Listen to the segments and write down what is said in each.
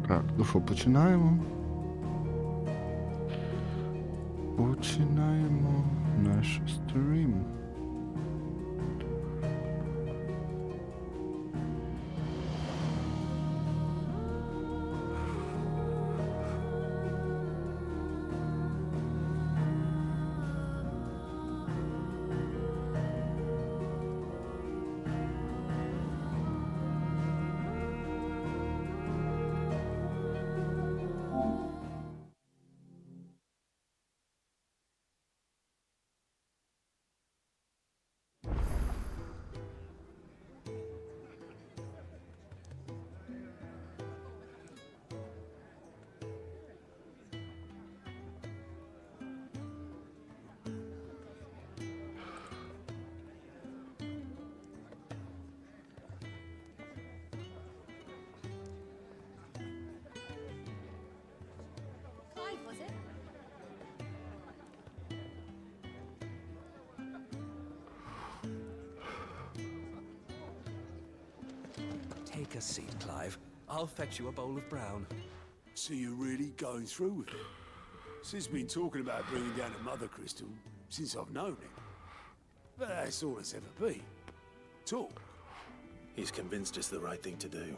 Так, ну що, починаємо. Починаємо наш стрім. Clive, was it? Take a seat, Clive. I'll fetch you a bowl of brown. So you're really going through with it? Sid's been talking about bringing down a mother crystal since I've known him. But that's all it's ever been. Talk. He's convinced it's the right thing to do.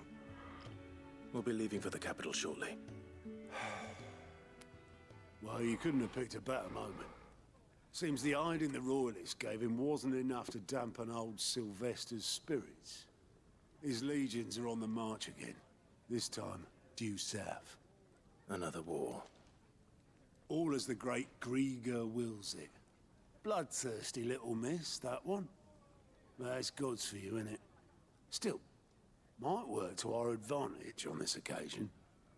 We'll be leaving for the capital shortly. Well, you couldn't have picked a better moment. Seems the hiding the royalists gave him wasn't enough to dampen old Sylvester's spirits. His legions are on the march again. This time, due south. Another war. All as the great Grieger wills it. Bloodthirsty little miss, that one. That's God's for you, innit? Still, might work to our advantage on this occasion.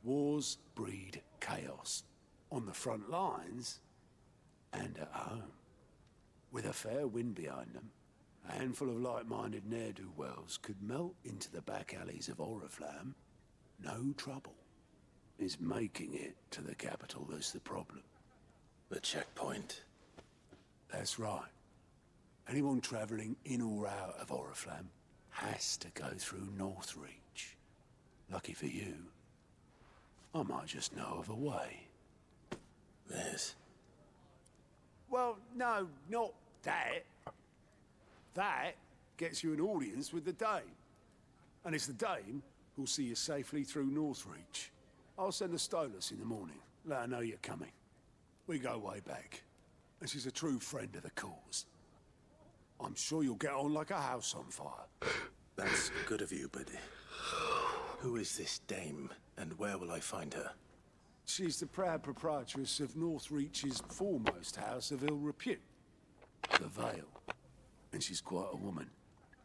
Wars breed chaos. On the front lines, and at home. With a fair wind behind them, a handful of like-minded ne'er-do-wells could melt into the back alleys of Oriflamme. No trouble. It's making it to the capital that's the problem. The checkpoint. That's right. Anyone travelling in or out of Oriflamme has to go through Northreach. Lucky for you, I might just know of a way. This. Well, no, not that. That gets you an audience with the Dame. And it's the Dame who'll see you safely through Northreach. I'll send a Stolas in the morning. Let her know you're coming. We go way back. And she's a true friend of the cause. I'm sure you'll get on like a house on fire. That's good of you, but who is this dame, and where will I find her? She's the proud proprietress of Northreach's foremost house of ill repute, the Vale. And she's quite a woman,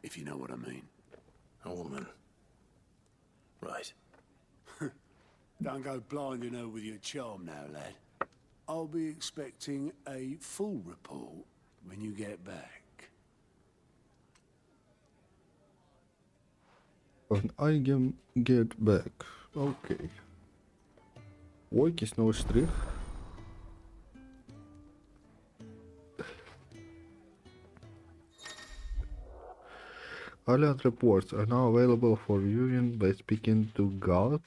if you know what I mean. A woman. Right. Don't go blinding her with your charm now, lad. I'll be expecting a full report when you get back. When I get back. Окей. Ой, якийсь новий штрих. Alert reports are now available for viewing by speaking to Galt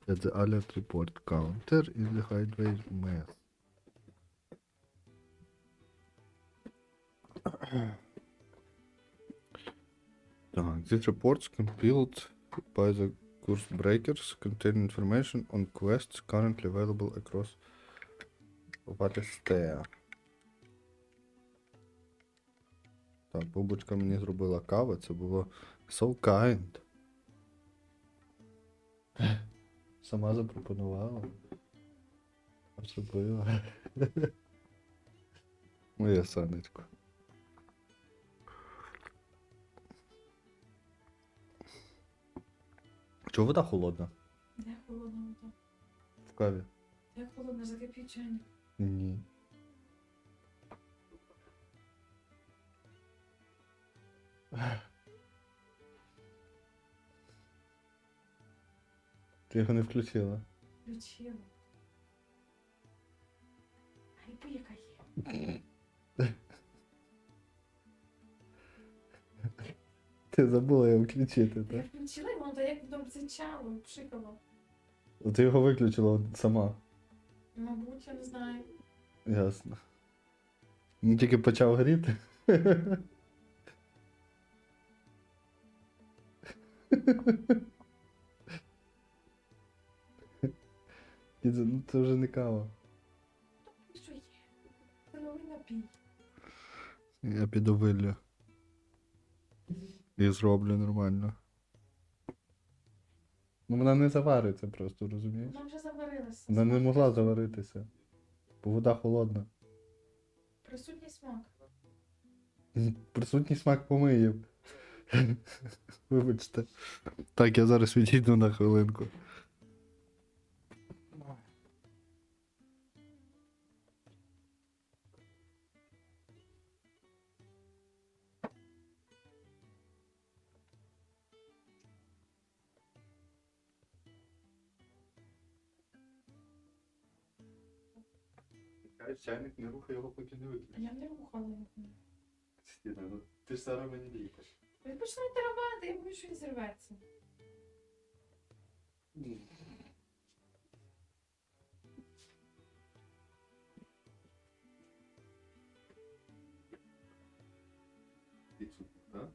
at the alert report counter in the highway mess. These reports compiled by the course breakers contain information on quests currently available across Валістея. Так, бубочка мені зробила каву, це було so kind. Сама запропонувала. Зробила. Моє сонечко. Чого вода холодна? Де холодно вода? В каві? Як холодно, закипіть чайник. Ні. Ти його не включила. Включила. Гайби яка є. Ти забула його включити, Я так? включила, і воно як потім цичало, пшикало. Ти його виключила сама. Мабуть, я не знаю. Ясно. Він тільки почав горіти. Кідзе, ну це вже не кава. Що є? Це новий напій. Я піду виллю. І зроблю нормально. Ну вона не завариться просто, розумієш? Вона вже заварилася. Вона не Смак могла присутній. заваритися. Бо вода холодна. Присутній смак. Присутній смак помиїв. Вибачте. Так, я зараз відійду на хвилинку. Чайник не рухай його, поки не виключиш. Я не рухала його. Стіна, ну ти ж зараз мені ліпиш. Він почне тарабати, я боюсь, що він зірветься. Відсутній, так?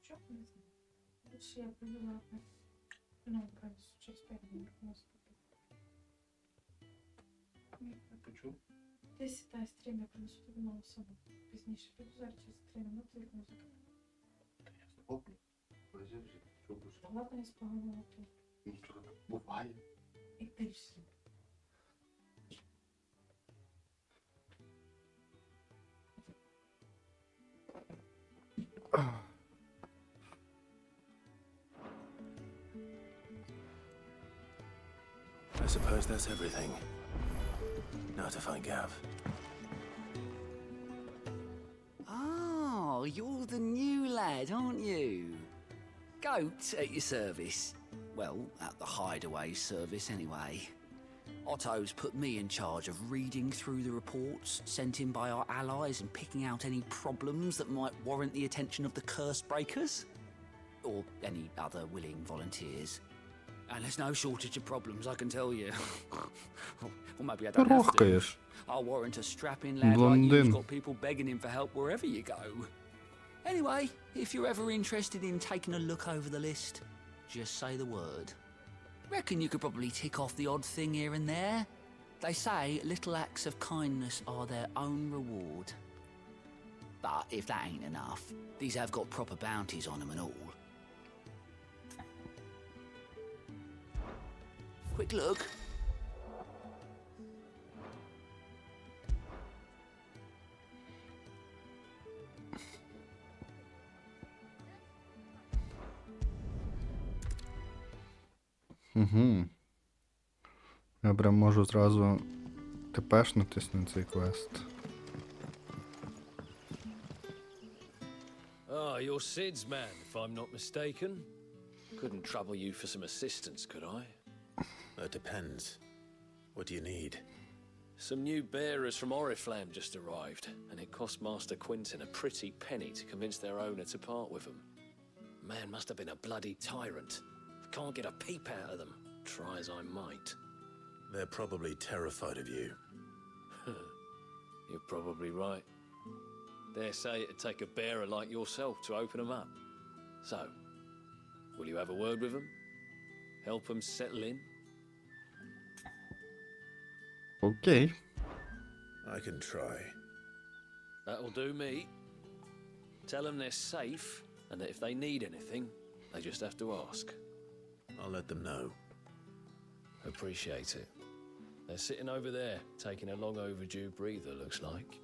Що не знаю. Лучше я привела. Ну, правда, через 5 минут. Почув? Ти сідай стрім, я принесу тобі нову собу. Пізніше піду зараз через 3 минути від музики. Та я зроблю. Лежи вже, що будеш? Ладно, я спогано тут. Ну що так буває? І ти ж. I suppose that's everything. Now to find Gav. Oh, you're the new lad, aren't you? Goat at your service. Well, at the hideaway service anyway. Otto's put me in charge of reading through the reports sent in by our allies and picking out any problems that might warrant the attention of the curse breakers. Or any other willing volunteers. And there's no shortage of problems, I can tell you. Or maybe I don't have to. Рохкаєш. I'll warrant a strapping lad like Blondin. you's got people begging him for help wherever you go. Anyway, if you're ever interested in taking a look over the list, just say the word. Reckon you could probably tick off the odd thing here and there. They say little acts of kindness are their own reward. But if that ain't enough, these have got proper bounties on them and all. Quick look. Угу. Я прям можу зразу тепешнутись на цей квест. Ah, you're Sid's man, if I'm not mistaken. Couldn't trouble you for some assistance, could I? That depends. What do you need? Some new bearers from Oriflamme just arrived, and it cost Master Quinton a pretty penny to convince their owner to part with them. Man must have been a bloody tyrant. Can't get a peep out of them, try as I might. They're probably terrified of you. You're probably right. Dare say it'd take a bearer like yourself to open them up. So, will you have a word with them? Help them settle in? Окей. I can try. That'll do me. Tell them they're safe, and that if they need anything, they just have to ask. I'll let them know. Appreciate it. They're sitting over there, taking a long overdue breather, looks like.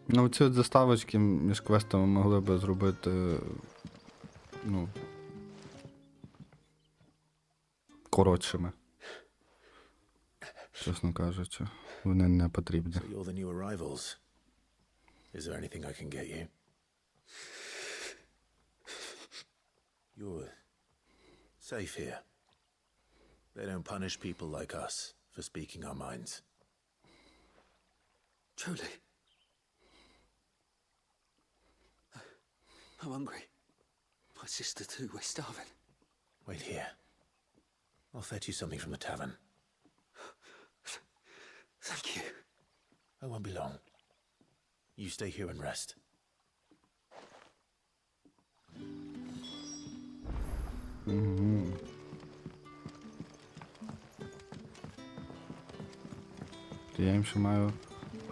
Ну, ці от заставочки між квестами могли би зробити, ну, коротшими. Чесно кажучи, вони не потрібні. So you're the new arrivals. Is there anything I can get you? You're safe here. They don't punish people like us for speaking our minds. Truly. I'm hungry. My sister too, we're starving. Wait here. I'll fetch you something from the tavern. Thank you. I won't be long. You stay here and rest. Я їм ще маю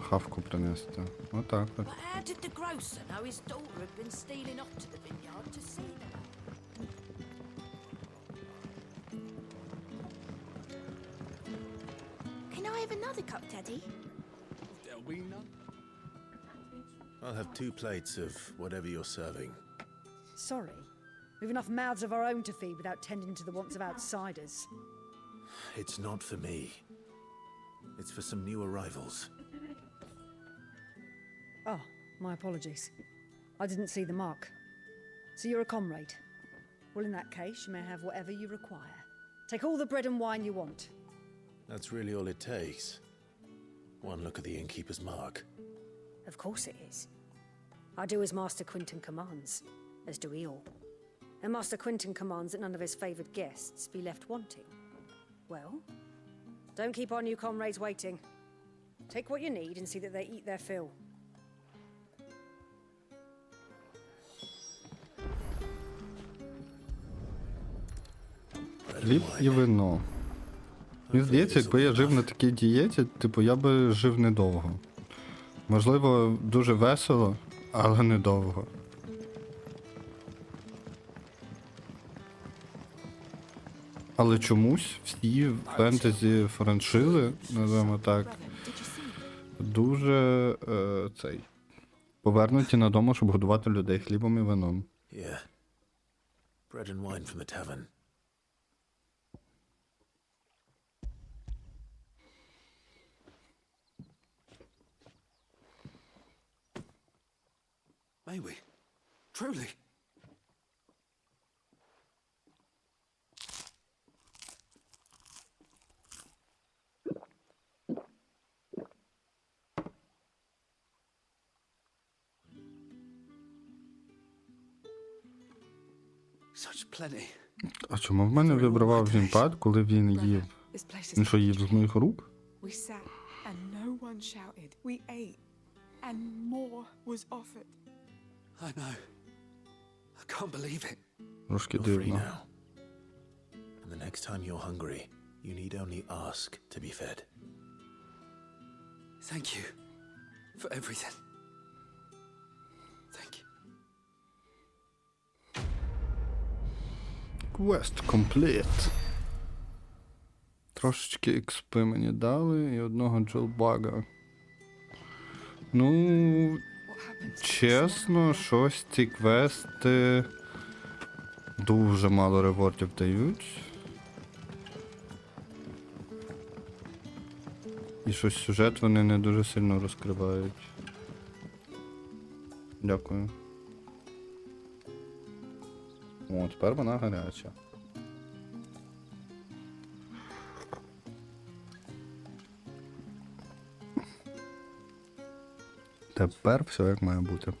хавку принести. Отак от. But how did the grocer know his daughter had been stealing off to the vineyard to see them? Can I have another cup, Daddy? There'll be none. I'll have 2 plates of whatever you're serving. Sorry. We've enough mouths of our own to feed without tending to the wants of outsiders. It's not for me. It's for some new arrivals. Oh, my apologies. I didn't see the mark. So you're a comrade. Well, in that case, you may have whatever you require. Take all the bread and wine you want. That's really all it takes. One look at the innkeeper's mark. Of course it is. I do as Master Quinton commands, as do we all. And Master Quinton commands that none of his favoured guests be left wanting. Well, don't keep our new comrades waiting. Take what you need and see that they eat their fill. Хліб і вино. Мені здається, якби я жив на такій дієті, типу, я би жив недовго. Можливо, дуже весело, але недовго. Але чомусь всі фентезі франшизи, називаємо так, дуже повернуті на дому, щоб годувати людей хлібом і вином. Yeah. Bread and wine from the tavern. May we? Truly? Such plenty. А чому в мене вибривав геймпад, коли він їв? This place is Він що, їв з моїх рук? We sat and no one shouted. We ate and more was offered. I know. I can't believe it. Трошки You're free дивно. now. And the next time you're hungry, you need only ask to be fed. Thank you for everything. Thank you. Квест комплект. Трошечки експи мені дали і одного джелбага. Ну, Чесно, щось ці квести дуже мало ревордів дають. І щось сюжет вони не дуже сильно розкривають. Дякую. О, тепер вона гаряча. Тепер все як має бути.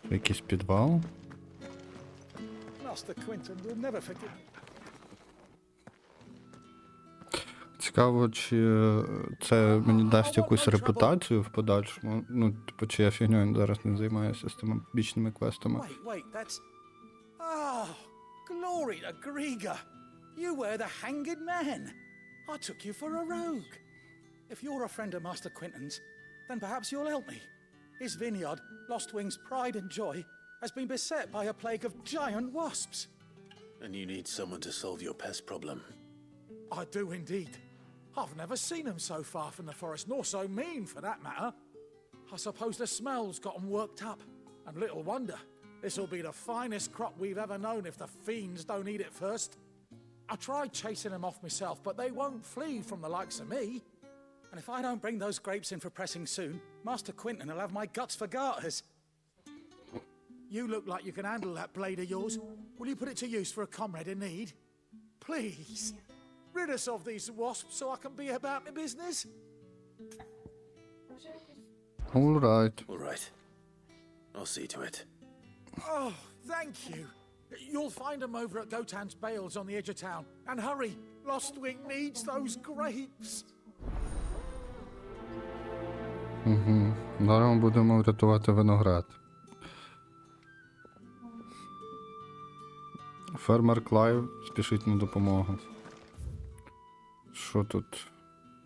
Якийсь підвал. Цікаво, чи це мені дасть якусь репутацію в подальшому. Ну, типу, чи я фігньою зараз не займаюся з тими бічними квестами. Wait, that's... Ah, glory to Griga. You were the hanged man. I took you for a rogue. If you're a friend of Master Quentin's, then perhaps you'll help me. His vineyard, Lostwing's pride and joy, has been beset by a plague of giant wasps. And you need someone to solve your pest problem. I do indeed. I've never seen them so far from the forest, nor so mean for that matter. I suppose the smell's got them worked up, and little wonder. This'll be the finest crop we've ever known if the fiends don't eat it first. I tried chasing them off myself, but they won't flee from the likes of me. And if I don't bring those grapes in for pressing soon, Master Quentin will have my guts for garters. You look like you can handle that blade of yours. Will you put it to use for a comrade in need? Please, rid us of these wasps so I can be about my business. All right. All right. I'll see to it. Oh, thank you. You'll find them over at Gotan's bales on the edge of town. And hurry, Lostwing needs those grapes. Зараз ми будемо врятувати виноград. Фермер Клайв спішить на допомогу. Що тут?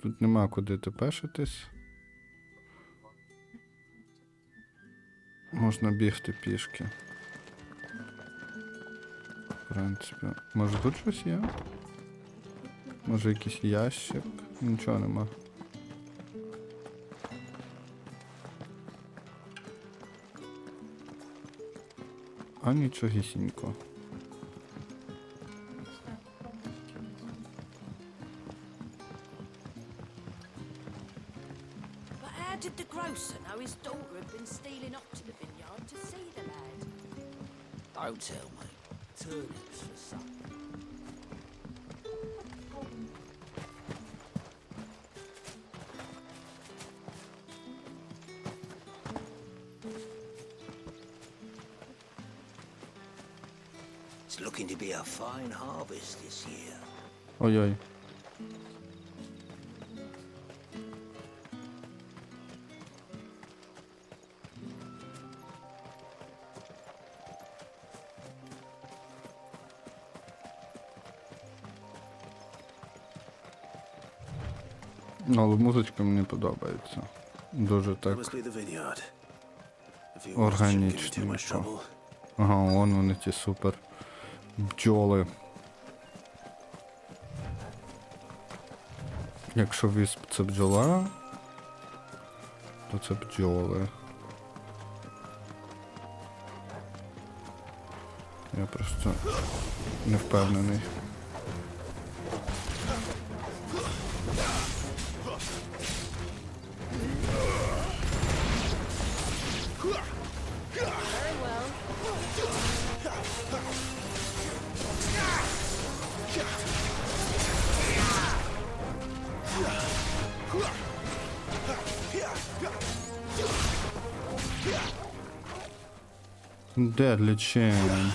Тут нема куди тепешитись. Можна бігти пішки. В принципі. Може тут щось є? Може якийсь ящик? Нічого нема. А нічогісінько. But how did the grocer know his daughter had been stealing up to the vineyard to see the lad? Don't tell me. Turnips for supper. It's looking to be a fine harvest this year. Ой-ой. Але музичка мені подобається. Дуже так органічненько. Ага, вон вони ті супер бджоли. Якщо вісп це бджола, то це бджоли. Я просто не впевнений. Deadly chain.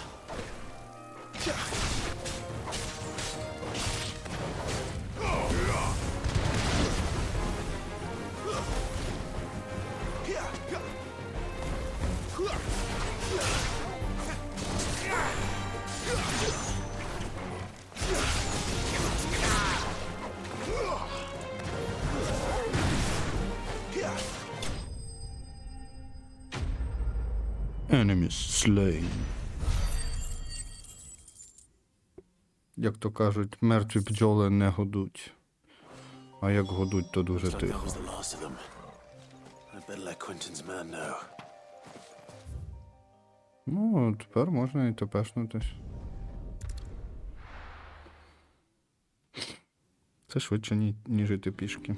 Enemies slain. Як то кажуть, мертві бджоли не гудуть. А як гудуть, то дуже Looks like that тихо. was the last of them. I'd better let Quentin's man know. Ну, тепер можна і тепешнутись. Це швидше, ніж іти пішки.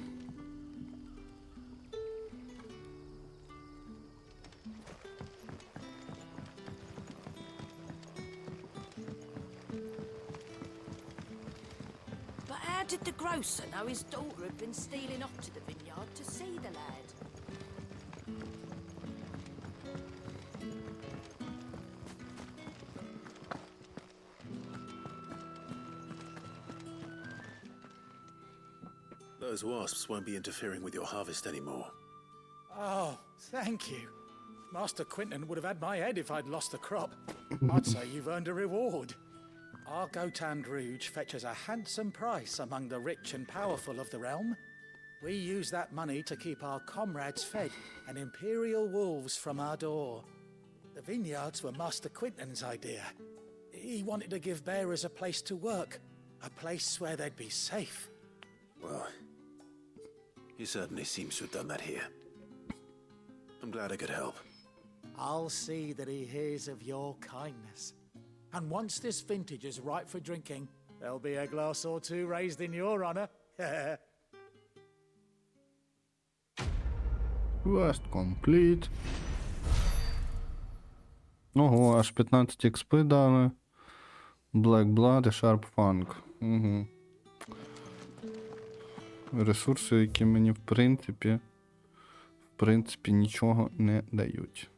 But how did the grocer know his daughter had been stealing off to the vineyard to see the lad? Those wasps won't be interfering with your harvest anymore. Oh, thank you. Master Quentin would have had my head if I'd lost the crop. I'd say you've earned a reward. Our Gotand Rouge fetches a handsome price among the rich and powerful of the realm. We use that money to keep our comrades fed and imperial wolves from our door. The vineyards were Master Quentin's idea. He wanted to give bearers a place to work, a place where they'd be safe. Well, he certainly seems to have done that here. I'm glad I could help. I'll see that he hears of your kindness. And once this vintage is ripe for drinking, there'll be a glass or two raised in your honor. Quest complete. Ого, аж 15 експи дали. Black Blood і Sharp Fang. Угу. Ресурси, які мені в принципі нічого не дають.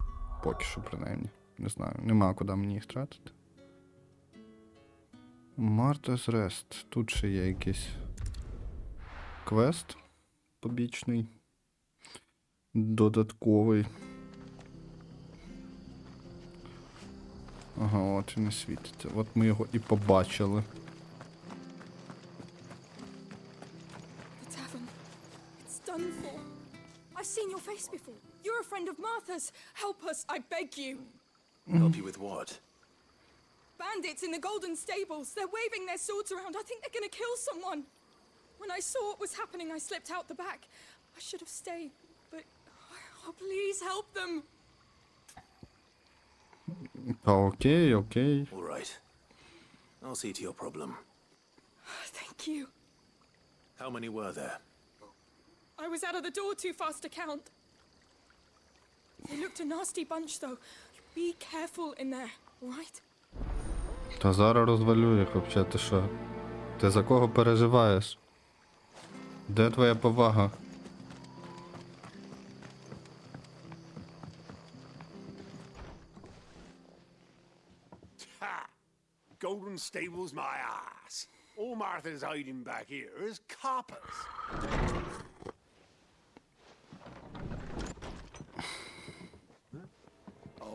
Поки що, принаймні. Не знаю, нема куди мені їх тратити. Martha's Rest. Тут ще є якийсь квест побічний. Додатковий. Ага, от він і світиться. От ми його і побачили. The tavern. It's done for. I've seen your face before. You're a friend of Martha's. Help us, I beg you. Help you with what? Bandits in the golden stables. They're waving their swords around. I think they're gonna kill someone. When I saw what was happening, I slipped out the back. I should have stayed, but oh, please help them. Окей. All right. I'll see to your problem. Thank you. How many were there? I was out of the door too fast to count. They looked a nasty bunch, though. Be careful in there, all right? Та зараз розвалю їх, взагалі, ти що? Ти за кого переживаєш? Де твоя повага? Ha! Golden stables my ass. All Martha's hiding back here is coppers.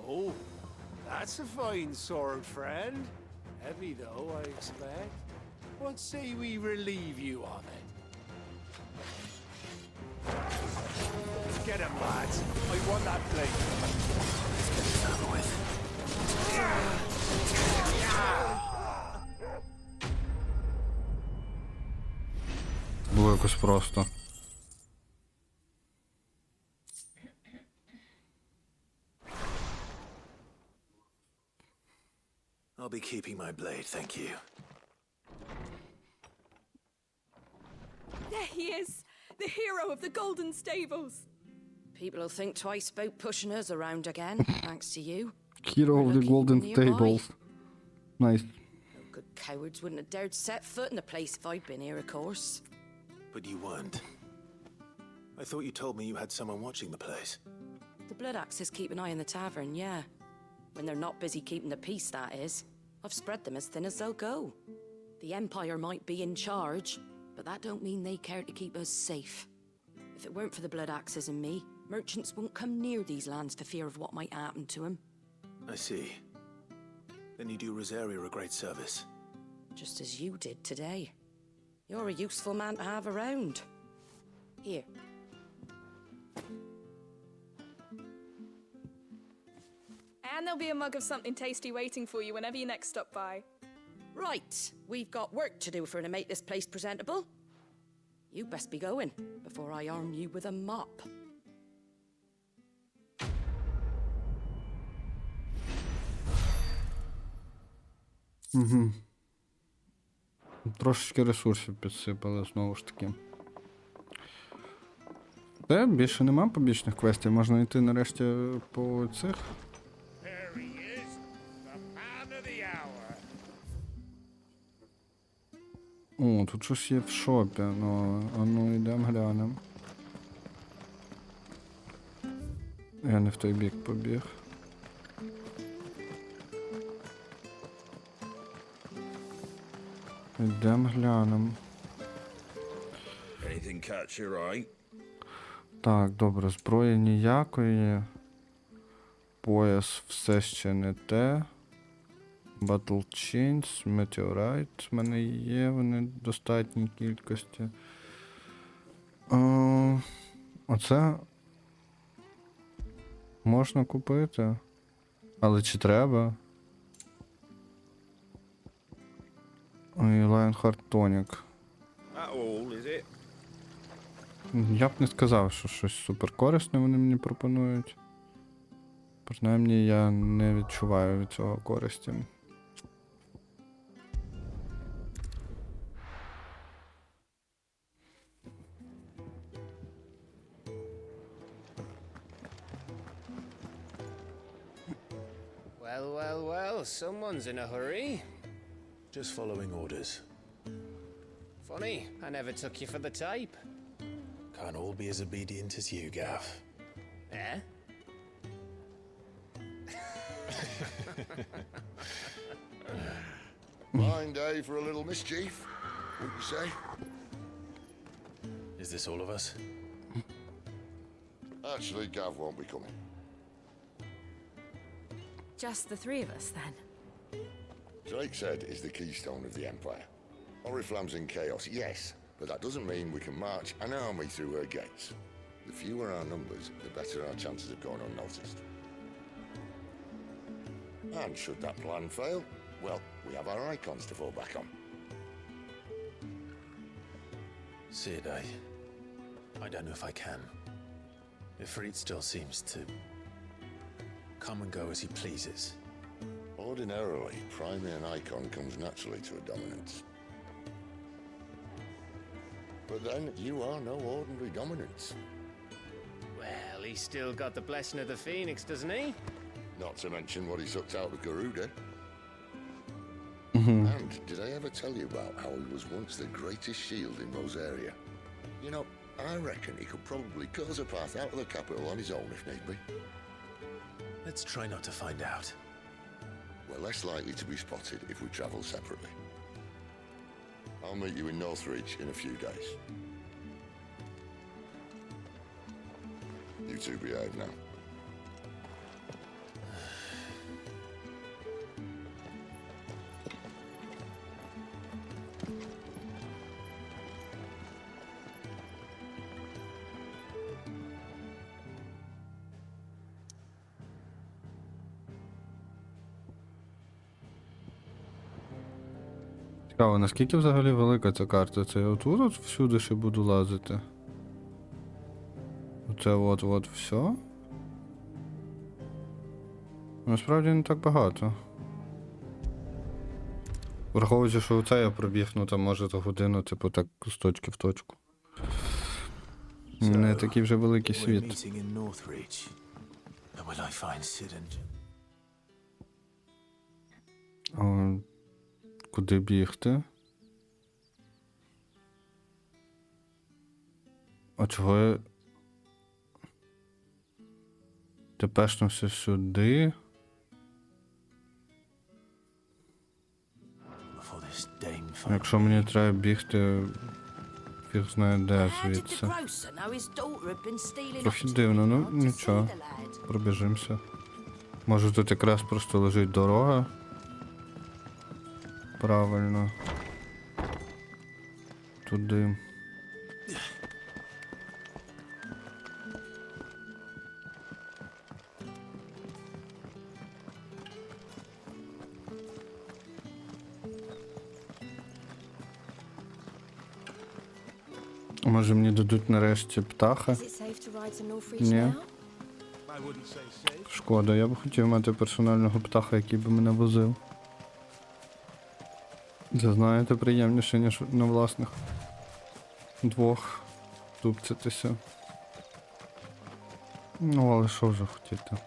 Oh, that's a fine sword, friend. Heavy though, I expect. What say we relieve you of it? Get him, lads. I want that blade. Let's get this over with. Було якось просто. I'll be keeping my blade, thank you. There he is, the hero of the golden stables. People will think twice about pushing us around again, thanks to you. Hero of the Lucky Golden nearby. Stables. Nice. Good cowards wouldn't have dared set foot in the place if I'd been here, of course. But you weren't. I thought you told me you had someone watching the place. The Blood Axes keep an eye on the tavern, yeah. When they're not busy keeping the peace, that is. I've spread them as thin as they'll go. The Empire might be in charge, but that don't mean they care to keep us safe. If it weren't for the Blood Axes and me, merchants won't come near these lands for fear of what might happen to them. I see. Then you do Rosaria a great service. Just as you did today. You're a useful man to have around. Here. And And there'll be a mug of something tasty waiting for you whenever you next stop by. Right, we've got work to do for to make this place presentable. You best be going before I arm you with a mop. Угу. Трошечки ресурсів підсипали, знову ж таки. Де? Більше нема побічних квестів, можна йти нарешті по цих. О, тут щось є в шопі, ну йдемо глянемо. Я не в той бік побіг. Йдемо глянемо. Так, добре, зброї ніякої. Пояс все ще не те. Battle Chains, Meteorite в мене є, вони в достатній кількості. Оце можна купити. Але чи треба? І Lionheart Tonic. Я б не сказав, що щось суперкорисне вони мені пропонують. Принаймні я не відчуваю від цього користі. Well, someone's in a hurry. Just following orders. Funny, I never took you for the type. Can't all be as obedient as you, Gav. Eh? Fine day for a little mischief, wouldn't you say? Is this all of us? Actually, Gav won't be coming. Just the three of us, then? Drake's is the keystone of the Empire. Oriflamme's in chaos, yes, but that doesn't mean we can march an army through her gates. The fewer our numbers, the better our chances of going unnoticed. And should that plan fail, well, we have our icons to fall back on. Sid, I don't know if I can. Ifrit still seems to come and go as he pleases. Ordinarily, priming an icon comes naturally to a dominance. But then, you are no ordinary dominance. Well, he's still got the blessing of the Phoenix, doesn't he? Not to mention what he sucked out of Garuda. And did I ever tell you about how he was once the greatest shield in Rosaria? You know, I reckon he could probably cut us a path out of the capital on his own if need be. Let's try not to find out. We're less likely to be spotted if we travel separately. I'll meet you in Northridge in a few days. You two behave now. Цікаво, наскільки взагалі велика ця карта? Це я отут всюди ще буду лазити? Оце от все? Насправді не так багато. Враховуючи, що оце я пробіг, ну там може за годину, типу так з точки в точку. Не такий вже великий світ. Куди бігти? А чого я... Тепешнувся сюди? Якщо мені треба бігти... Фіг знає де звідси. Трохи дивно, ну нічого. Пробіжимося. Може тут якраз просто лежить дорога? Правильно. Туди. Може мені дадуть нарешті птаха? Is it safe to ride to Northreach Ні. now? I wouldn't say safe. Шкода, я б хотів мати персонального птаха, який би мене возив. Це, знаєте, приємніше, ніж на власних двох тупцятися. Ну, але що вже хотіти?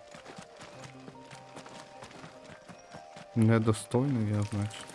Недостойний я, значить.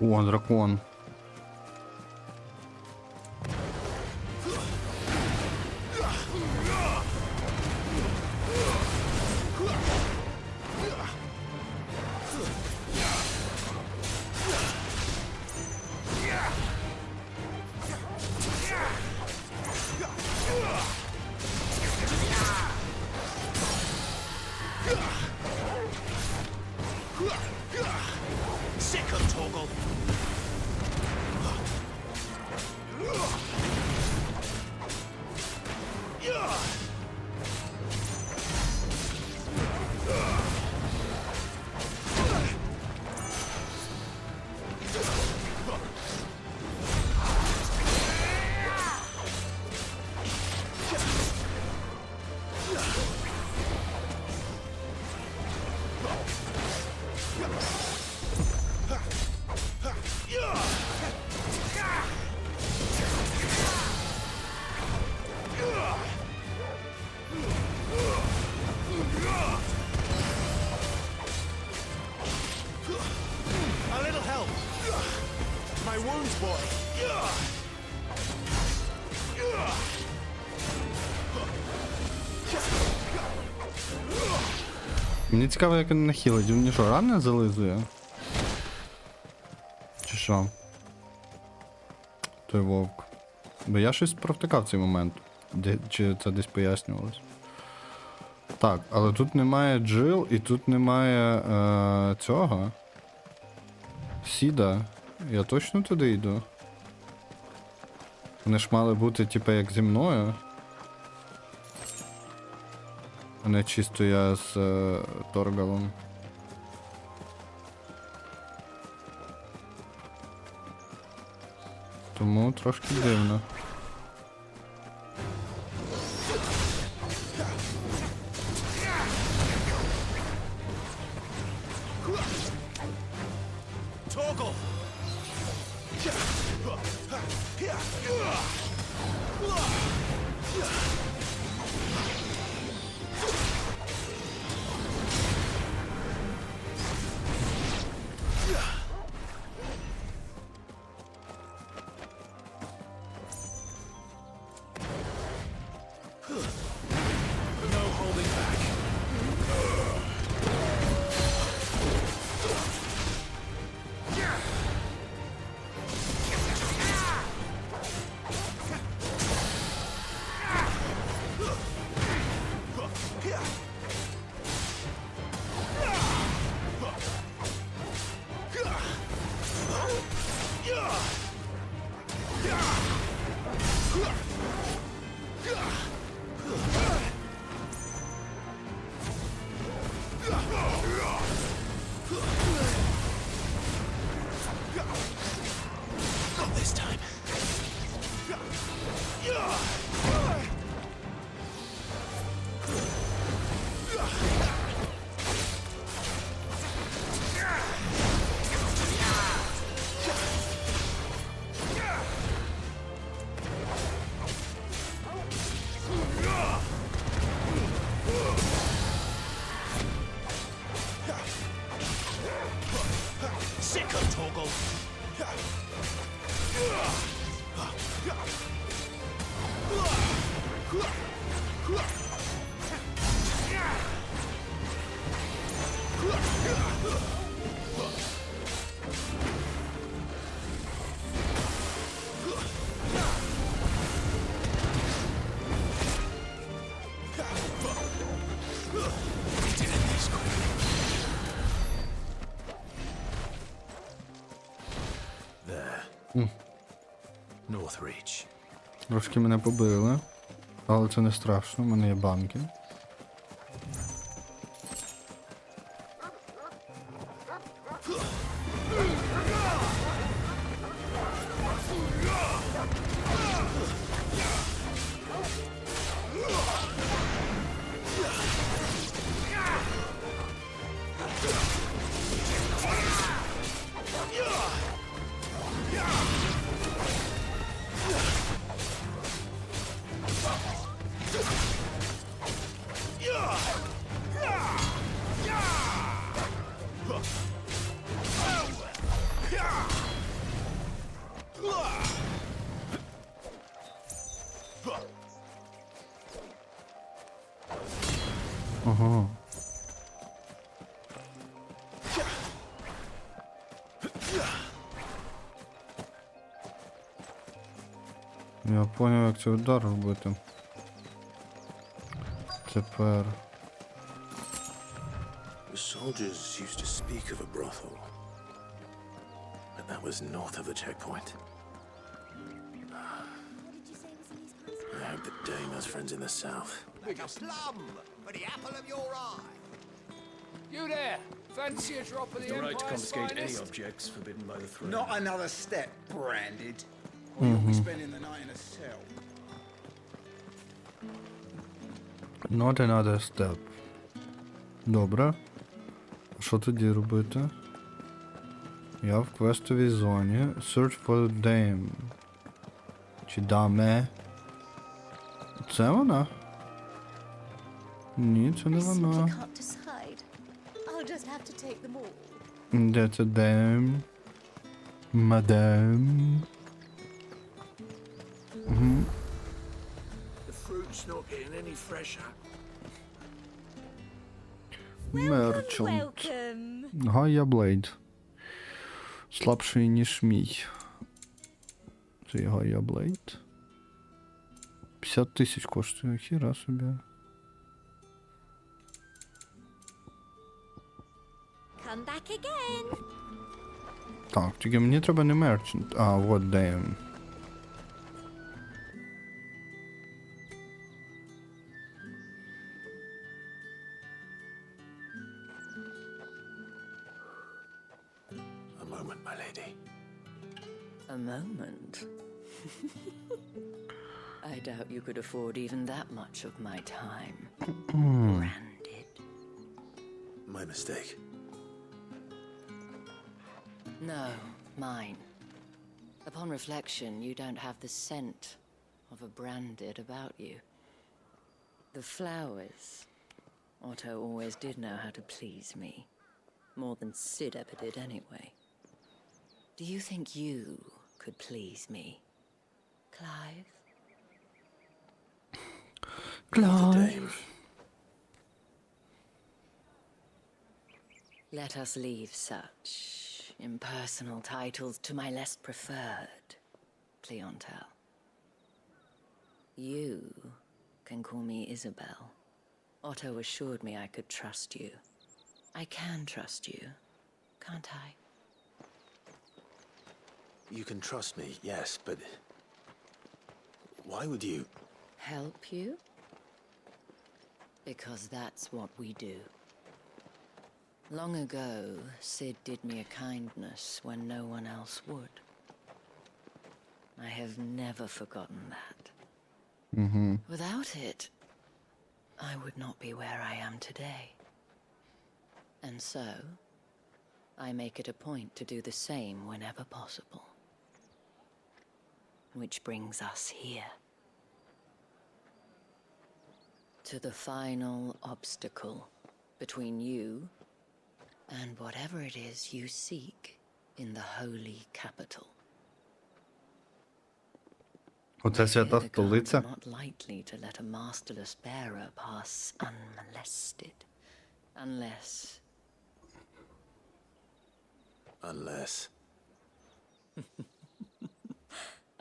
О, дракон. Мені цікаво, як він нахилить. Він що, рани зализує? Чи що? Той вовк. Бо я щось провтикав цей момент. Чи це десь пояснювалось? Так, але тут немає джил і тут немає цього. Сіда. Я точно туди йду? Вони ж мали бути, типу, як зі мною. А не чисто я з Торгалом. Тому трошки дивно. North Reach. Трошки мене побили, але це не страшно, в мене є банки. Ага. Я поняв, як цей удар робити. Тепер. The soldiers used to speak of a brothel, but that was north of the checkpoint. I hope that Dane has friends in the south. Like a plum for the apple of your eye. You there? Fancy a drop of the The right to Empire's confiscate any finest? objects forbidden by the throne. Not another step, branded. Or you'll be spending the night in a cell. Not another step. Добре. Що тоді робити? Я в квестовій зоні. Search for dame. Чи даме? Це вона? Ні, це не вона. Де це дем? Мадам. The fruit's not getting any fresher. Мерчант. Гая Блейд. Слабший, ніж мій. Це є Гая Блейд. 50 тисяч коштує, хіра собі. Come back again. Так, тільки мені треба не мерчант. А, вот дем. A moment, my lady. A moment? I doubt you could afford even that much of my time. Branded. My mistake. No, mine. Upon reflection, you don't have the scent of a branded about you. The flowers. Otto always did know how to please me. More than Sid ever did anyway. Do you think you could please me, Clive? Clive. Let us leave such impersonal titles to my less preferred clientele. You can call me Isabel. Otto assured me I could trust you. I can trust you, can't I? You can trust me, yes, but why would you? Help you? Because that's what we do. Long ago, Sid did me a kindness when no one else would. I have never forgotten that. Without it, I would not be where I am today. And so, I make it a point to do the same whenever possible. Which brings us here. To the final obstacle between you and whatever it is you seek in the holy capital. Оце свята The guards are столиця. not likely to let a masterless bearer pass unmolested. Unless... Unless.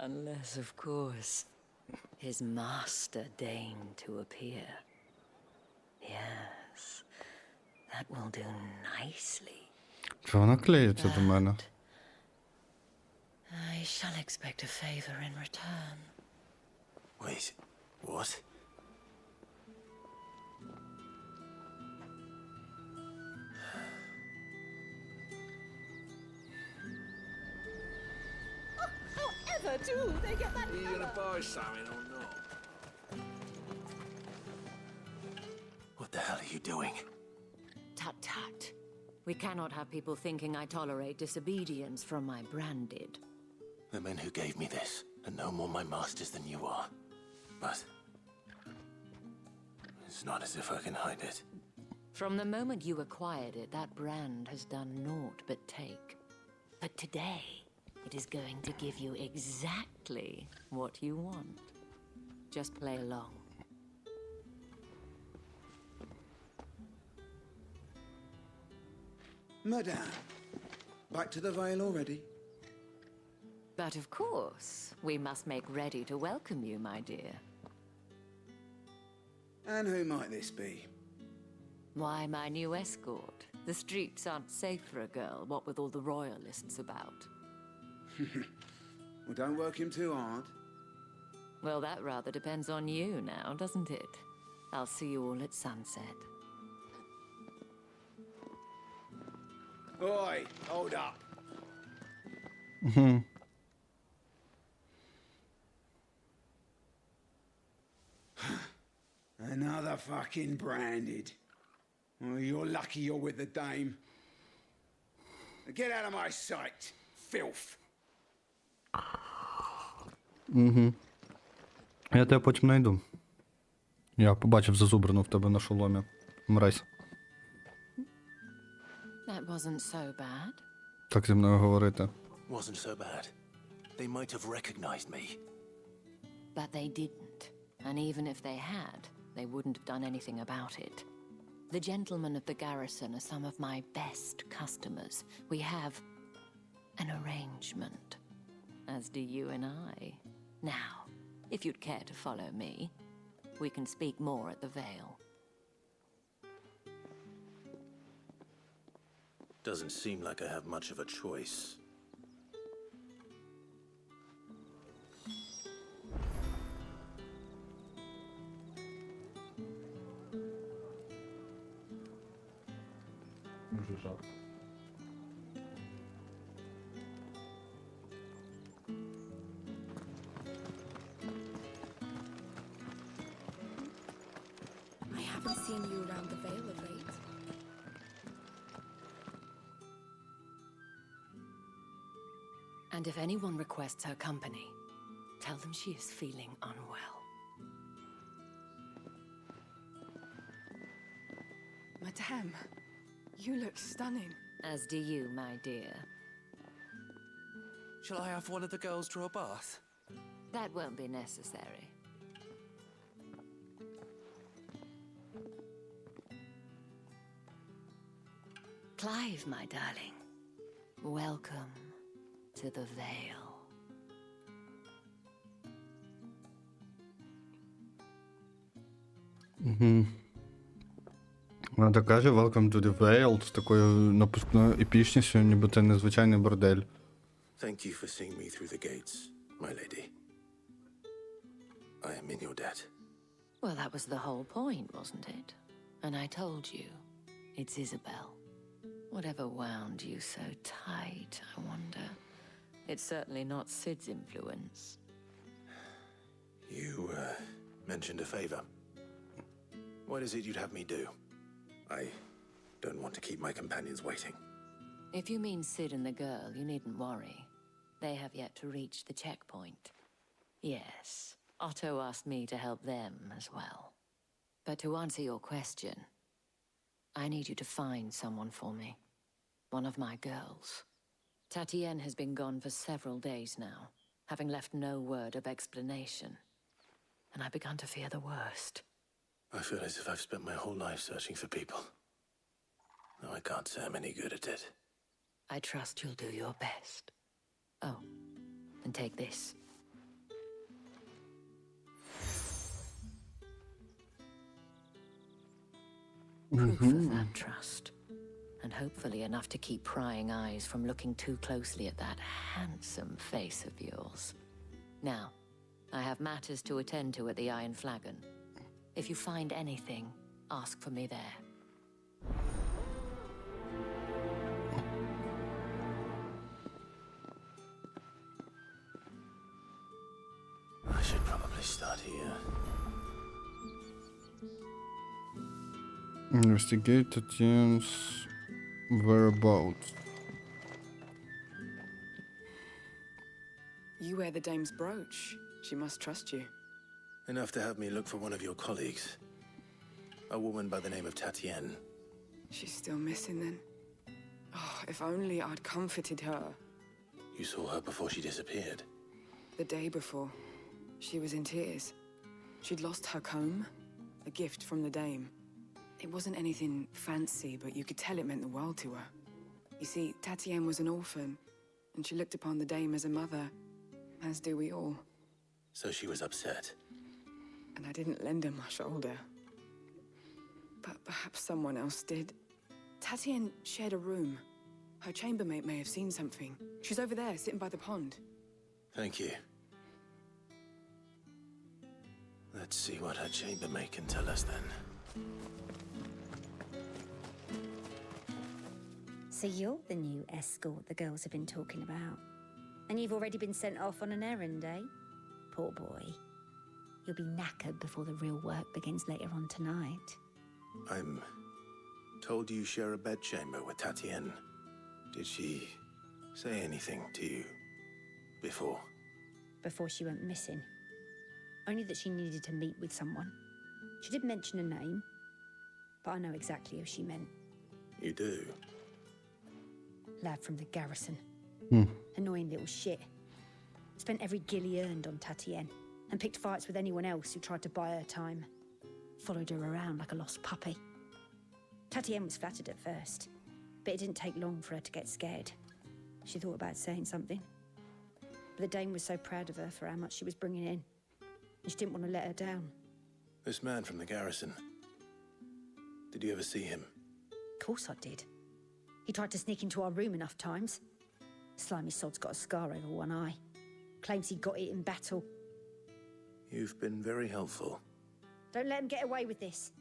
Unless, of course, his master deigned to appear. Yes, that will do nicely. Чого вона клеїться до мене? I shall expect a favor in return. Wait, what? However do they get that Are you gonna buy something or not? What the hell are you doing? Tut tut. We cannot have people thinking I tolerate disobedience from my branded. The men who gave me this are no more my masters than you are. But it's not as if I can hide it. From the moment you acquired it, that brand has done naught but take. But today, it is going to give you exactly what you want. Just play along. Madame, back to the Vale already? But of course, we must make ready to welcome you, my dear. And who might this be? Why, my new escort. The streets aren't safe for a girl, what with all the royalists about. Well, don't work him too hard. Well, that rather depends on you now, doesn't it? I'll see you all at sunset. Oi, hold up. Another fucking branded. Well, you're lucky you're with the dame. Get out of my sight, filth. Я тебе потім знайду. Я побачив зазубрину в тебе на шоломі. Мразь. That wasn't so bad. Так зі мною говорити. Wasn't so bad. They might have recognized me. But they didn't. And even if they had, they wouldn't have done anything about it. The gentlemen of the garrison are some of my best customers. We have an arrangement, as do you and I. Now, if you'd care to follow me, we can speak more at the Vale. Doesn't seem like I have much of a choice. I haven't seen you around the Vale of late. And if anyone requests her company, tell them she is feeling unwell. Madame, you look stunning. As do you, my dear. Shall I have one of the girls draw a bath? That won't be necessary. Clive, my darling. Welcome to the Vale. Вона так каже, welcome to the Vale, з такою напускною епічністю, ніби це незвичайний бордель. Thank you for seeing me through the gates, my lady. I am in your debt. Well, that was the whole point, wasn't it? And I told you, it's Isabel. Whatever wound you so tight, I wonder. It's certainly not Sid's influence. You, mentioned a favor. What is it you'd have me do? I don't want to keep my companions waiting. If you mean Sid and the girl, you needn't worry. They have yet to reach the checkpoint. Yes, Otto asked me to help them as well. But to answer your question, I need you to find someone for me. One of my girls. Tatienne has been gone for several days now. having left no word of explanation. And I began to fear the worst. I feel as if I've spent my whole life searching for people. No, I can't say I'm any good at it. I trust you'll do your best. Oh, and take this. Proof of that trust. And hopefully enough to keep prying eyes from looking too closely at that handsome face of yours. Now, I have matters to attend to at the Iron Flagon. If you find anything, ask for me there. I should probably start here. Investigate Tatian's whereabouts. You wear the dame's brooch. She must trust you. Enough to have me look for one of your colleagues. A woman by the name of Tatienne. She's still missing then. Oh, if only I'd comforted her. You saw her before she disappeared. The day before, she was in tears. She'd lost her comb, a gift from the dame. It wasn't anything fancy, but you could tell it meant the world to her. You see, Tatienne was an orphan, and she looked upon the dame as a mother, as do we all. So she was upset. And I didn't lend her my shoulder. But perhaps someone else did. Tatienne shared a room. Her chambermaid may have seen something. She's over there, sitting by the pond. Thank you. Let's see what her chambermaid can tell us then. So you're the new escort the girls have been talking about. And you've already been sent off on an errand, eh? Poor boy. You'll be knackered before the real work begins later on tonight. I'm told you share a bedchamber with Tatienne. Did she say anything to you before? Before she went missing. Only that she needed to meet with someone. She did mention a name, but I know exactly who she meant. You do? Lad from the garrison. Annoying little shit. Spent every gil he earned on Tatienne, and picked fights with anyone else who tried to buy her time. Followed her around like a lost puppy. Tatienne was flattered at first, but it didn't take long for her to get scared. She thought about saying something. But the dame was so proud of her for how much she was bringing in, and she didn't want to let her down. This man from the garrison. Did you ever see him? Of course I did. He tried to sneak into our room enough times. Slimy sod's got a scar over one eye. Claims he got it in battle. You've been very helpful. Don't let him get away with this.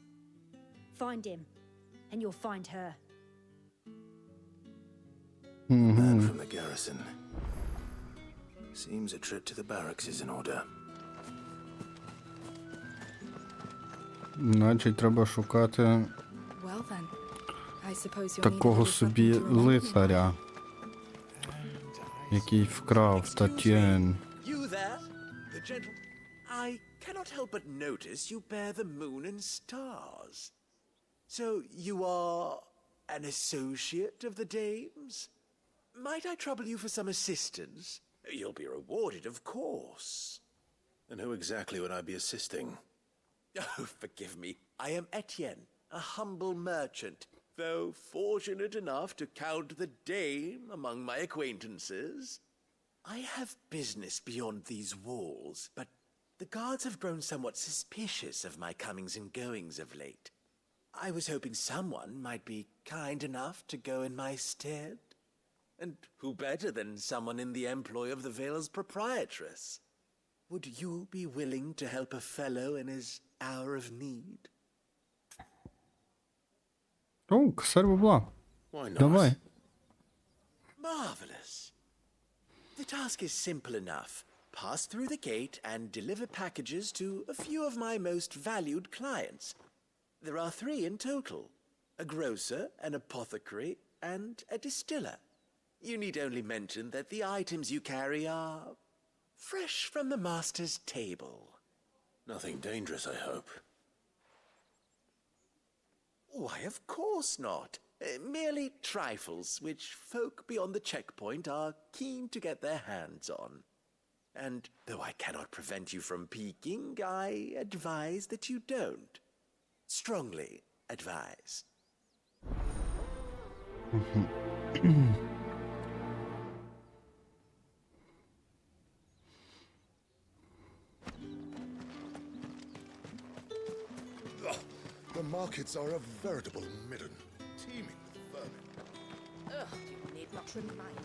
Find him, and you'll find her. Man from the garrison. Seems a trip to the barracks is in order. Значить, треба шукати Well then, I suppose you'll need такого a собі little something to remind me. лицаря, який вкрав Татьєн. You there? The gentle... I cannot help but notice you bear the moon and stars. So you are an associate of the dame's? Might I trouble you for some assistance? You'll be rewarded, of course. And who exactly would I be assisting? Oh, forgive me. I am Etienne, a humble merchant, though fortunate enough to count the dame among my acquaintances. I have business beyond these walls, but the guards have grown somewhat suspicious of my comings and goings of late. I was hoping someone might be kind enough to go in my stead. And who better than someone in the employ of the Vale's proprietress? Would you be willing to help a fellow in his hour of need? О, косарь бабла. Why not? Давай. Marvelous. The task is simple enough. Pass through the gate and deliver packages to a few of my most valued clients. There are 3 in total. A grocer, an apothecary, and a distiller. You need only mention that the items you carry are fresh from the master's table. Nothing dangerous, I hope. Why, of course not. Merely trifles which folk beyond the checkpoint are keen to get their hands on. And though I cannot prevent you from peeking, I advise that you don't. Strongly advise. The markets are a veritable midden, teeming with vermin. Ugh, you need not remind me.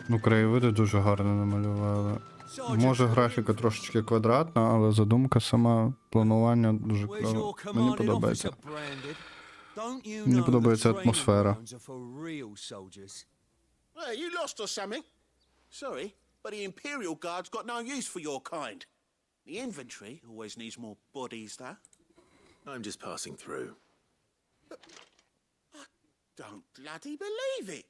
Ну, краєвиди дуже гарно намалювали. Може графіка трошечки квадратна, але задумка сама, планування дуже клаво. Мені подобається. Мені подобається атмосфера. Hey, you lost or something? Sorry, but the Imperial Guard's got no use for your kind. The inventory always needs more bodies, though. I'm just passing through. I don't bloody believe it.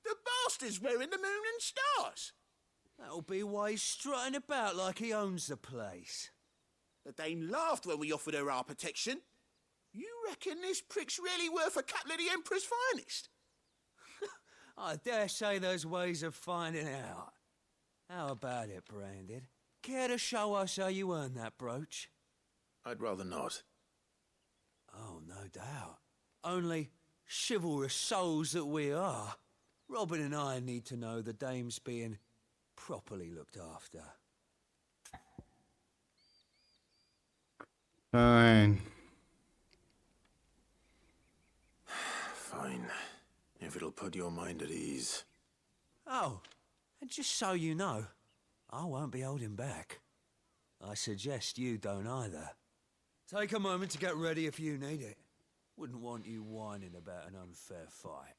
The bastard's wearing the moon and stars. That'll be why he's strutting about like he owns the place. The Dame laughed when we offered her our protection. You reckon this prick's really worth a couple of the Emperor's finest? I dare say there's ways of finding out. How about it, Branded? Care to show us how you earned that brooch? I'd rather not. Oh, no doubt. Only chivalrous souls that we are, Robin and I need to know the Dame's being properly looked after. Fine. Fine. If it'll put your mind at ease. Oh, and just so you know, I won't be holding back. I suggest you don't either. Take a moment to get ready if you need it. Wouldn't want you whining about an unfair fight.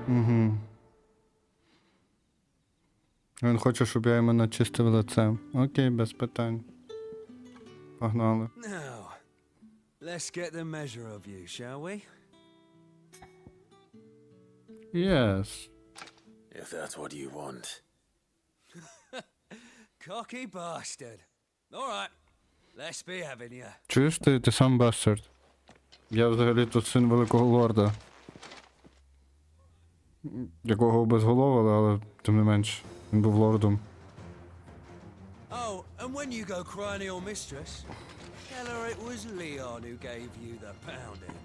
Угу. Він хоче, щоб я йому начистив лице. Окей, без питань. Погнали. Now, let's get the measure of you, shall we? Yes. If that's what you want. Cocky bastard. All right, let's be having you. Чуєш ти сам бастард. Я взагалі тут син великого лорда. Якого обезголовили, але тим не менш, він був лордом. Oh, and when you go crying to your mistress, tell her it was Leon who gave you the pounding.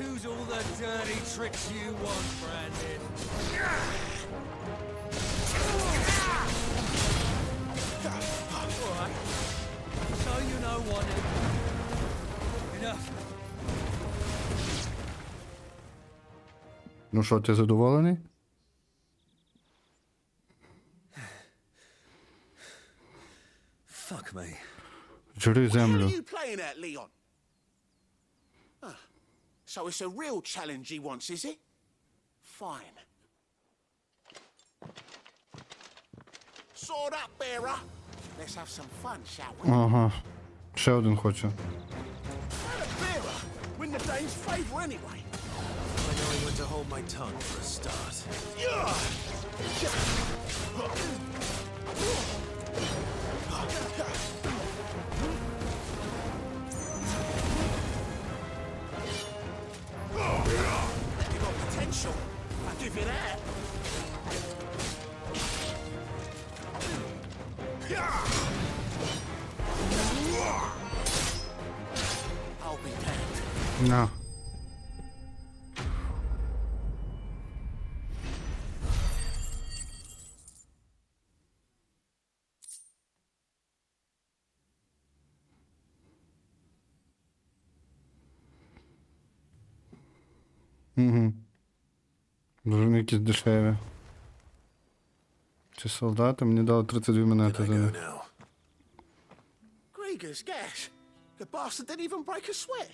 Use all the dirty tricks you want, Brandon. All right. So you know what? Enough. Ну що, ти задоволений? Fuck me. Жри землю. What are you playing at, Leon? Ah, so it's a real challenge he wants, is it? Fine. Sword up, bearer. Let's have some fun, shall we? Ага. Ще один хоче. Let a bearer win the Dane's favour anyway. I know I want to hold my tongue for a start. You got potential. I'll give you that. I'll be damned. На. Угу. Дуже вони якісь дешеві. Ці солдати мені дали 32 монети за них. Grieger's gas. The bastard didn't even break a sweat.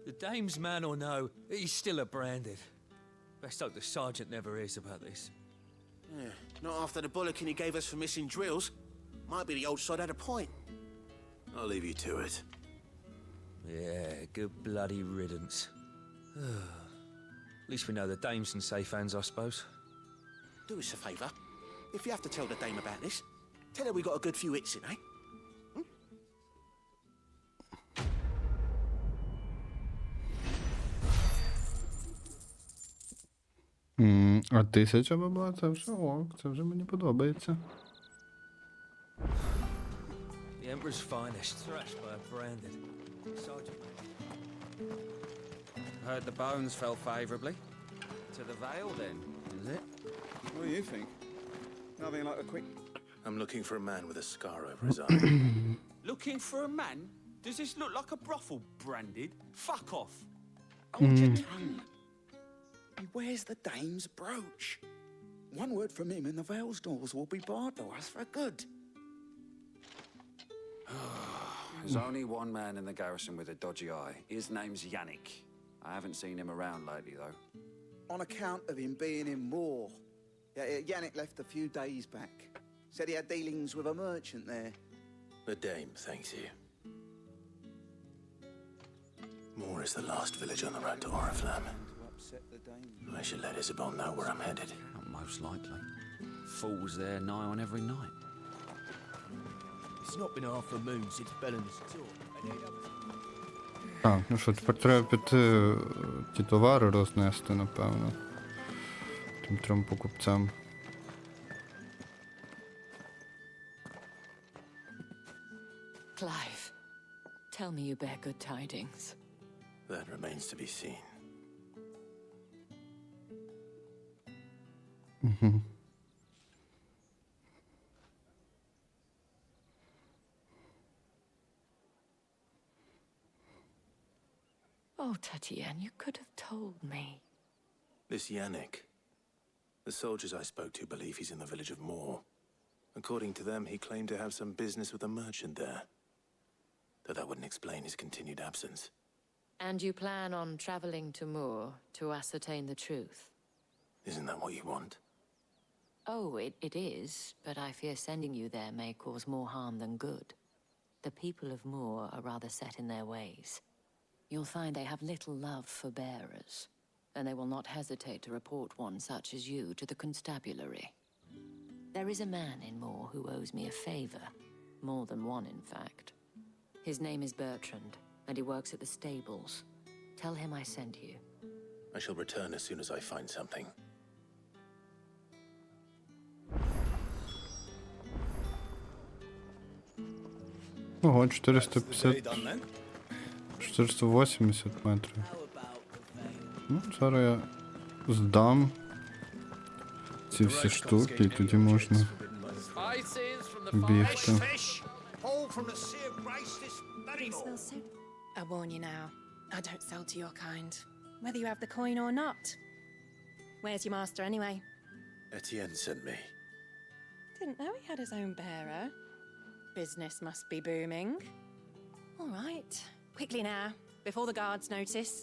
The Dame's man or no, he's still a Branded. Best hope the sergeant never hears about this. Yeah, not after the bollocking he gave us for missing drills. Might be the old sod had a point. I'll leave you to it. Yeah, good bloody riddance. At least we know the dame's in safe hands, I suppose. Do us a favour. If you have to tell the dame about this, tell her we got a good few hits in, eh? А 1000 бабла, це вже ок, це вже мені подобається. The Emperor's finest, thrashed by a branded sergeant. Heard the bones fell favourably. To the Vale, then, is it? What do you think? Nothing like a quick... I'm looking for a man with a scar over his eye. Looking for a man? Does this look like a brothel, branded? Fuck off! Hold your tongue. He wears the dame's brooch. One word from him and the Vale's doors will be barred to us for good. There's only one man in the garrison with a dodgy eye. His name's Yannick. I haven't seen him around lately, though. On account of him being in war. Yeah, Yannick left a few days back. Said he had dealings with a merchant there. The dame thanks you. Moor is the last village on the road to Oriflamme. I should let Isabel know where I'm headed. Most likely. Falls there nigh on every night. It's not been half a moon since Bellen's tour. Так, ну що, тепер треба піти ті товари рознести, напевно. Тим трьом покупцям. Clive, tell me you bear good tidings. That remains to be seen. Oh, Tatienne, you could have told me. This Yannick. The soldiers I spoke to believe he's in the village of Moor. According to them, he claimed to have some business with a merchant there. Though that wouldn't explain his continued absence. And you plan on traveling to Moor to ascertain the truth? Isn't that what you want? Oh, it is, but I fear sending you there may cause more harm than good. The people of Moor are rather set in their ways. You'll find they have little love for bearers, and they will not hesitate to report one such as you to the constabulary. There is a man in Moor who owes me a favor. More than one, in fact. His name is Bertrand, and he works at the stables. Tell him I sent you. I shall return as soon as I find something. Ого, 450... 480 метрів. Ну, зараз я здам ці всі штуки, і тоді можна бігти. I warn you now, I don't sell to your kind, whether you have the coin or not. Where's your master anyway? Etienne sent me. Didn't know he had his own bearer. Business must be booming. All right, quickly now, before the guards notice.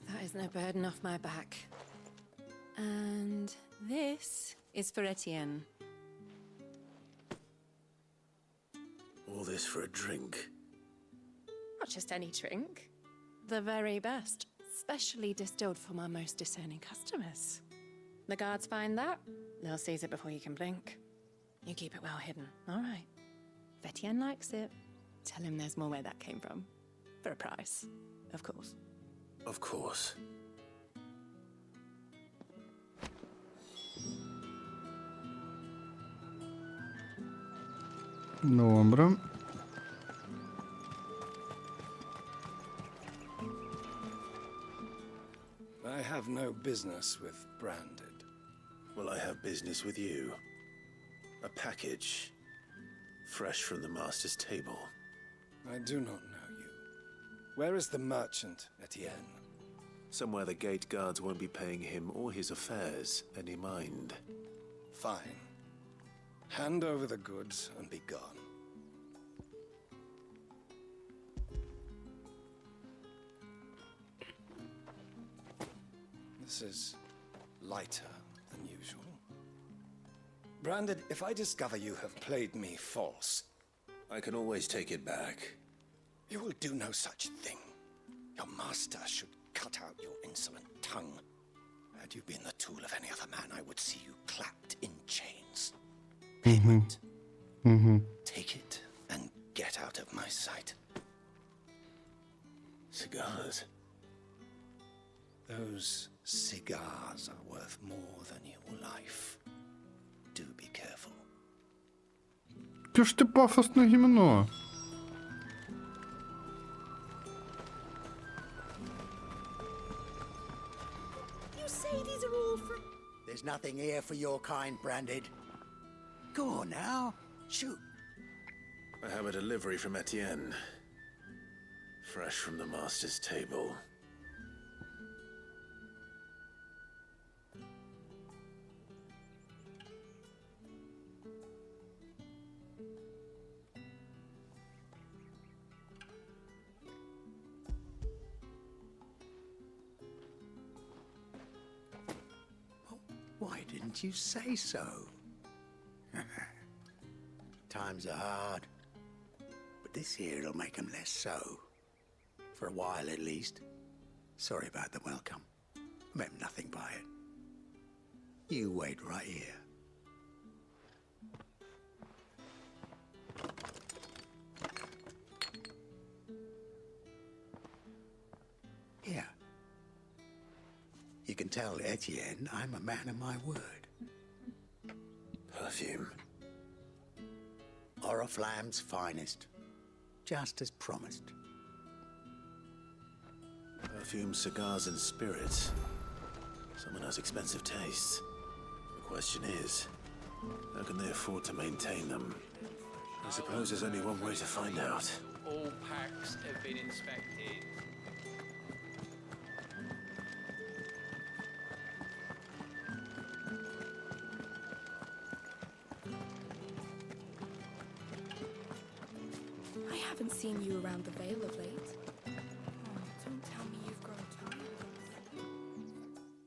That is no burden off my back. And this is for Etienne. All this for a drink. Not just any drink. The very best, specially distilled for my most discerning customers. The guards find that, they'll seize it before you can blink. You keep it well hidden, all right? If Etienne likes it, tell him there's more where that came from. For a price, of course. Of course. Добре. I have no business with Branded. Well, I have business with you. A package. Fresh from the master's table. I do not know you. Where is the merchant, Etienne? Somewhere the gate guards won't be paying him or his affairs any mind. Fine. Hand over the goods and be gone. This is lighter than usual. Branded, if I discover you have played me false... I can always take it back. You will do no such thing. Your master should cut out your insolent tongue. Had you been the tool of any other man, I would see you clapped in chains. Payment. Take it and get out of my sight. Cigars. Those cigars are worth more than your life. Do be careful. Ти ж ти пафосне гімно. You say these are all from... There's nothing here for your kind, Branded. Go on now, shoot. I have a delivery from Etienne. Fresh from the master's table. Why didn't you say so? Times are hard. But this here'll make 'em less so. For a while, at least. Sorry about the welcome. Meant nothing by it. You wait right here. Here. You can tell Etienne I'm a man of my word. Perfume. Oriflamme's finest. Just as promised. Perfume, cigars, and spirits. Someone has expensive tastes. The question is, how can they afford to maintain them? I suppose there's only one way to find out. All packs have been inspected. I haven't seen you around the Vale of late. Oh, don't tell me you've grown tired.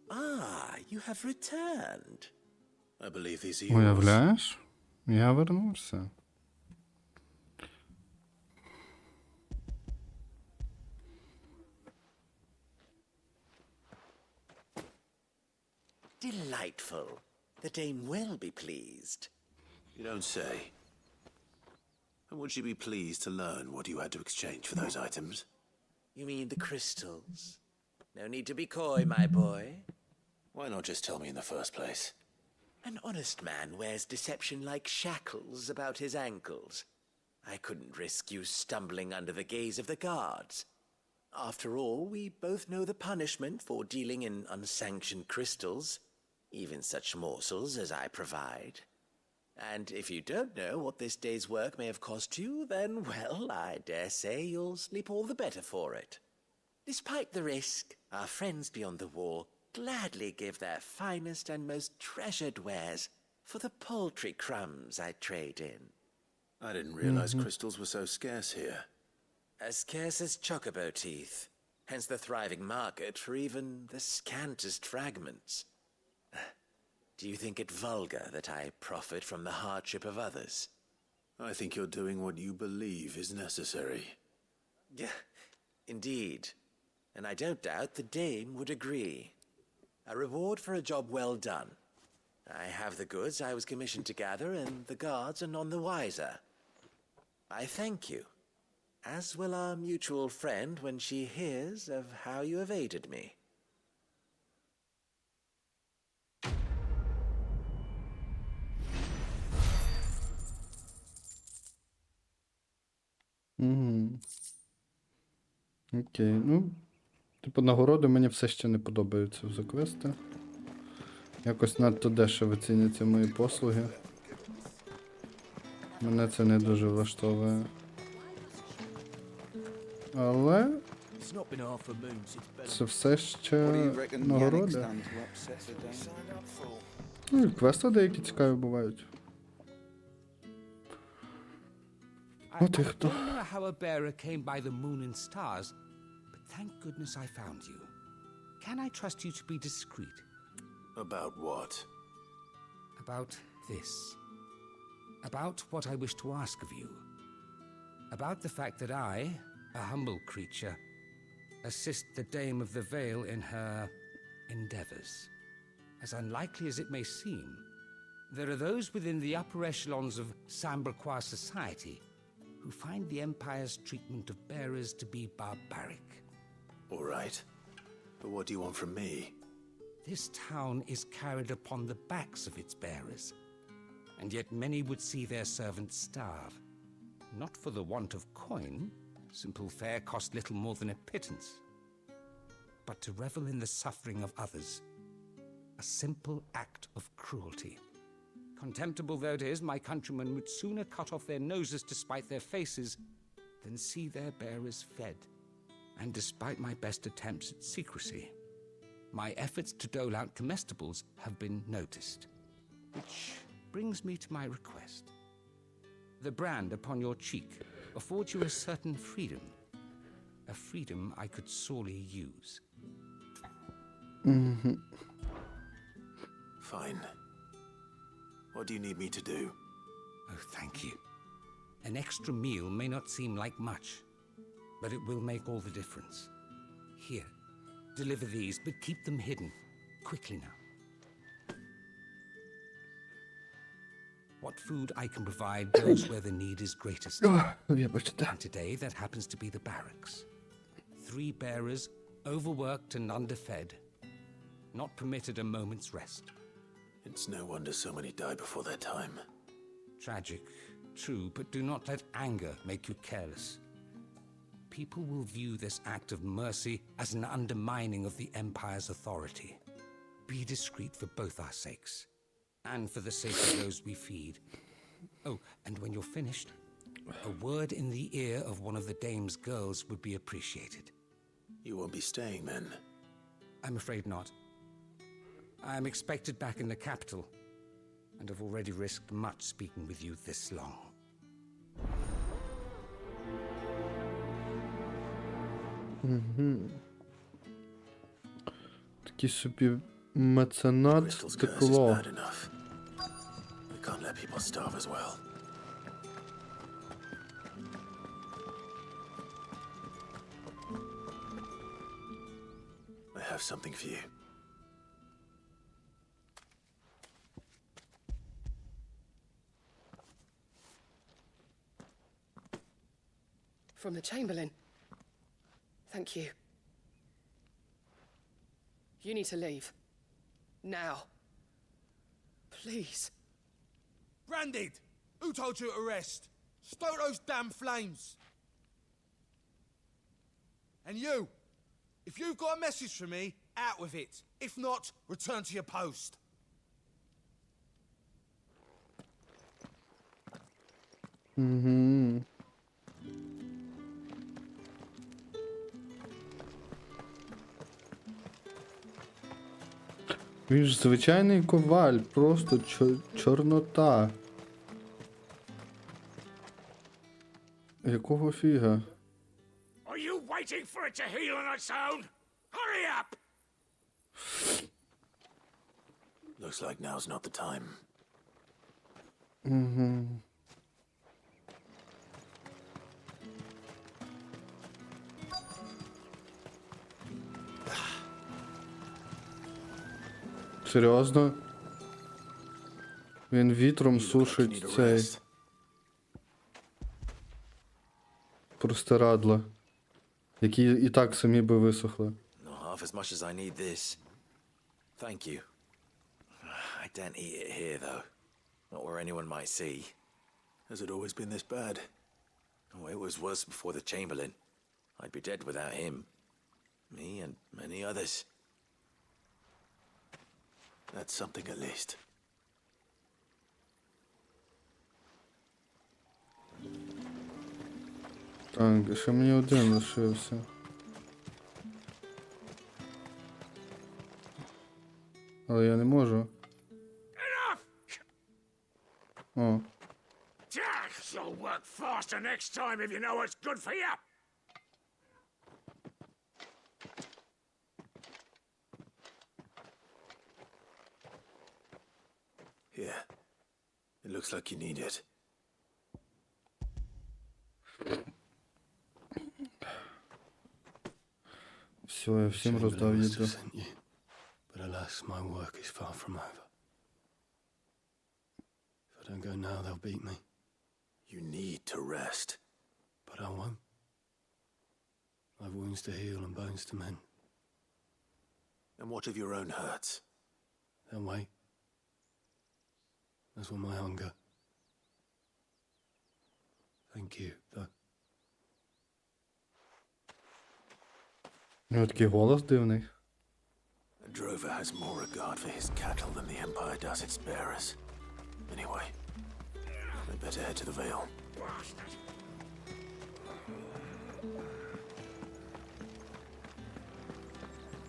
Ah, you have returned. I believe these are yours. Уявляєш? Я вернувся. Delightful. The dame will be pleased. You don't say. And would she be pleased to learn what you had to exchange for those items? You mean the crystals? No need to be coy, my boy. Why not just tell me in the first place? An honest man wears deception like shackles about his ankles. I couldn't risk you stumbling under the gaze of the guards. After all, we both know the punishment for dealing in unsanctioned crystals, even such morsels as I provide. And if you don't know what this day's work may have cost you, then, well, I dare say you'll sleep all the better for it. Despite the risk, our friends beyond the wall gladly give their finest and most treasured wares for the paltry crumbs I trade in. I didn't realize crystals were so scarce here. As scarce as chocobo teeth, hence the thriving market for even the scantest fragments. Do you think it vulgar that I profit from the hardship of others? I think you're doing what you believe is necessary. Yeah, indeed. And I don't doubt the dame would agree. A reward for a job well done. I have the goods I was commissioned to gather, and the guards are none the wiser. I thank you, as will our mutual friend when she hears of how you have aided me. Окей, ну, типу, нагороди мені все ще не подобаються за квести. Якось надто дешево ціняться мої послуги. Мене це не дуже влаштовує. Але це все ще нагороди. Ну, і квести деякі цікаві бувають. От і хто. I don't know how a bearer came by the moon and stars, but thank goodness I found you. can I trust you to be discreet? About what? About this. About what I wish to ask of you. About the fact that I, a humble creature, assist the Dame of the Vale in her endeavors. As unlikely as it may seem, there are those within the upper echelons of Samberquois society who find the Empire's treatment of bearers to be barbaric. All right. But what do you want from me? This town is carried upon the backs of its bearers, and yet many would see their servants starve. Not for the want of coin, simple fare cost little more than a pittance, but to revel in the suffering of others, a simple act of cruelty. Contemptible though it is, my countrymen would sooner cut off their noses to spite their faces than see their bearers fed. And despite my best attempts at secrecy, my efforts to dole out comestibles have been noticed. Which brings me to my request. The brand upon your cheek affords you a certain freedom. A freedom I could sorely use. Mm-hmm. Fine. What do you need me to do? Oh, thank you. An extra meal may not seem like much, but it will make all the difference. Here, deliver these, but keep them hidden. Quickly now. What food I can provide goes where the need is greatest. And today, that happens to be the barracks. 3 bearers, overworked and underfed, not permitted a moment's rest. It's no wonder so many die before their time. Tragic, true, but do not let anger make you careless. People will view this act of mercy as an undermining of the Empire's authority. Be discreet for both our sakes, and for the sake of those we feed. Oh, and when you're finished, a word in the ear of one of the Dame's girls would be appreciated. You won't be staying, then? I'm afraid not. I'm expected back in the capital, and have already risked much speaking with you this long. Такий собі меценат стекло. We can't let people starve as well. I have something for you. From the Chamberlain. Thank you. You need to leave. Now. Please. Branded! Who told you to rest? Stoke those damn flames! And you! If you've got a message for me, out with it. If not, return to your post. Mm-hmm. Він ж звичайний коваль, просто чорнота. Якого фіга? Are you waiting for it to heal on its own? Hurry up! Looks like now's not the time. Угу. Серйозно? Він вітром сушить цей простирадла, які і так самі би висохли. Not half as much as I need this. Thank you. I daren't eat it here, though. Not where anyone might see. Has it always been this bad? Oh, it was worse before the Chamberlain. I'd be dead without him. Me and many others. That's something at least. Так, ще мені один лишився. Але я не можу. О. You'll work faster next time if you know what's good for you. Here. It looks like you need it. Все, я всім роздав їду. But alas, my work is far from over. If I don't go now, they'll beat me. You need to rest. But I won't. I've wounds to heal and bones to mend. And what of your own hurts? They'll wait. As will my hunger. Thank you, though. У нього такий голос дивний. A drover has more regard for his cattle than the Empire does its bearers. Anyway, I'd better head to the Vale.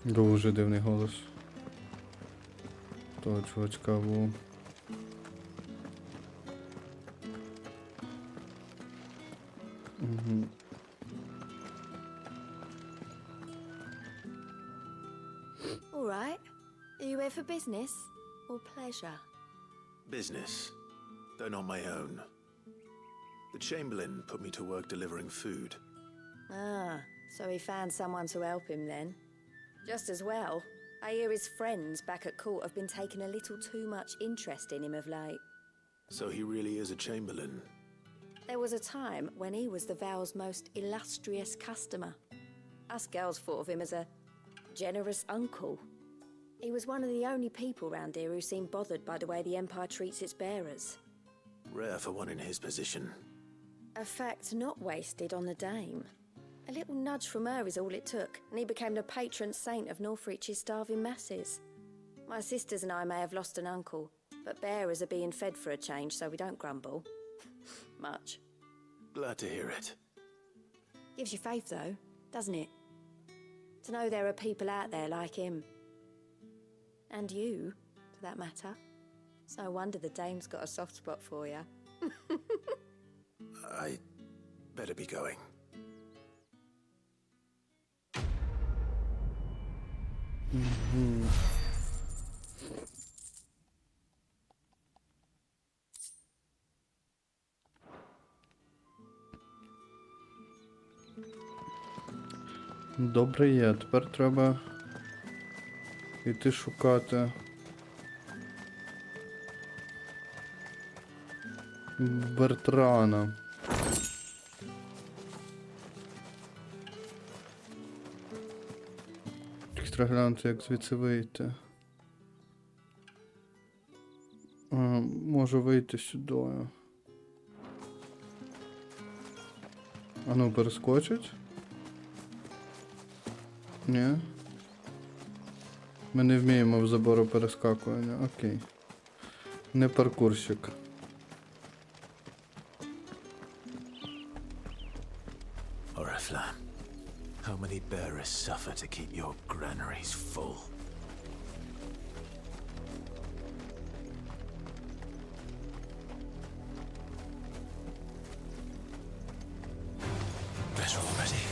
Дуже дивний голос. Того чувачка був. Угу. All right. Are you here for business or pleasure? Business, though not my own. The Chamberlain put me to work delivering food. Ah, so he found someone to help him then. Just as well. I hear his friends back at court have been taking a little too much interest in him of late. So he really is a Chamberlain. There was a time when he was the Vale's most illustrious customer. Us girls thought of him as a generous uncle. He was one of the only people round here who seemed bothered by the way the Empire treats its bearers. Rare for one in his position. A fact not wasted on the dame. A little nudge from her is all it took, and he became the patron saint of Northreach's starving masses. My sisters and I may have lost an uncle, but bearers are being fed for a change, so we don't grumble. Much. Glad to hear it. Gives you faith, though, doesn't it? To know there are people out there like him. And you, for that matter. It's no wonder the dame's got a soft spot for you. I better be going. Mm-hmm. Добре є, тепер треба йти шукати Бертрана. Треба глянути, як звідси вийти. Можу вийти сюди. А ну, перескочить? Ні. Ми не вміємо в забору перескакування. Окей. Не паркурщик. Oriflamme, how many bearers suffer to keep your granaries full? Better already.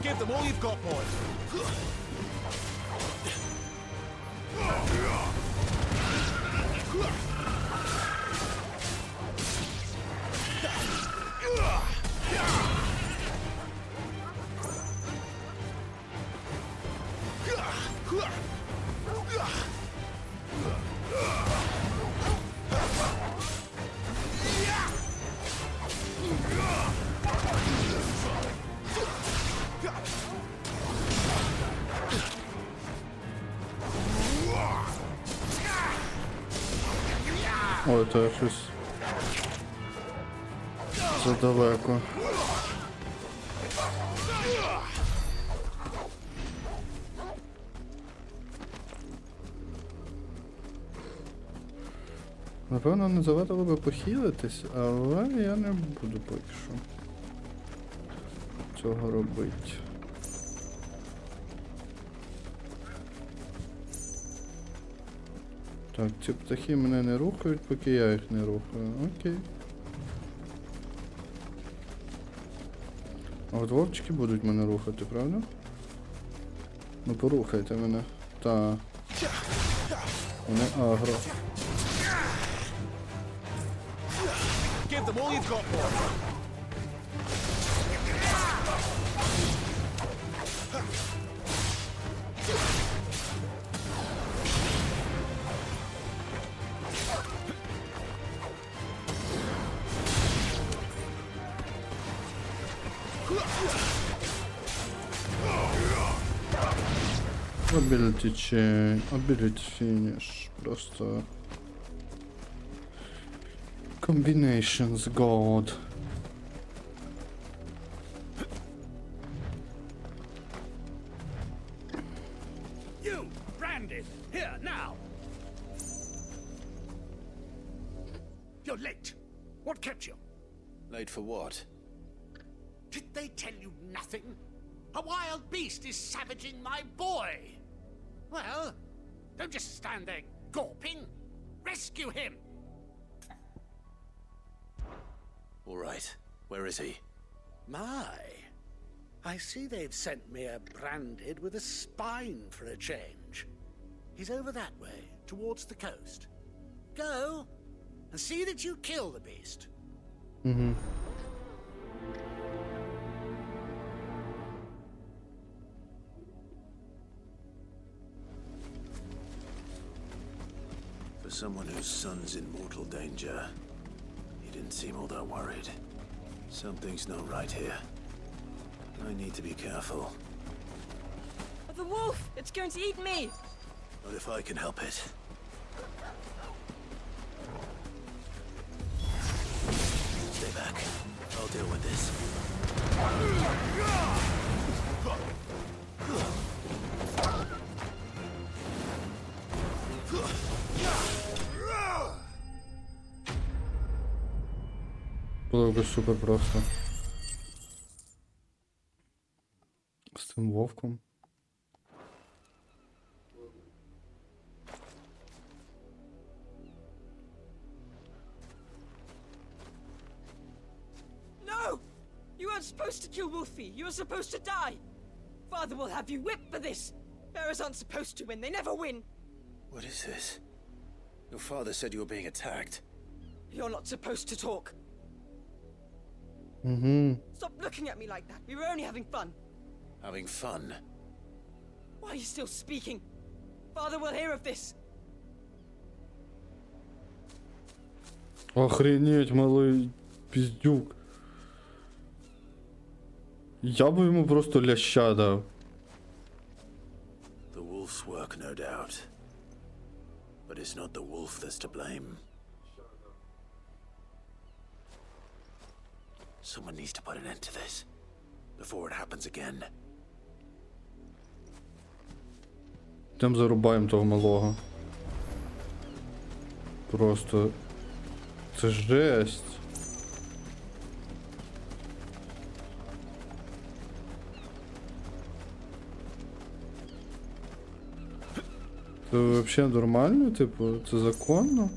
Give them all you've got, boys. Ой, це щось задалеко. Напевно, не завадило би похилитись, але я не буду поки що. цього робити. Так, ці птахи мене не рухають, поки я їх не рухаю. Окей. А от вовчики будуть мене рухати, правда? Ну порухайте мене. Та. Вони агро. Give them all you've got, boy. Ability chain, ability finish. Просто... Combinations god. You, branded, here, now. You're late. What kept you? Late for what? Did they tell you nothing? A wild beast is savaging my boy. Well, don't just stand there gawping. Rescue him. All right. Where is he? My, I see they've sent me a branded with a spine for a change. He's over that way, towards the coast. Go, and see that you kill the beast. Mm-hmm. For someone whose son's in mortal danger, he didn't seem all that worried. Something's not right here. I need to be careful. The wolf! It's going to eat me! Not if I can help it. Stay back. I'll deal with this. Було якось супер просто. З цим вовком. No! You weren't supposed to kill Wolfie. You were supposed to die. Father will have you whipped for this. Bearers aren't supposed to win. They never win. What is this? Your father said you were being attacked. You're not supposed to talk. Mm-hmm. Stop looking at me like that. We were only having fun. Having fun? Why are you still speaking? Father will hear of this. Охренеть, малий піздюк. Я б йому просто ляща дав. The wolf's work, no doubt. But it's not the wolf that's to blame. Someone needs to put an end to this before it happens again. Йдем зарубаємо того малого. Просто... Це жесть. Це взагалі нормально? Типу, це законно?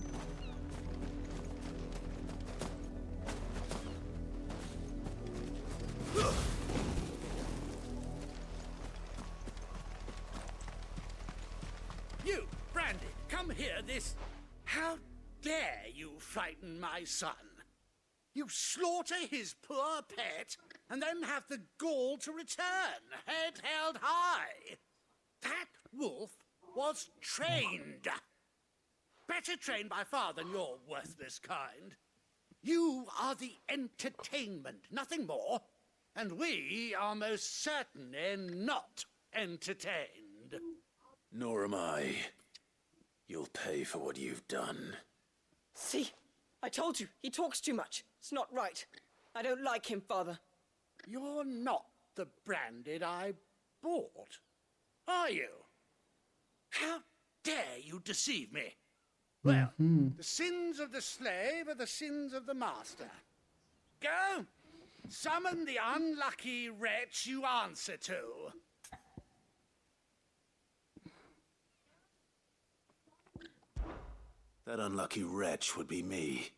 You, branded, come here, this... How dare you frighten my son? You slaughter his poor pet, and then have the gall to return, head held high. That wolf was trained. Better trained by far than your worthless kind. You are the entertainment, nothing more. And we are most certainly not entertained. Nor am I. You'll pay for what you've done. See? I told you. He talks too much. It's not right. I don't like him, Father. You're not the branded I bought, are you? How dare you deceive me? Well, the sins of the slave are the sins of the master. Go Summon the unlucky wretch you answer to. That unlucky wretch would be me.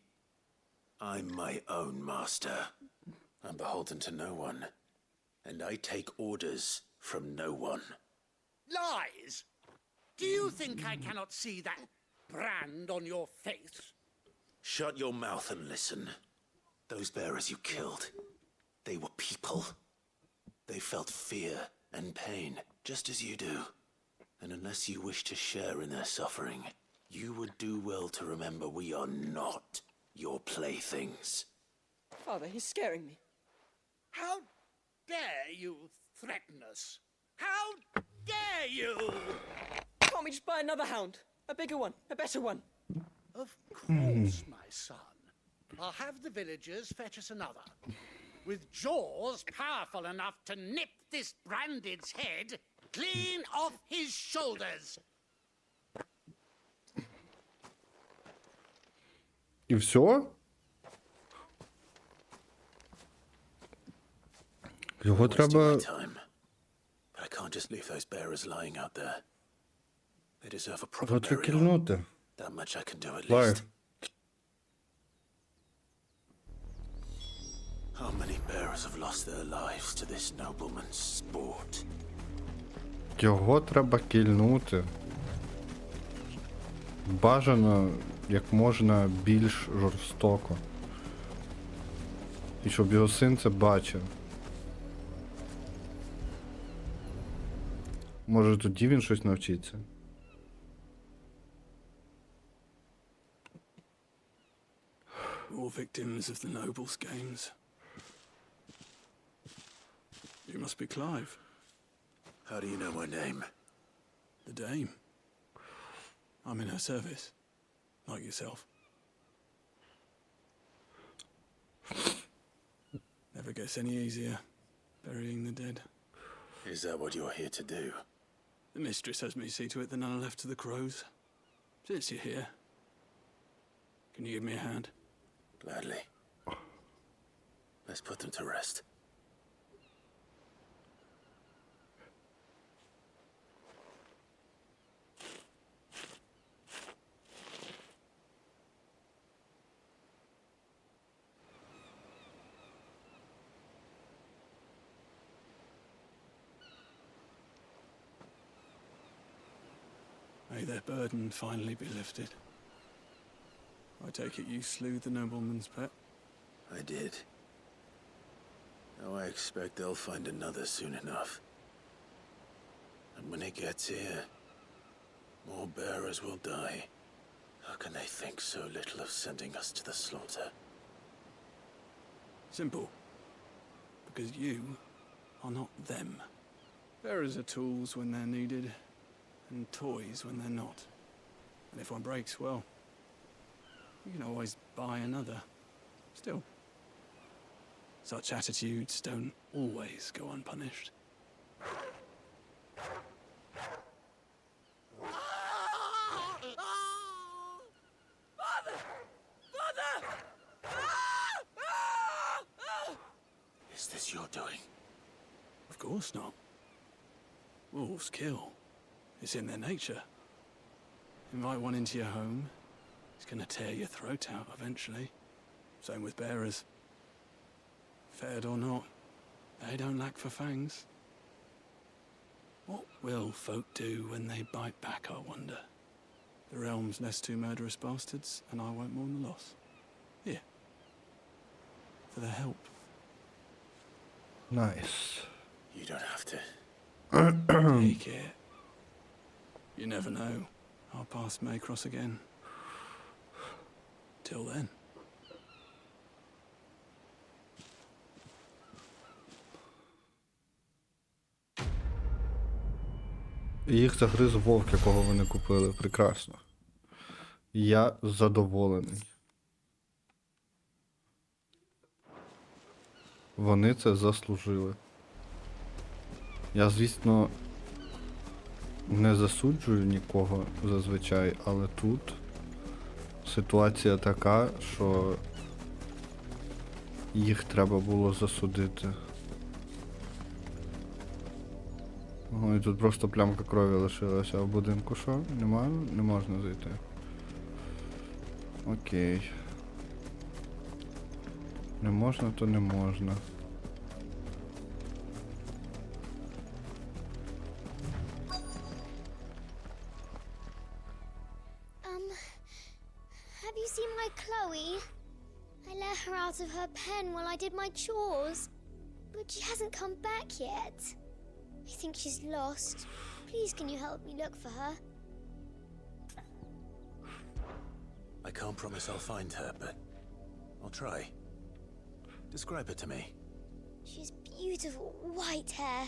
I'm my own master. I'm beholden to no one. And I take orders from no one. Lies! Do you think I cannot see that brand on your face? Shut your mouth and listen. Those bearers you killed, they were people. They felt fear and pain, just as you do. And unless you wish to share in their suffering, you would do well to remember we are not your playthings. Father, he's scaring me. How dare you threaten us? How dare you? Can't we just buy another hound? A bigger one, a better one. Of course, my son. I'll have the villagers fetch us another. With jaws powerful enough to nip this branded's head clean off his shoulders. І все? Його треба... But I can't just leave those bearers lying out there. They deserve a proper Його треба burial. кільнути. That much I can do at Клайв. least. How many bearers have lost their lives to this nobleman's sport? Його треба кільнути. Бажано як можна більш жорстоко. І щоб його син це бачив. Може тоді він щось навчиться. All victims of the nobles' games. You must be Clive. How do you know my name? The dame. I'm in her service, like yourself. Never gets any easier, burying the dead. Is that what you're here to do? The mistress has me see to it that none are left to the crows. Since you're here, can you give me a hand? Gladly. Let's put them to rest. May their burden finally be lifted. I take it you slew the nobleman's pet? I did. Now I expect they'll find another soon enough. And when it gets here, more bearers will die. How can they think so little of sending us to the slaughter? Simple. Because you are not them. Bearers are tools when they're needed, and toys when they're not. And if one breaks, well, you can always buy another. Still, such attitudes don't always go unpunished. Father! Father! Is this your doing? Of course not. Wolves kill. It's in their nature. Invite one into your home, he's gonna tear your throat out eventually. Same with bearers. Fed or not, they don't lack for fangs. What will folk do when they bite back, I wonder? The realm's less two murderous bastards, and I won't mourn the loss. Here. For their help. Nice. You don't have to. Take it. You never know. Our paths may cross again. Till then. Їх загриз вовк, якого вони купили. Прекрасно. Я задоволений. Вони це заслужили. Я, звісно, не засуджую нікого зазвичай, але тут ситуація така, що їх треба було засудити. О, і тут просто плямка крові лишилася, а в будинку що? Немає? Не можна зайти. Окей. Не можна, то не можна. Have you seen my Chloe? I let her out of her pen while I did my chores. But she hasn't come back yet. I think she's lost. Please, can you help me look for her? I can't promise I'll find her, but I'll try. Describe her to me. She has beautiful white hair.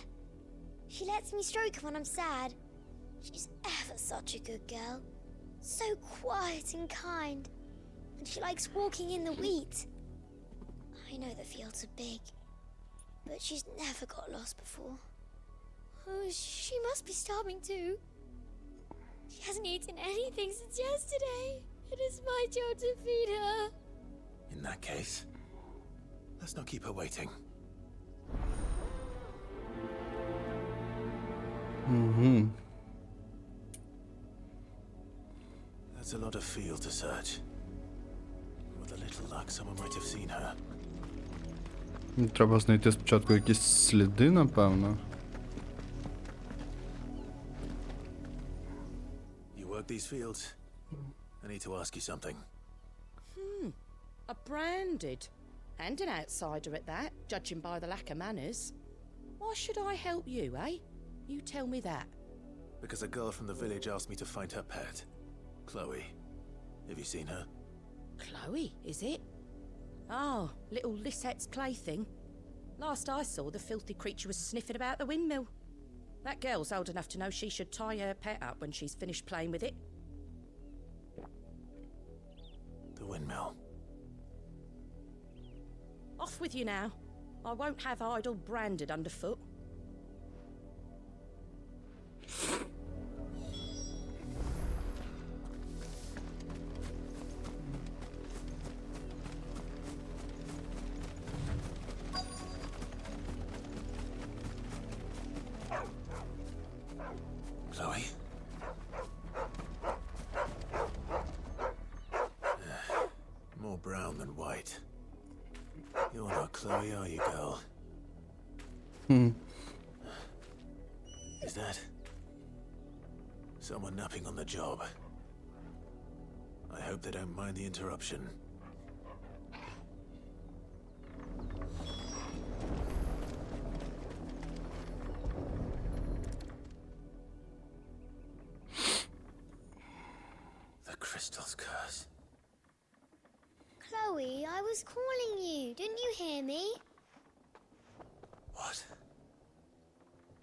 She lets me stroke her when I'm sad. She's ever such a good girl. So quiet and kind. And she likes walking in the wheat. I know the fields are big, but she's never got lost before. Oh, she must be starving too. She hasn't eaten anything since yesterday. It is my job to feed her. In that case, let's not keep her waiting. That's a lot of field to search. With a little luck, someone might have seen her. Треба знайти спочатку якісь сліди, напевно. You work these fields? I need to ask you something. A branded. And an outsider at that, judging by the lack of manners. Why should I help you, eh? You tell me that. Because a girl from the village asked me to find her pet. Chloe. Have you seen her? Chloe, is it? Oh, little Lisette's plaything. Last I saw, the filthy creature was sniffing about the windmill. That girl's old enough to know she should tie her pet up when she's finished playing with it. The windmill. Off with you now. I won't have idle branded underfoot. Chloe? More brown than white. You're not Chloe, are you, girl? Is that someone napping on the job? I hope they don't mind the interruption. The crystal's curse. Chloe, I was calling you. Didn't you hear me? What?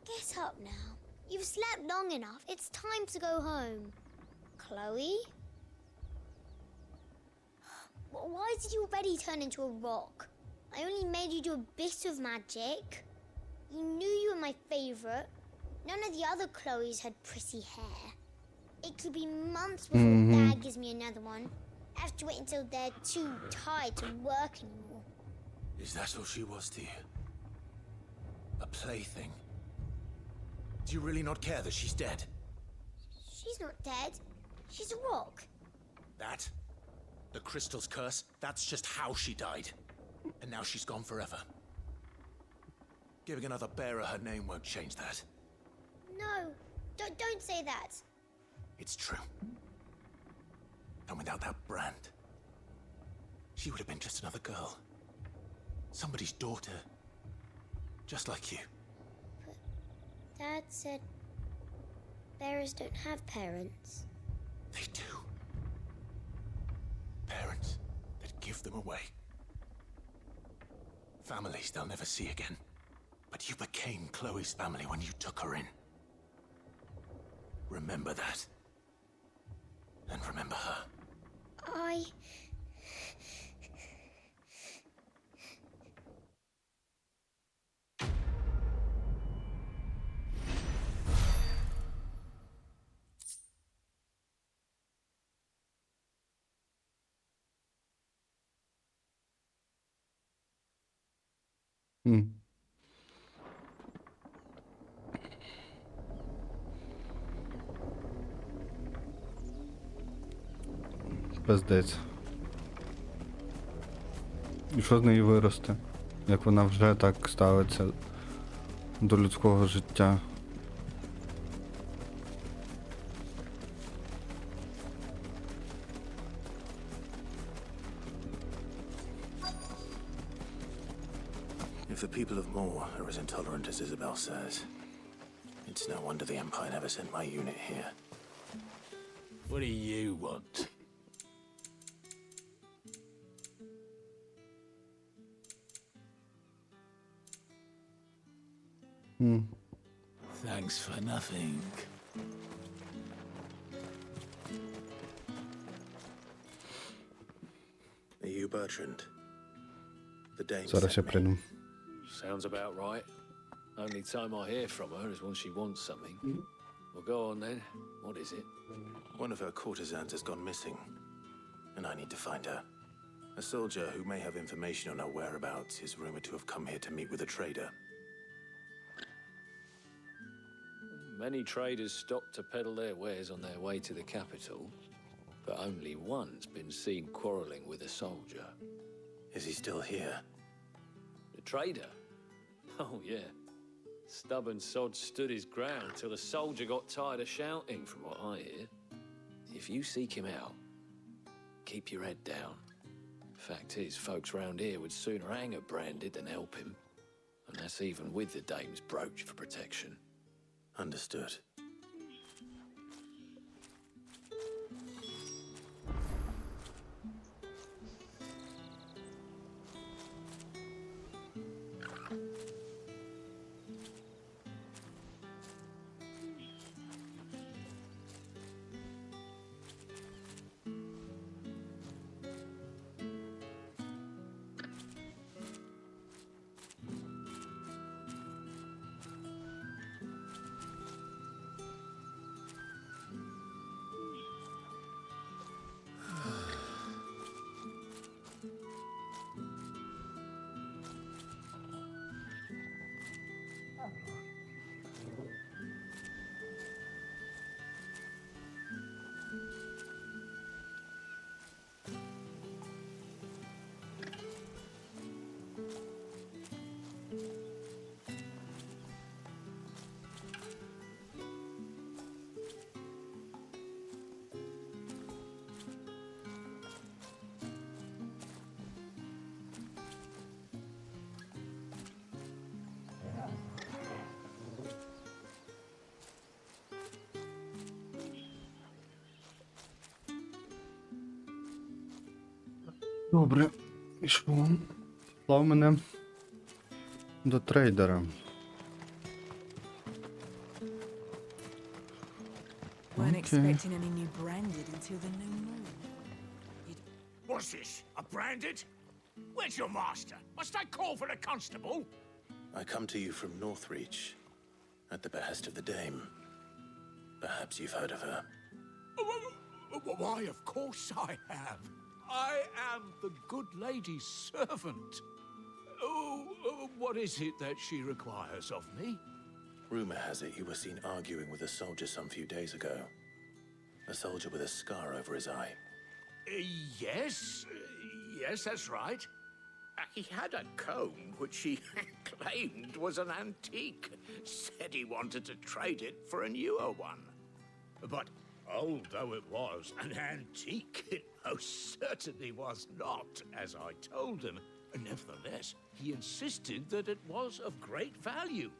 Get up now. You've slept long enough. It's time to go home. Chloe? Why did you already turn into a rock? I only made you do a bit of magic. You knew you were my favorite. None of the other Chloes had pretty hair. It could be months before Dad gives me another one. I have to wait until they're too tired to work anymore. Is that all she was to you? A plaything? Do you really not care that she's dead? She's not dead. She's a rock. That? The crystal's curse? That's just how she died. And now she's gone forever. Giving another bearer her name won't change that. No, don't say that. It's true. And without that brand, she would have been just another girl. Somebody's daughter. Just like you. But Dad said bearers don't have parents. They do. Parents that give them away. Families they'll never see again. But you became Chloe's family when you took her in. Remember that. And remember her. I Пиздець. І що з неї виросте? Як вона вже так ставиться до людського життя? If the people of Moor are as intolerant as Isabel says, it's no wonder the Empire never sent my unit here. What do you want? Thanks for nothing. Are you Bertrand? The Dane Зараз я sent me. прийду. Sounds about right. Only time I hear from her is when she wants something. Well, go on then. What is it? One of her courtesans has gone missing, and I need to find her. A soldier who may have information on her whereabouts is rumored to have come here to meet with a trader. Many traders stop to peddle their wares on their way to the capital, but only one's been seen quarreling with a soldier. Is he still here? The trader? Oh, yeah. Stubborn sod stood his ground till the soldier got tired of shouting, from what I hear. If you seek him out, keep your head down. Fact is, folks round here would sooner hang a branded than help him. And that's even with the dame's brooch for protection. Understood. Добре, пішло. Слав мене до трейдера. Weren't expecting any new branded until the new moon. What's this? A branded? Where's your master? Must I call for the constable? I come to you from Northreach, at the behest of the Dame. Perhaps you've heard of her. Why, of course I have. I am the good lady's servant. What is it that she requires of me? Rumor has it you were seen arguing with a soldier some few days ago. A soldier with a scar over his eye. Yes, that's right. He had a comb which he claimed was an antique. Said he wanted to trade it for a newer one. But old though it was, an antique it most certainly was not, as I told him. Nevertheless, he insisted that it was of great value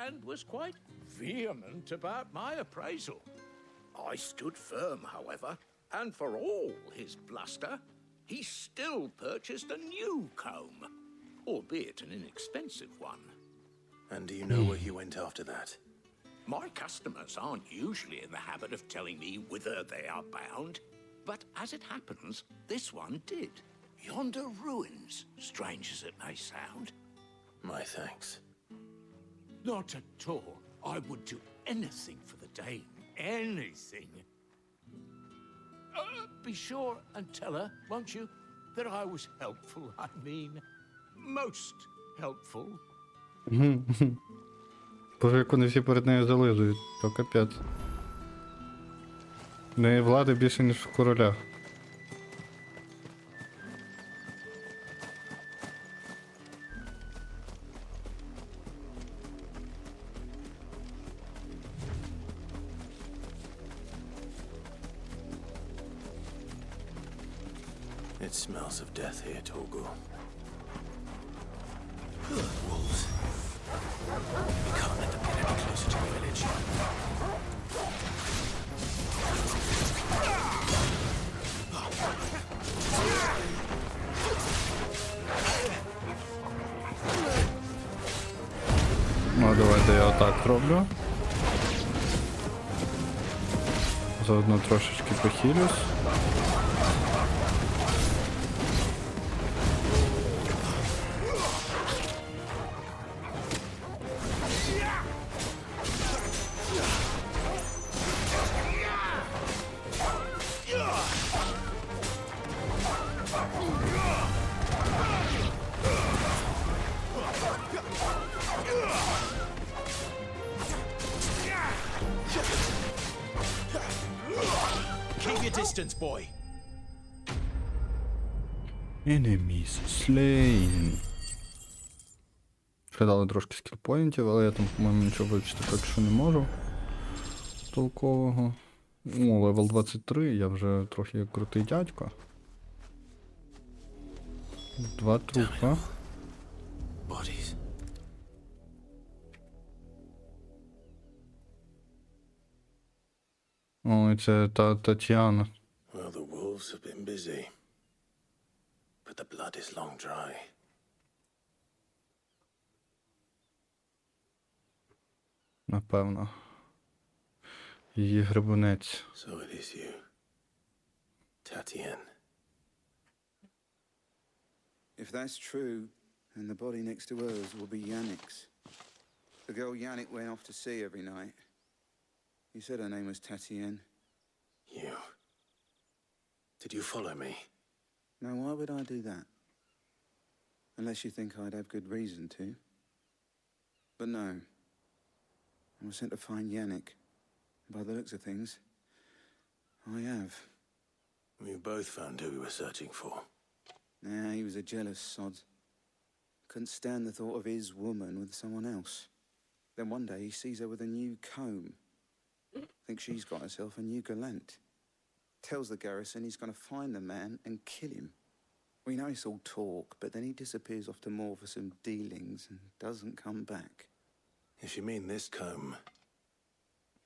and was quite vehement about my appraisal. I stood firm, however, and for all his bluster, he still purchased a new comb, albeit an inexpensive one. And do you know where he went after that? My customers aren't usually in the habit of telling me whither they are bound, but as it happens, this one did. Yonder ruins, strange as it may sound. My thanks. Not at all. I would do anything for the Dane. Anything. Be sure and tell her, won't you, that I was helpful. I mean, most helpful. Боже, як вони всі перед нею зализують, то капець. В неї влади більше, ніж в короля. It smells of death here, Torgal. Wolves. We can't let them get any closer to the village. Ну, давайте я отак зроблю. Заодно трошечки похилюсь. Keep your distance, boy. Enemies slain. Придали трошки скілпоінтів, але я там, по-моєму, нічого вивчити поки що не можу. Толкового. О, левел 23, я вже трохи крутий дядько. 2 трупа. Bodies. О, це Тетяна. Well, the wolves have been busy. But the blood is long dry. Напевно. Її грибунець. So it is you, Tatien. If that's true, then the body next to hers will be Yannick's. The girl Yannick went off to see every night. You said her name was Tatien. You. Did you follow me? Now, why would I do that? Unless you think I'd have good reason to. But no. I was sent to find Yannick. By the looks of things, I have. We both found who we were searching for. Nah, he was a jealous sod. Couldn't stand the thought of his woman with someone else. Then one day he sees her with a new comb. Thinks she's got herself a new gallant. Tells the garrison he's going to find the man and kill him. We know it's all talk, but then he disappears off to Moor for some dealings and doesn't come back. If you mean this comb,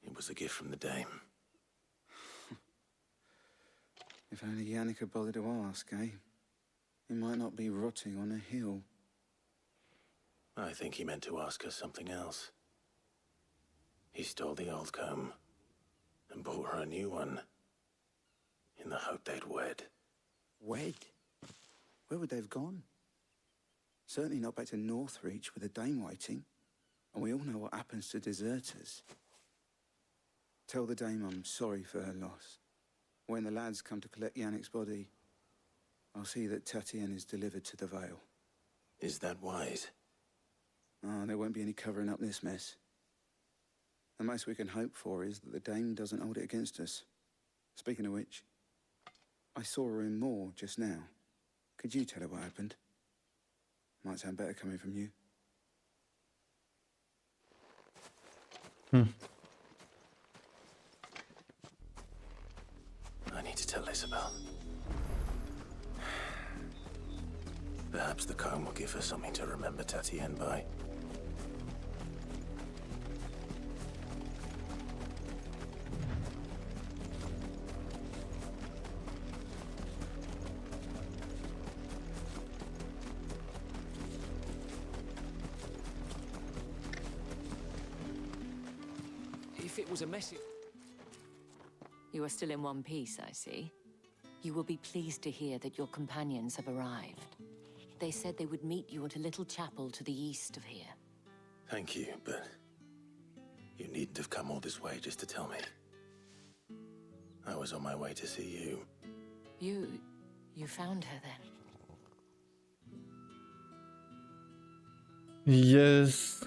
it was a gift from the dame. If only Yannick had bothered to ask, eh? He might not be rotting on a hill. I think he meant to ask her something else. He stole the old comb and bought her a new one in the hope they'd wed. Wed? Where would they have gone? Certainly not back to Northreach with a dame waiting. And we all know what happens to deserters. Tell the dame I'm sorry for her loss. When the lads come to collect Yannick's body, I'll see that Tatien is delivered to the Vale. Is that wise? Oh, there won't be any covering up this mess. The most we can hope for is that the dame doesn't hold it against us. Speaking of which, I saw her in Moor just now. Could you tell her what happened? Might sound better coming from you. I need to tell Isabel. Perhaps the comb will give her something to remember Tatien by. If it was a message... You are still in one piece, I see. You will be pleased to hear that your companions have arrived. They said they would meet you at a little chapel to the east of here. Thank you, but you needn't have come all this way just to tell me. I was on my way to see you. You... you found her then? Yes.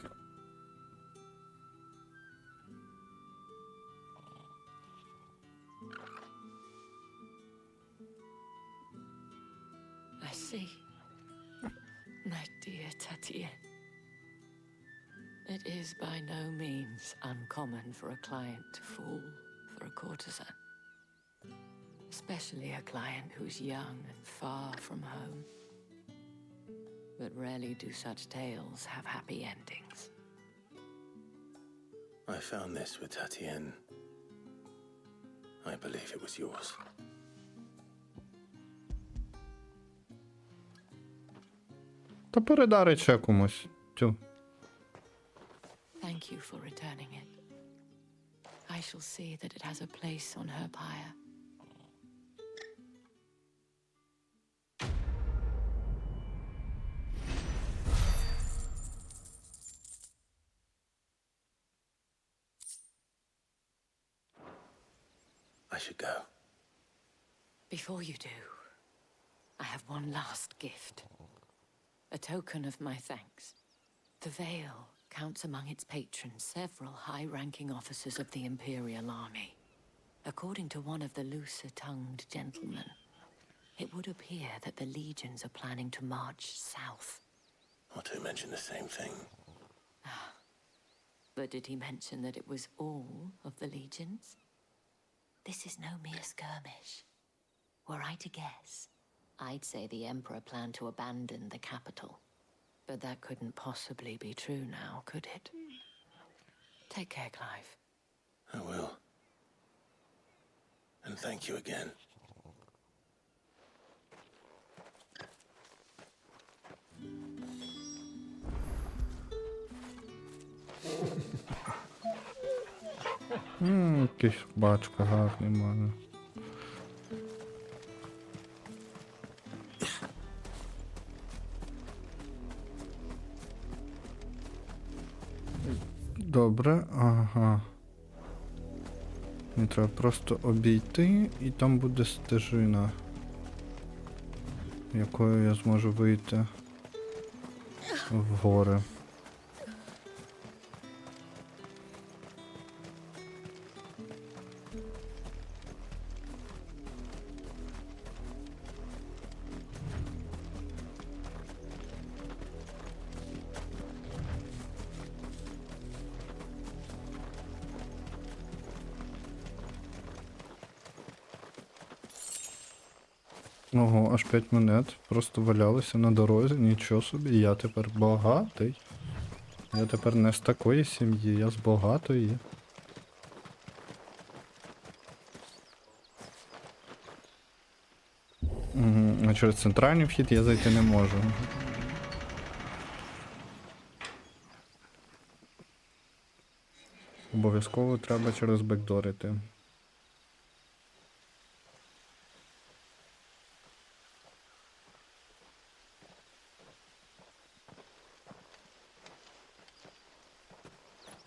I see. My dear Tatien. It is by no means uncommon for a client to fall for a courtesan. Especially a client who's young and far from home. But rarely do such tales have happy endings. I found this with Tatien. I believe it was yours. Та передай ще комусь. Тю. Thank you for returning it. I shall see that it has a place on her pyre. I should go. Before you do, I have one last gift. A token of my thanks. The Veil counts among its patrons several high-ranking officers of the Imperial Army. According to one of the looser-tongued gentlemen, it would appear that the legions are planning to march south. Not to mention the same thing. But did he mention that it was all of the legions? This is no mere skirmish. Were I to guess, I'd say the Emperor planned to abandon the capital. But that couldn't possibly be true now, could it? Take care, Clive. I will. And thank you again. Якийсь бачка гарний має. Добре, ага. Мені треба просто обійти, і там буде стежина, якою я зможу вийти в гори. Ого, аж 5 монет просто валялися на дорозі, нічого собі, я тепер багатий. Я тепер не з такої сім'ї, я з багатої. А через центральний вхід я зайти не можу. Обов'язково треба через бекдор іти.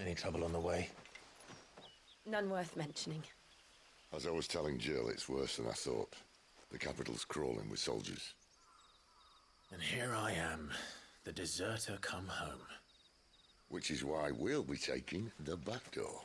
Any trouble on the way? None worth mentioning. As I was telling Jill, it's worse than I thought. The capital's crawling with soldiers. And here I am, the deserter come home. Which is why we'll be taking the back door.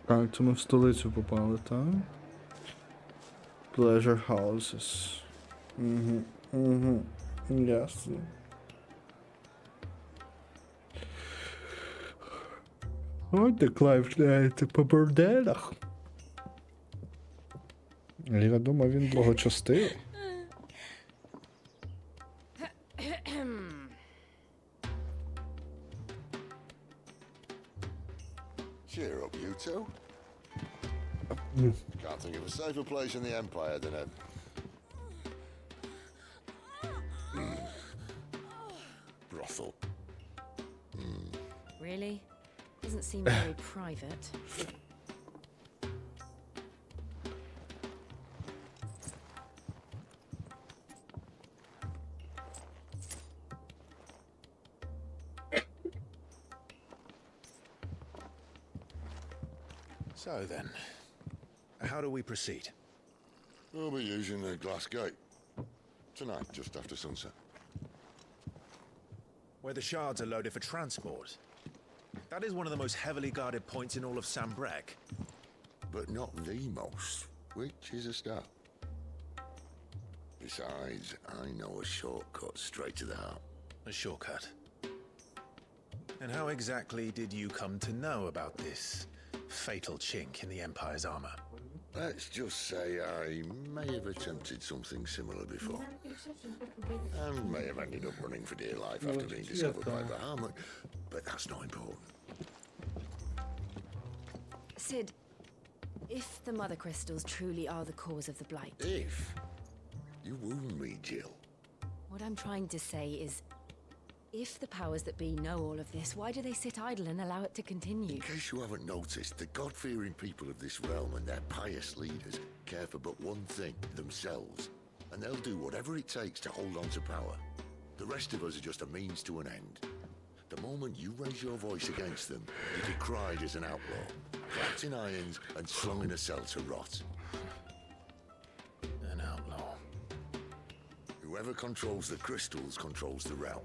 Так, це ми в столицю попали, так? Pleasure houses. Ясно. Ой, де Клайв шляється по борделях. Я думаю, він благочестивий. Cheer up, you two. Can't think of a safer place in the Empire than brothel. Really? Doesn't seem very private. So then, how do we proceed? We'll be using the glass gate. Tonight, just after sunset. Where the shards are loaded for transport. That is one of the most heavily guarded points in all of Sambrek. But not the most, which is a start. Besides, I know a shortcut straight to the heart. A shortcut? And how exactly did you come to know about this fatal chink in the Empire's armor? Let's just say I may have attempted something similar before. And may have ended up running for dear life after being discovered by Bahamut, but that's not important. Sid, if the mother crystals truly are the cause of the blight... If? You wound me, Jill. What I'm trying to say is, if the powers that be know all of this, why do they sit idle and allow it to continue? In case you haven't noticed, the God-fearing people of this realm and their pious leaders care for but one thing, themselves. And they'll do whatever it takes to hold on to power. The rest of us are just a means to an end. The moment you raise your voice against them, you're decried as an outlaw, wrapped in irons and slung in a cell to rot. An outlaw. Whoever controls the crystals controls the realm.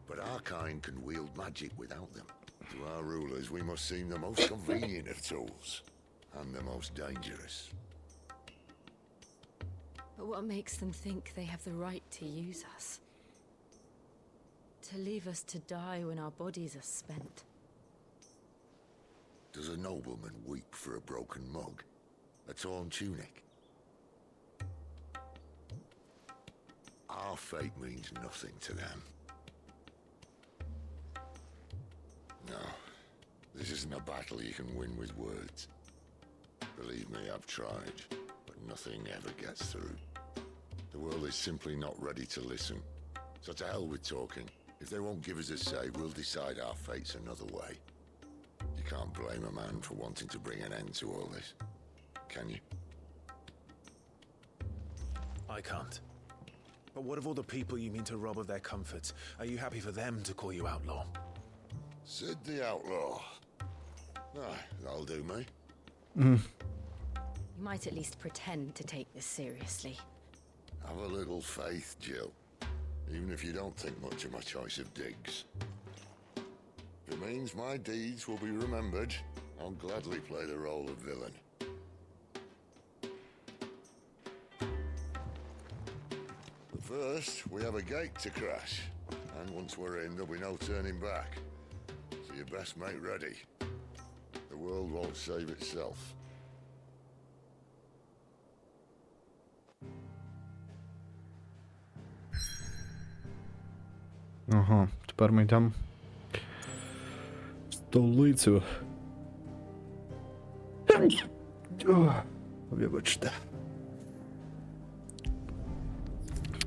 But our kind can wield magic without them. To our rulers, we must seem the most convenient of tools, and the most dangerous. But what makes them think they have the right to use us? To leave us to die when our bodies are spent? Does a nobleman weep for a broken mug? A torn tunic? Our fate means nothing to them. No, this isn't a battle you can win with words. Believe me, I've tried, but nothing ever gets through. The world is simply not ready to listen. So to hell with talking. If they won't give us a say, we'll decide our fates another way. You can't blame a man for wanting to bring an end to all this, can you? I can't. But what of all the people you mean to rob of their comforts? Are you happy for them to call you outlaw? Sid the Outlaw. Ah, that'll do me. You might at least pretend to take this seriously. Have a little faith, Jill. Even if you don't think much of my choice of digs. If it means my deeds will be remembered, I'll gladly play the role of villain. But first, we have a gate to crash. And once we're in, there'll be no turning back. So you best make ready. The world won't save itself. Ага, тепер ми йдемо в столицю. Вибачте.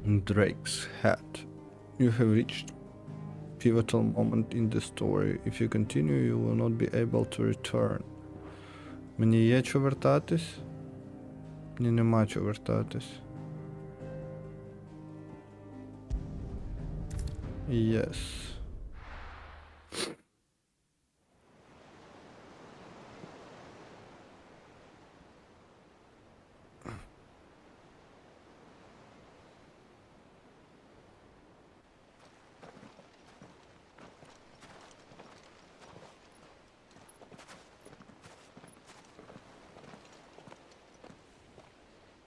Drake's hat. You have reached pivotal moment in the story. If you continue, you will not be able to return. Мені є чого вертатись? Мені нема чого вертатись. Yes.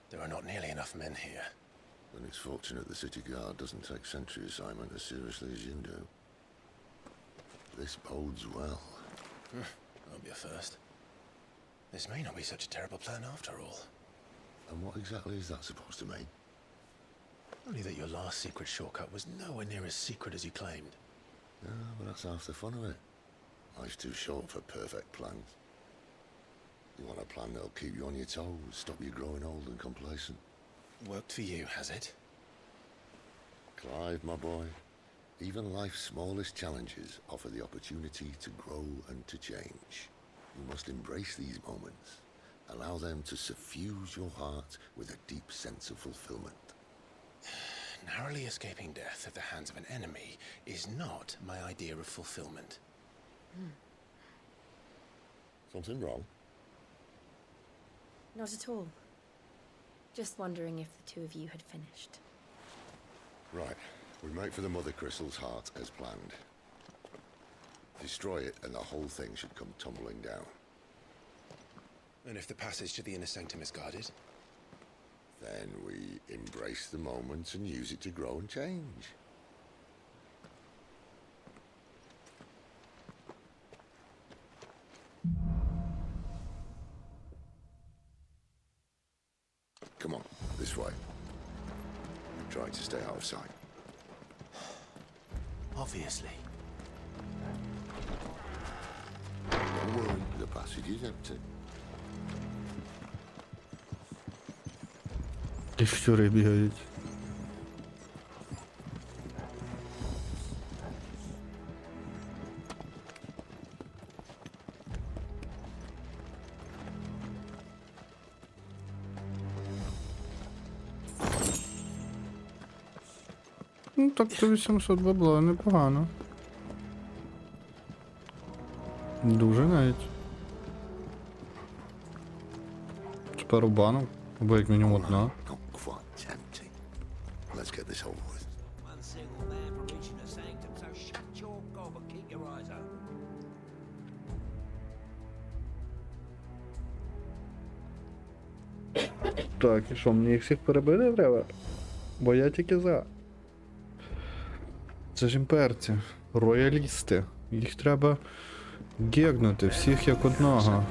There are not nearly enough men here. Then it's fortunate the city guard doesn't take sentry assignment as seriously as you do. This bodes well. That'll be a first. This may not be such a terrible plan after all. And what exactly is that supposed to mean? Only that your last secret shortcut was nowhere near as secret as you claimed. Yeah, but that's half the fun of it. Life's too short for perfect plans. You want a plan that'll keep you on your toes, stop you growing old and complacent. Worked for you, has it? Clive, my boy, Even life's smallest challenges offer the opportunity to grow and to change. You must embrace these moments. Allow them to suffuse your heart with a deep sense of fulfillment. Narrowly escaping death at the hands of an enemy is not my idea of fulfillment. Something wrong? Not at all. Just wondering if the two of you had finished. Right. We make for the Mother Crystal's heart as planned. Destroy it and the whole thing should come tumbling down. And if the passage to the inner sanctum is guarded? Then we embrace the moment and use it to grow and change. Come on, this way. Try to stay out of sight. Obviously. Don't worry, the passage is empty. І щури бігають. Ну так, то 800 бабла, непогано. Дуже навіть. З пару банок, або як мінімум одна. Let's get this over with. One single man for reaching the sanctum, so shut your gob and keep your eyes open. Так, і що, мені їх всіх перебити треба? Бо я тільки за. Це ж імперці, роялісти. Їх треба гегнути, всіх як одного.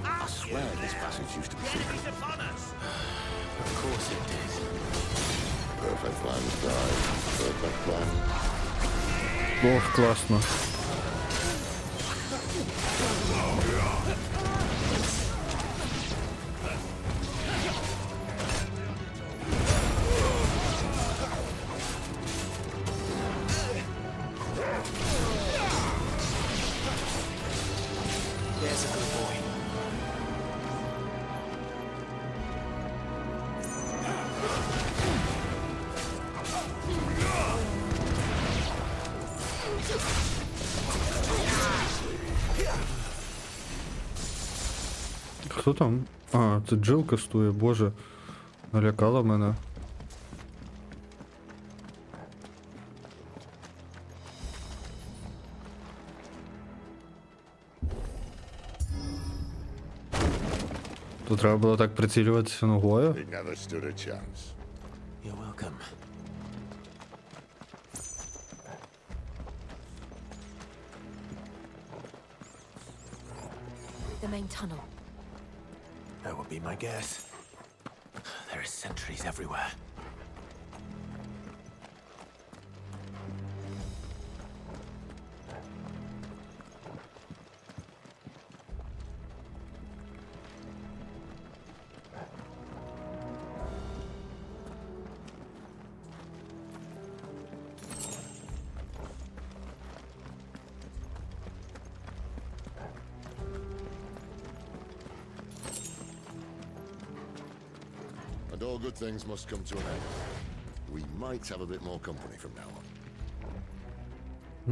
Perfect plan, Clive. Perfect plan. Ох, класно. There's a good boy. Хто там? А, це Джил кастує, боже. Налякала мене. Тут треба було так прицілюватися ногою. It never stood a chance. You're welcome. The main tunnel. That would be my guess. There are sentries everywhere. And all good things must come to an end. We might have a bit more company from now on.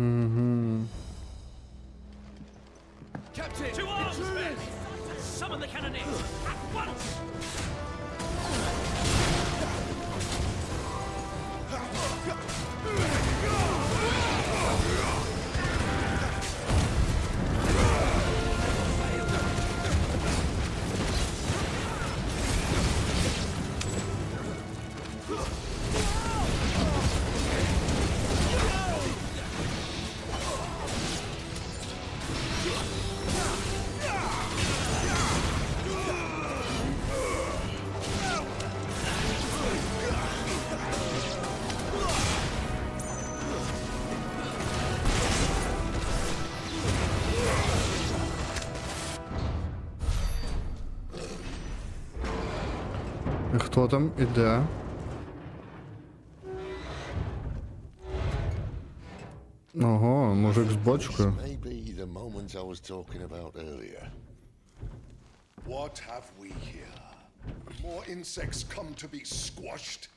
Mm-hmm. Captain! To arms, men! Summon the cannoneers! At once! Хто там іде? Ого, мужик з бочкою. This may be the moment I was talking about earlier. What have we here? More insects come to be squashed?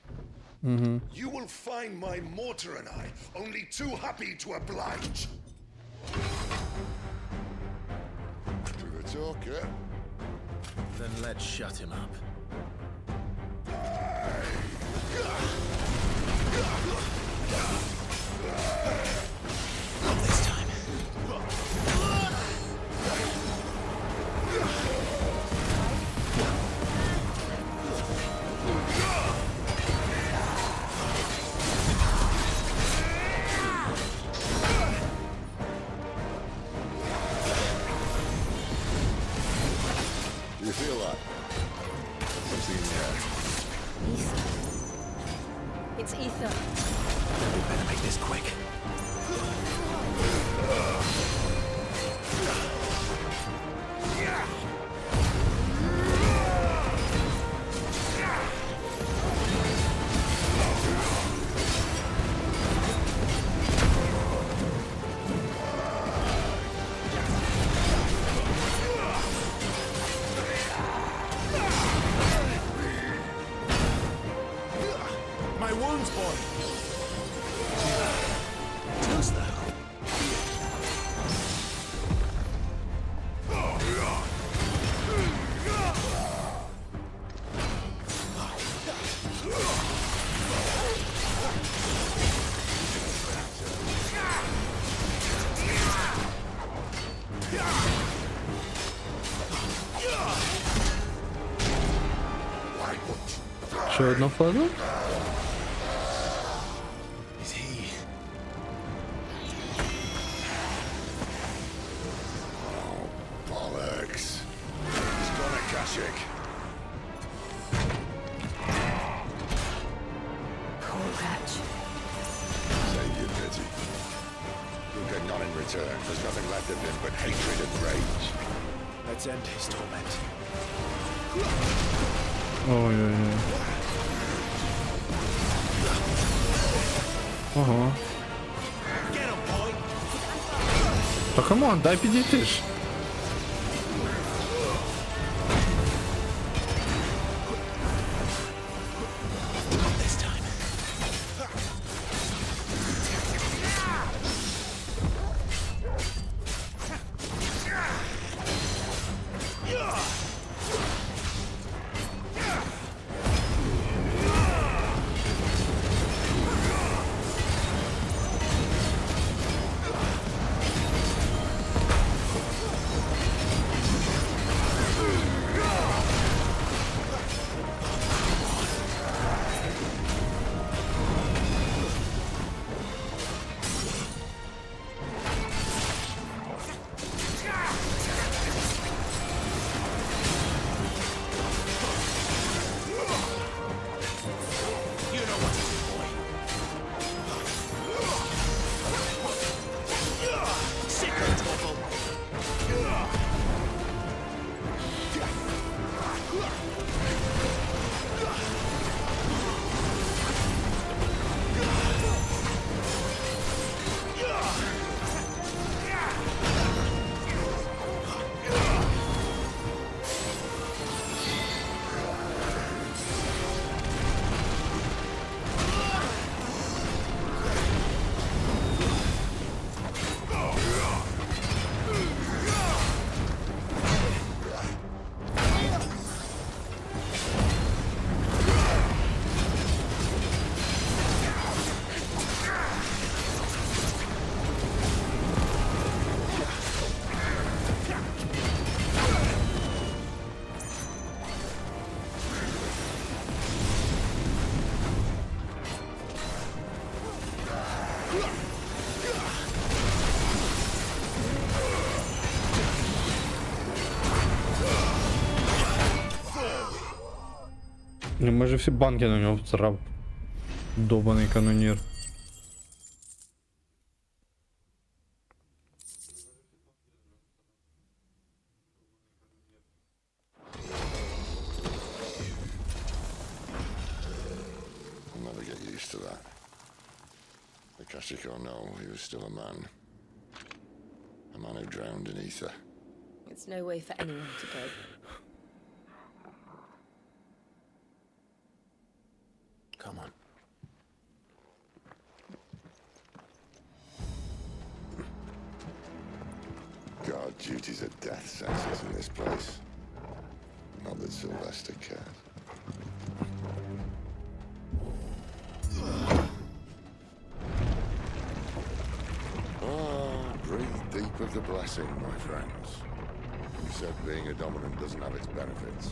You will find my mortar and I only too happy to oblige. To the talker. Then let's shut him up. Not this time. Do you feel that? Something in the air. Ether. It's ether. We better make this quick. My wounds, boy. Does that? Ще одна фаза? Is he? Bollocks. He's gone Akashic. Poor wretch. Save your pity. You'll get none in return. There's nothing left of him but hatred and rage. Let's end his torment. Ой-ой-ой. Ого. Та камон, дай підійти ж. This time. Майже всі банки на нього всрав. Добаний канонір. I'll never get used to that. Akashic or no, he was still a man. A man who drowned in ether. It's no way for anyone to go. Come on. Guard duties are death sentences in this place. Not that Sylvester cared. Breathe deep of the blessing, my friends. You said being a dominant doesn't have its benefits.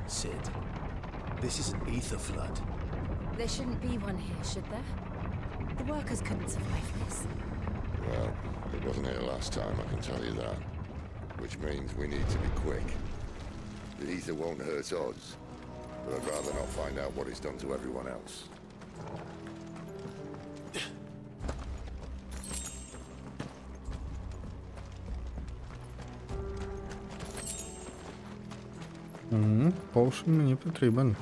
Sid, this is an ether flood. There shouldn't be one here, should there? The workers couldn't survive this. Well, it wasn't here last time, I can tell you that. Which means we need to be quick. The ether won't hurt us, but I'd rather not find out what it's done to everyone else. Поушен мені потрібен.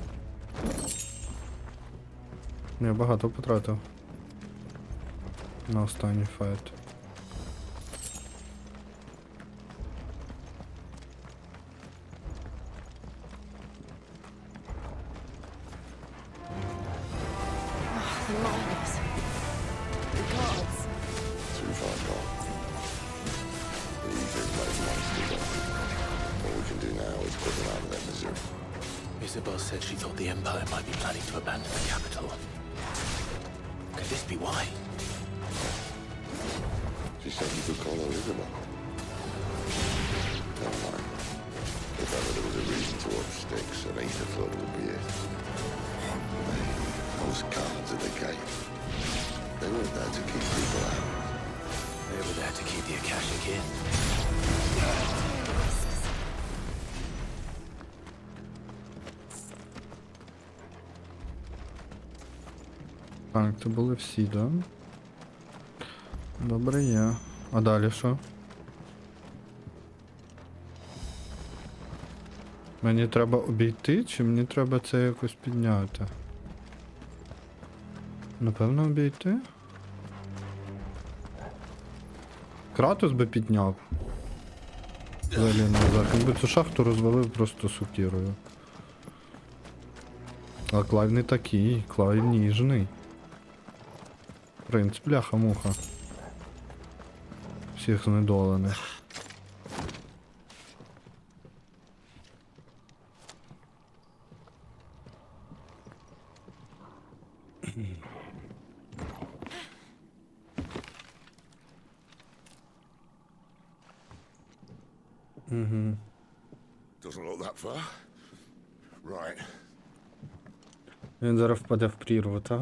Я багато потратив на останній файт. Isabel said she thought the Empire might be planning to abandon the capital. Could this be why? She said you could call her Isabel. Never mind. If ever there was a reason to up sticks, an ether flood would be it. Those guards at the gate. They weren't there to keep people out. They were there to keep the Akashic in. Так, це були всі, да? Добре є. А далі що? Мені треба обійти, чи мені треба це якось підняти? Напевно, обійти? Кратос би підняв. Взагалі назад. Він би цю шахту розвалив просто сукірою. А Клайв не такий, Клайв ніжний. Принц, бляха-муха. Всіх знедолених. Doesn't look that far. Right. Він зараз впаде в прірву, так?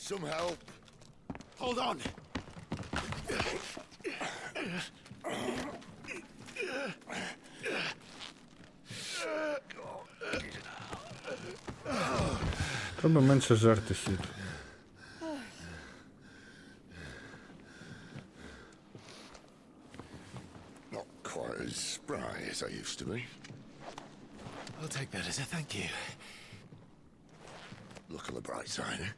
Some help. Hold on. Треба менше жерти сід. Not quite as spry as I used to be. I'll take that as a thank you. Look on the bright side, eh?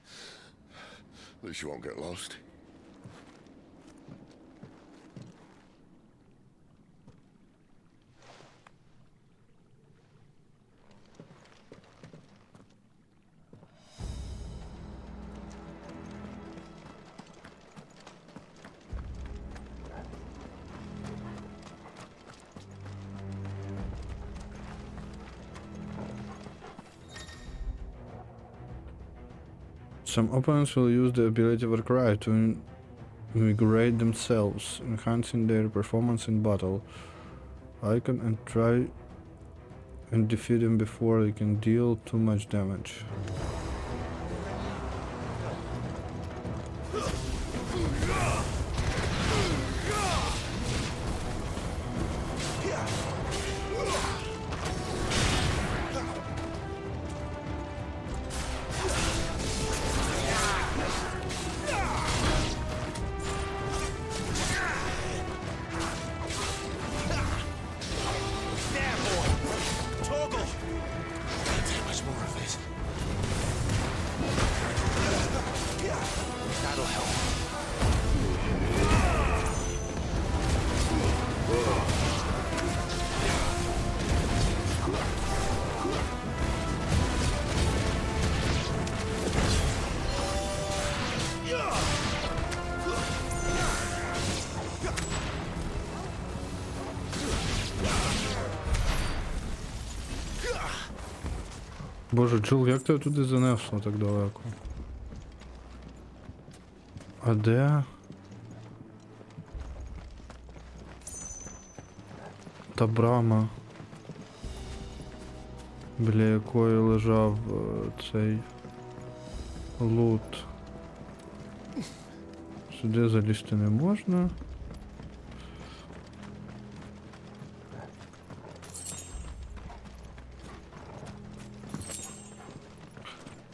At least you won't get lost. Some opponents will use the ability of Cry to invigorate themselves, enhancing their performance in battle. Icon and try and defeat them before they can deal too much damage. Боже, Джул, як тебе туди занесло так далеко? А де? Та брама, біля якої лежав цей лут. Сюди залізти не можна.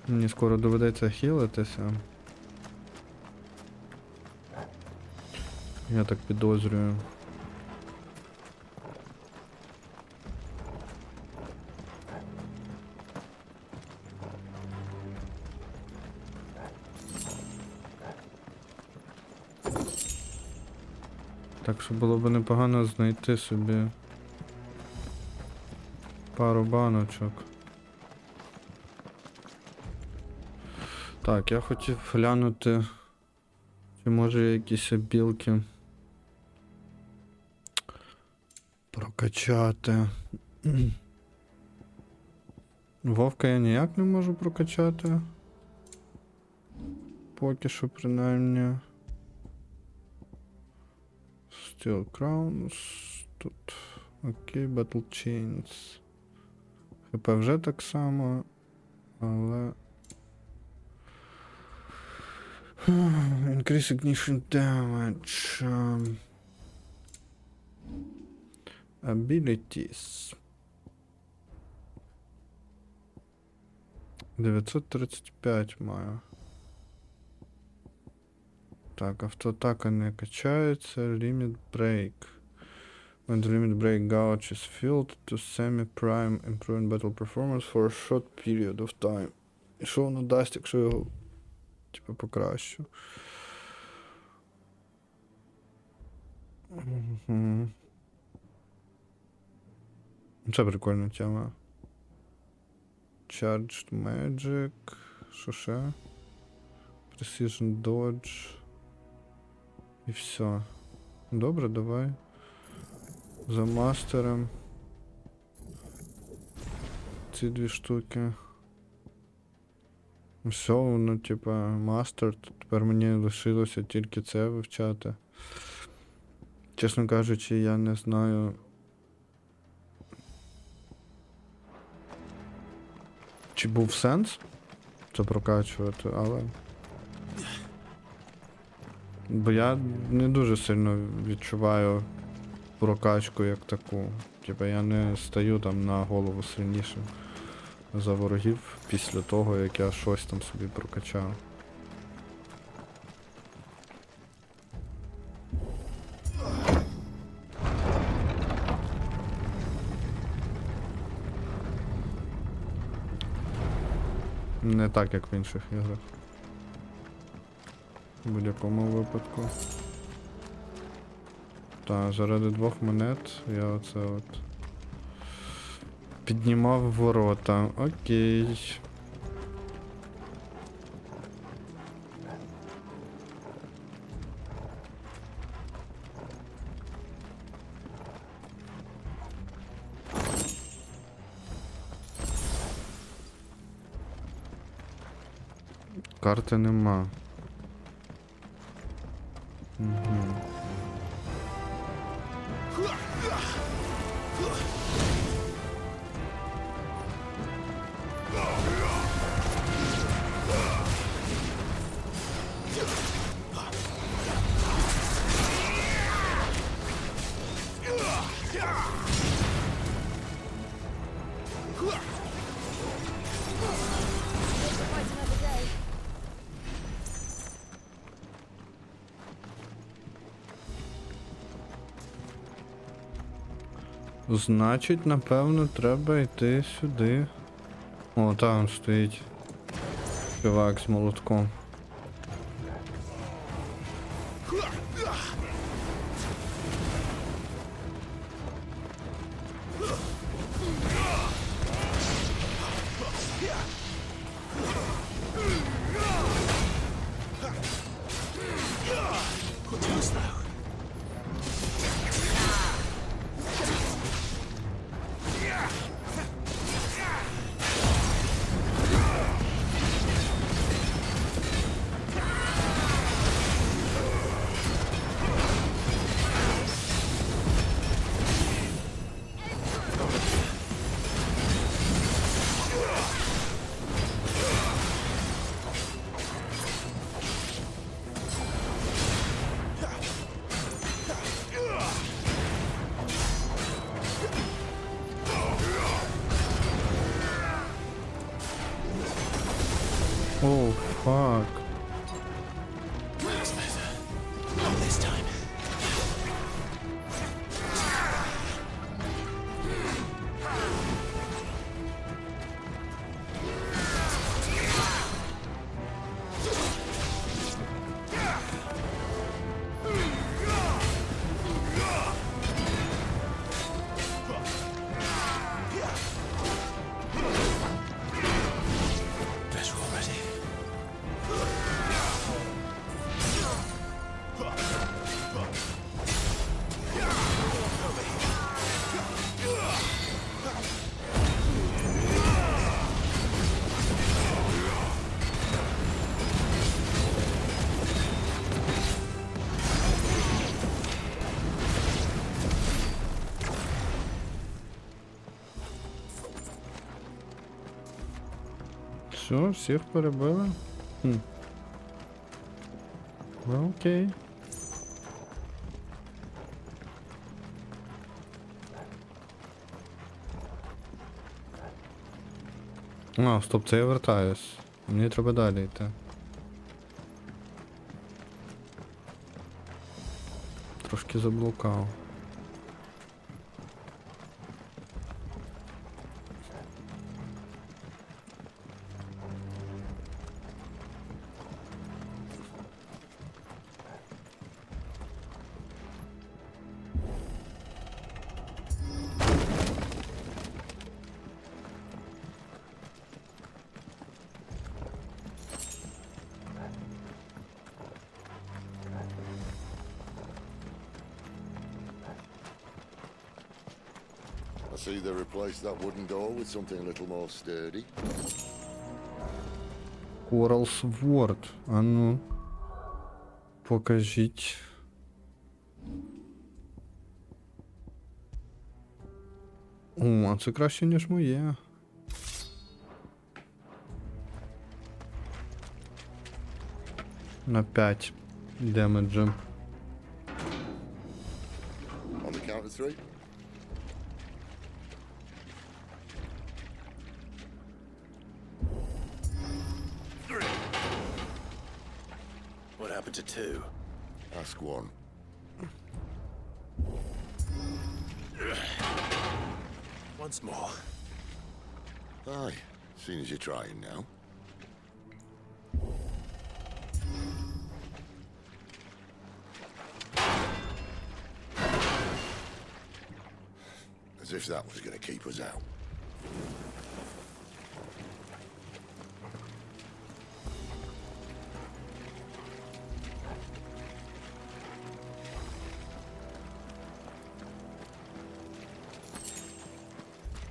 Мені скоро доведеться хілитися. Я так підозрюю. Так що було б непогано знайти собі пару баночок. Так, я хотів глянути, чи може є якісь абілки прокачати. Вовка я ніяк не можу прокачати. Поки що, принаймні. Steel Crowns. Тут. Окей, Battle Chains. ХП вже так само, але... Increase ignition damage. Abilities. 935 маю. Так, автоатака не качається. Limit break. When the limit break gauge is filled to semi-prime, improving battle performance for a short period of time. І що воно дасть, якщо його типу покращу? Це прикольна тема. Charged Magic. Що ще? Precision Dodge. І все. Добре, давай. За мастером. Ці дві штуки. Все, ну, типа, мастер. Тепер мені лишилося тільки це вивчати. Чесно кажучи, я не знаю. Чи був сенс це прокачувати, але... Бо я не дуже сильно відчуваю прокачку як таку. Типа я не стаю там на голову сильнішим за ворогів після того, як я щось там собі прокачав. Не так, як в інших іграх. В будь-якому випадку. Так, заради 2 монет я оце от піднімав ворота. Окей. Карти нема. Угу. Значить, напевно, треба йти сюди. О, там стоїть чувак з молотком. Оу, фак. Not this time. Все, всіх перебили? Ну, окей. А, стоп, це я вертаюсь. Мені треба далі йти. Трошки заблукав. I see they replaced that wooden door with something a little more sturdy. Coral Sword. А ну. Покажіть. О, а це краще, ніж моє. На 5 демеджа. On the count of 3. What happened to 2? Ask one. Once more. Aye, seeing as you're trying now. As if that was going to keep us out.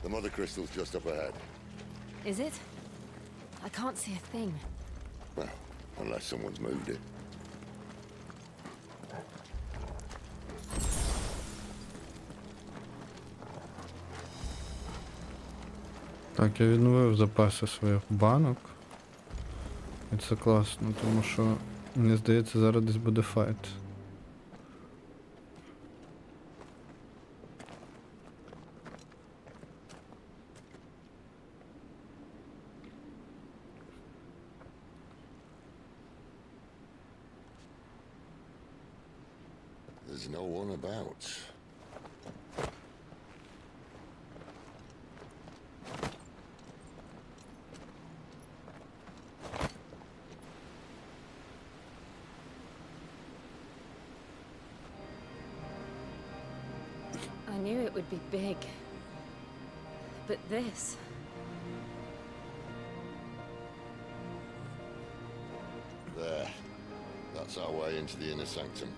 The mother crystal's just up ahead. Is it? I can't see a thing. Well, unless someone's moved it. Так, я відновив запаси своїх банок. І це класно, тому що, мені здається, зараз десь буде файт. There's no one about. I knew it would be big. But this... There. That's our way into the inner sanctum.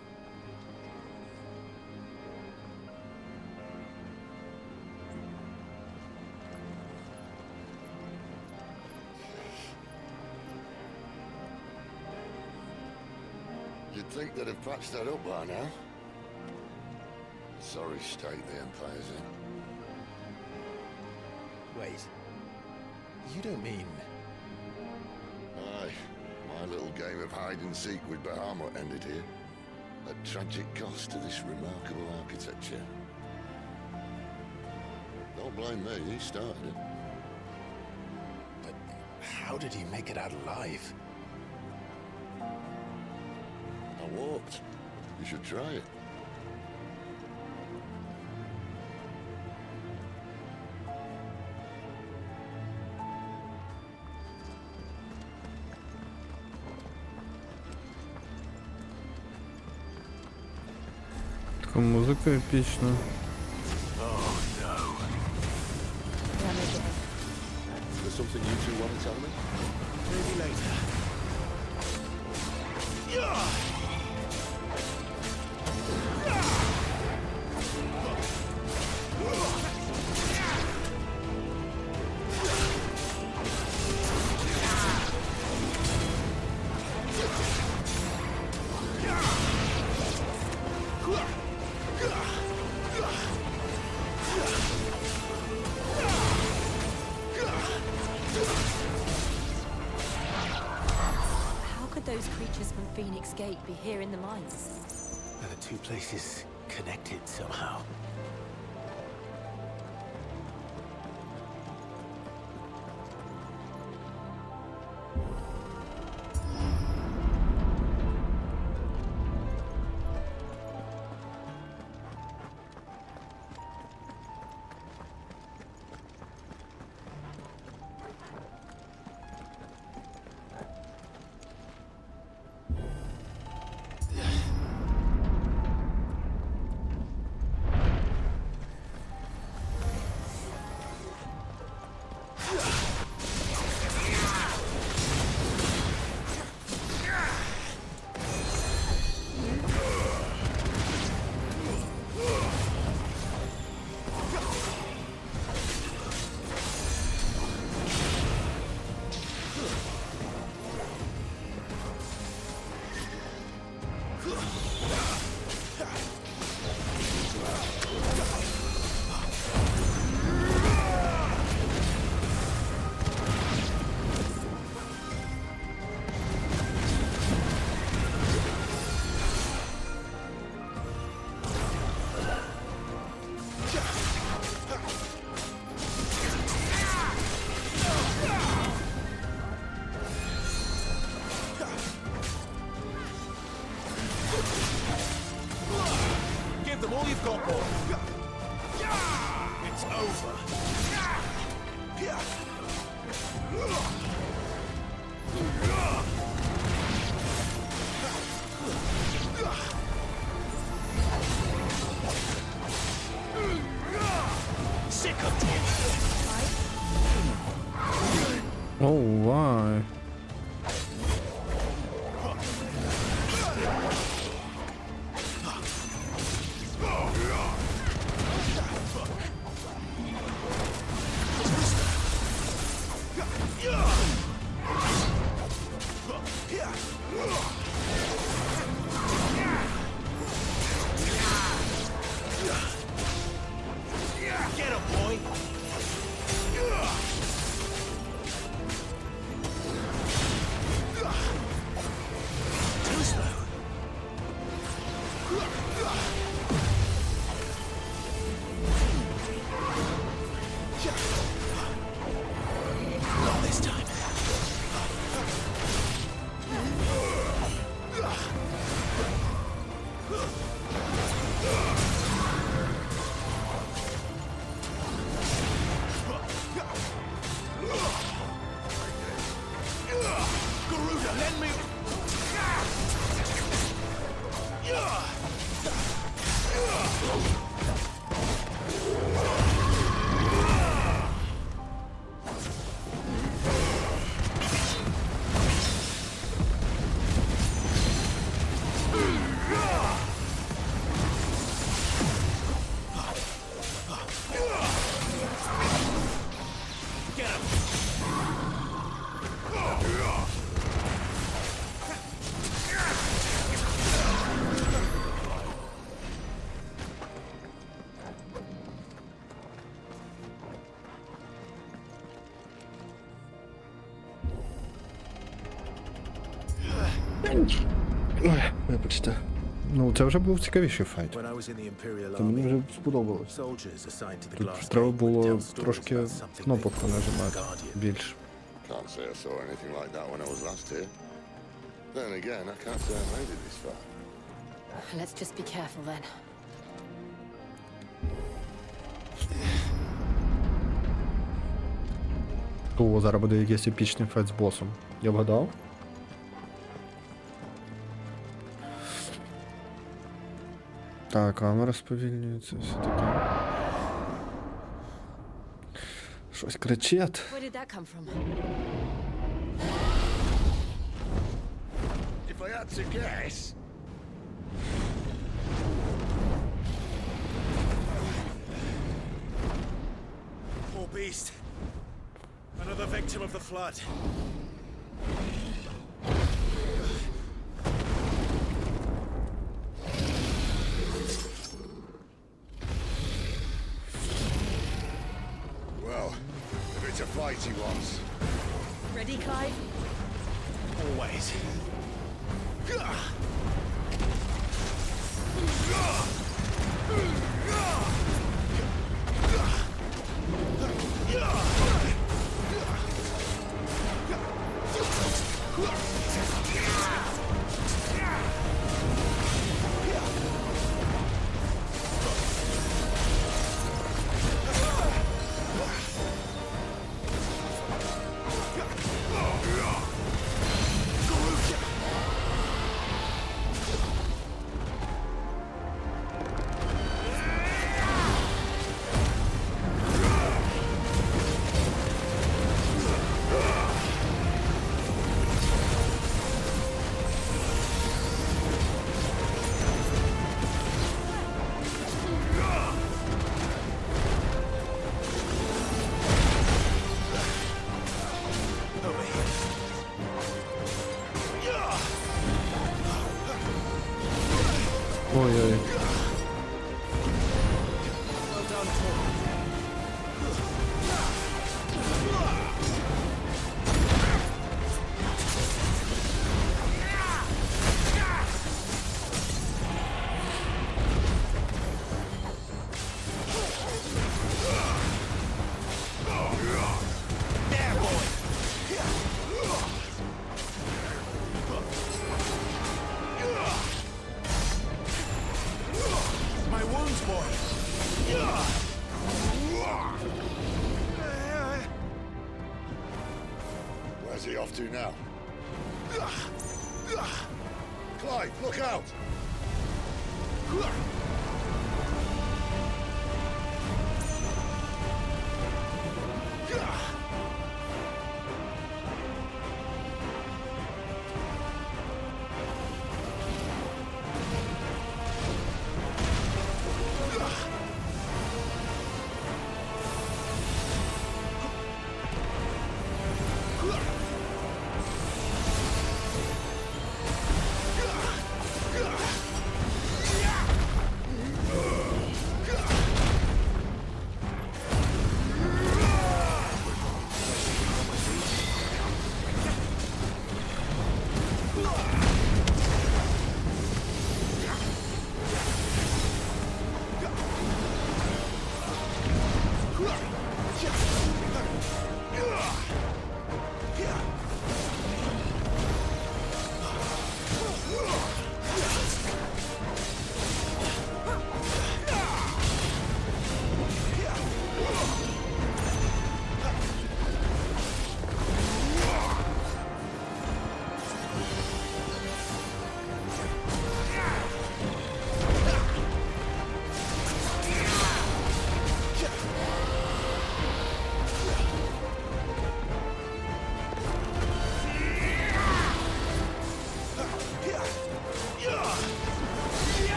You'd think they'd have patched that up by now. Sorry state the Empire's in. Wait. You don't mean... Aye. My little game of hide-and-seek with Bahamut ended here. At tragic cost to this remarkable architecture. Don't blame me, he started it. But How did he make it out alive? I walked. You should try it. Така музика епічна. Is there something you two want to tell me? Maybe later. How could those creatures from Phoenix Gate be here in the mines? Are the two places connected somehow? Give them all you've got, boy. It's over. Sick of it. Oh, why? Get him, boy. Too slow. Not this time. Garuda, lend me. Get him. Ой, вибачте. Ну, це вже був цікавіший файт. When I was in the Imperial Це мені Army, вже сподобалось. soldiers assigned to the Тут glass треба gate would було tell stories трошки about something кнопок they called нажимати Guardian. більше. Can't say I saw anything like that when I was last here. Then again, I can't say I made it this far. Let's just be careful then. О, зараз буде якийсь епічний файт з босом. Я вгадав? Так, камера сповільнюється, все таке. Щось кричить. Where did that come from? If I had to guess... Poor beast. Another victim of the flood. Well, if it's a fight he wants. Ready, Clive? Always. Ой-ой. Where's he off to now? Clive, look out!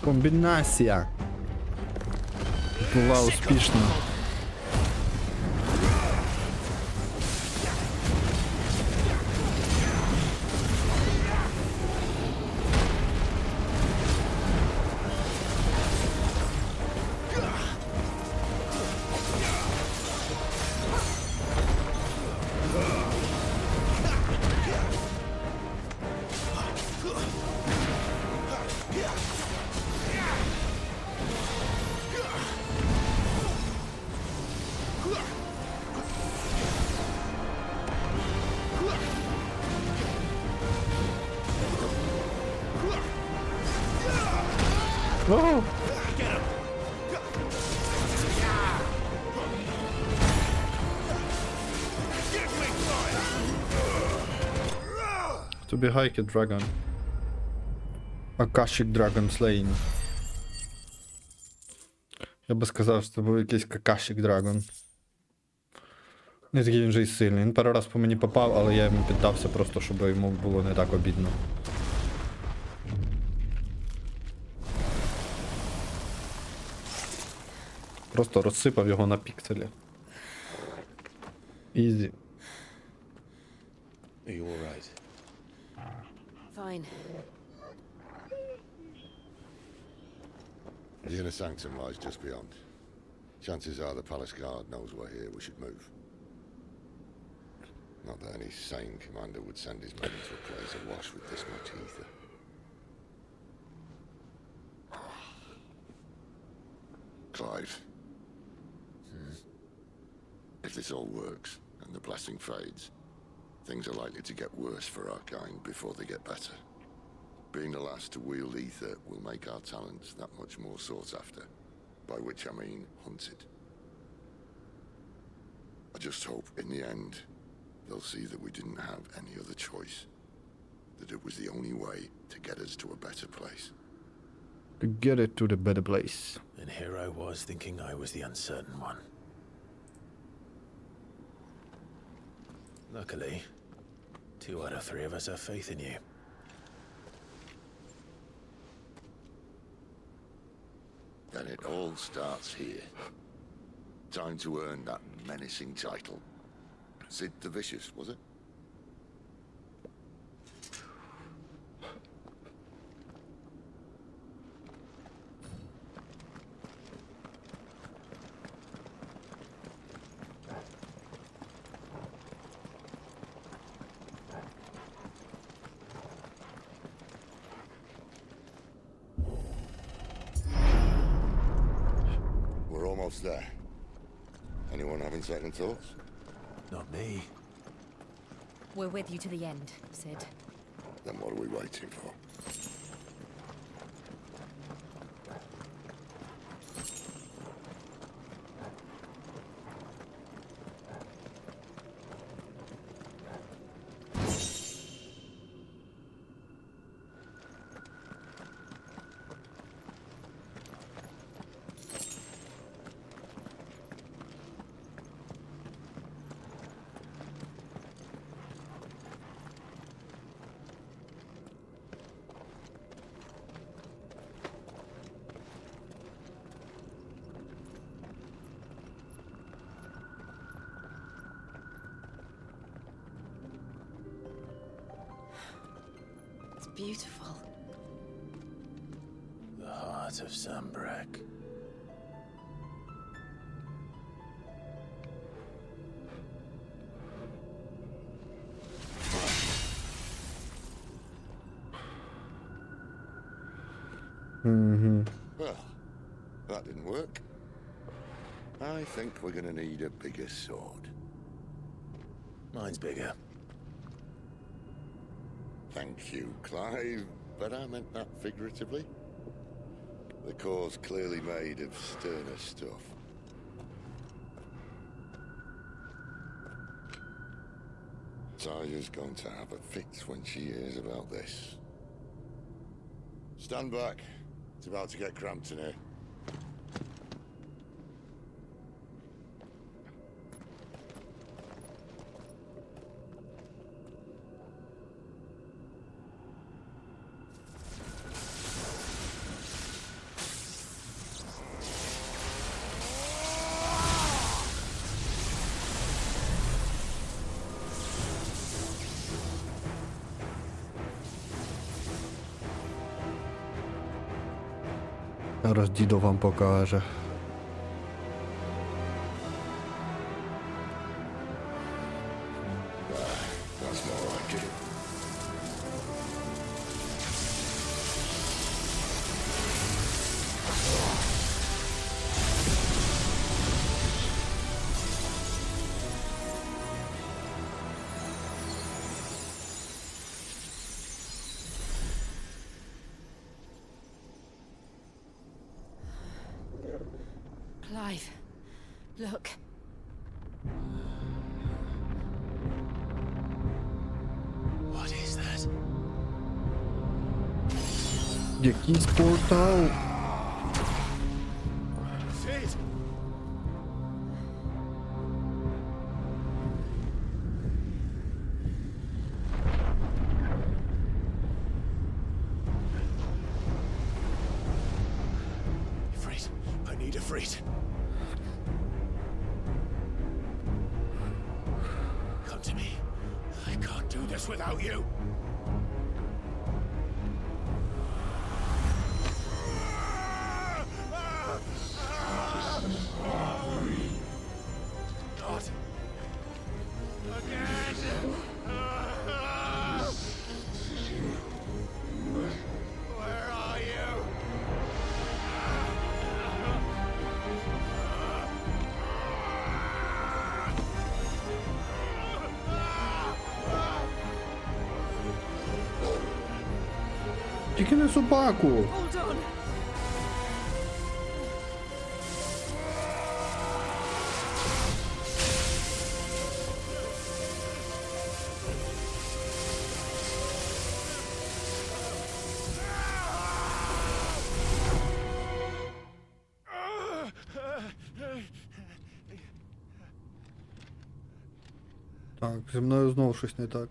Комбінація. Була успішна. О! Тобі гайки, Драгон. Акашик Драгон Слейн. Я би сказав, що це був якийсь какашик Драгон. Не такий він же й сильний. Він пару раз по мені попав, але я йому піддався просто, щоб йому було не так обідно. Просто розсипав його на пікселі. Ізі. Are you all right? Fine. The inner sanctum lies just beyond. Chances are the palace guard knows we're here. We should move. Not that any sane commander would send his men into a place awash with this much ether. Clive. If this all works, and the blessing fades, things are likely to get worse for our kind before they get better. Being the last to wield ether will make our talents that much more sought after, by which I mean hunted. I just hope, in the end, they'll see that we didn't have any other choice, that it was the only way to get us to a better place. To get it to the better place. And here I was thinking I was the uncertain one. Luckily, 2 out of 3 of us have faith in you. Then it all starts here. Time to earn that menacing title. Sid the Vicious, was it? We're almost there. Anyone having second thoughts? Not me. We're with you to the end, Sid. Then what are we waiting for? Beautiful. The heart of Sambrak. Well, that didn't work. I think we're gonna need a bigger sword. Mine's bigger. Thank you, Clive, but I meant that figuratively. The core's clearly made of sterner stuff. Taya's going to have a fit when she hears about this. Stand back. It's about to get cramped in here. Зараз дідо вам покаже. Clive, look. What is that? Якийсь портал. Sid! Ifrit, I need Ifrit. Come to me. I can't do this without you. Not again. Where are you? Тільки не собаку. Hold on. Так, зі мною знову щось не так.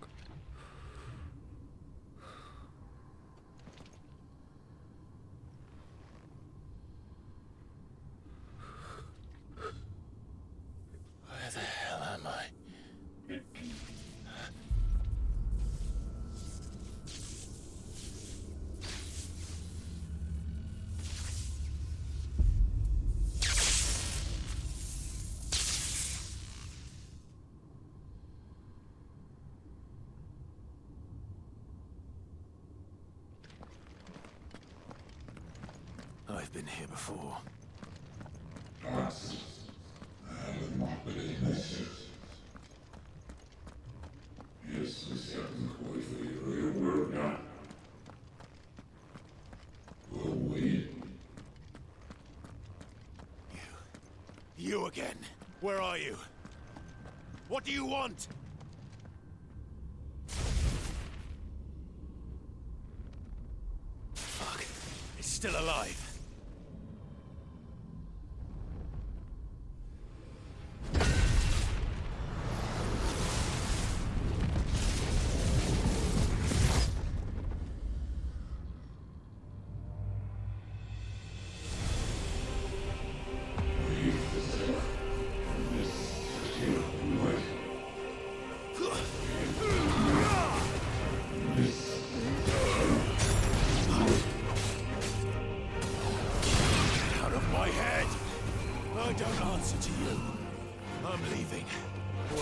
Where the hell am I? I've been here before. You again. Where are you? What do you want? Fuck. It's still alive. I don't answer to you. I'm leaving,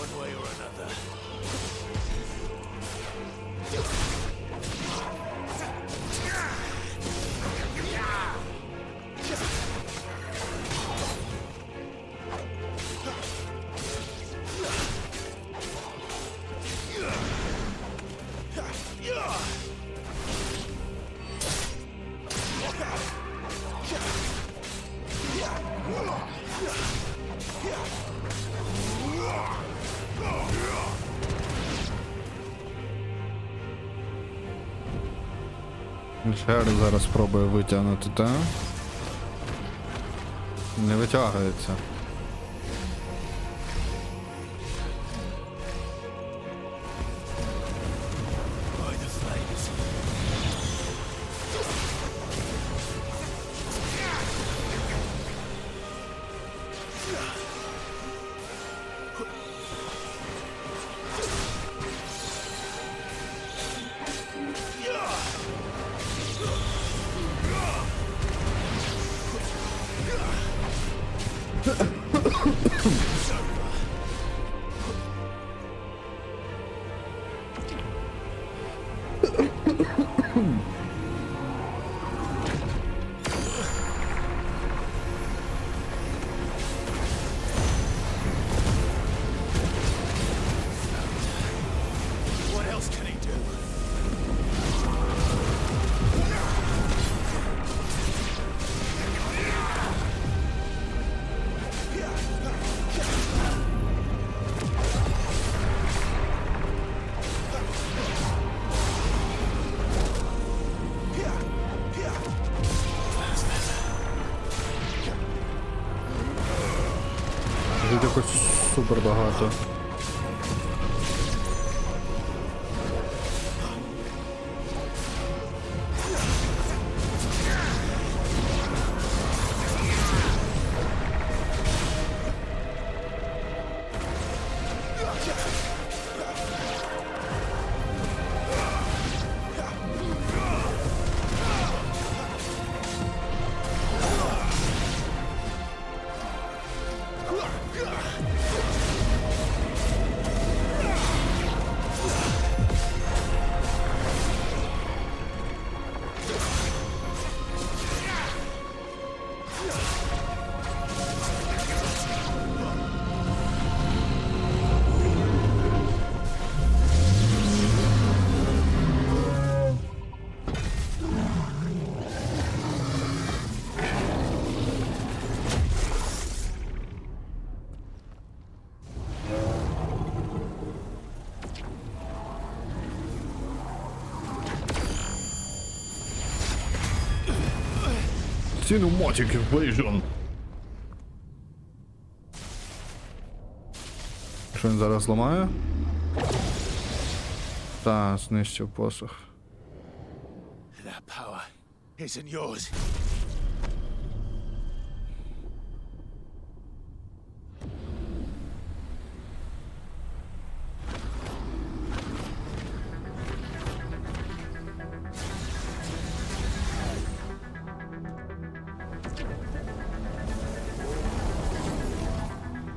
one way or another. Ще зараз спробую витягнути, та? Не витягується. What else can he do? Тут якось супер багато. Cinematic Invasion. Що він зараз зламає? Та, знищив посох. That power isn't yours.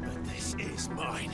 But this is mine.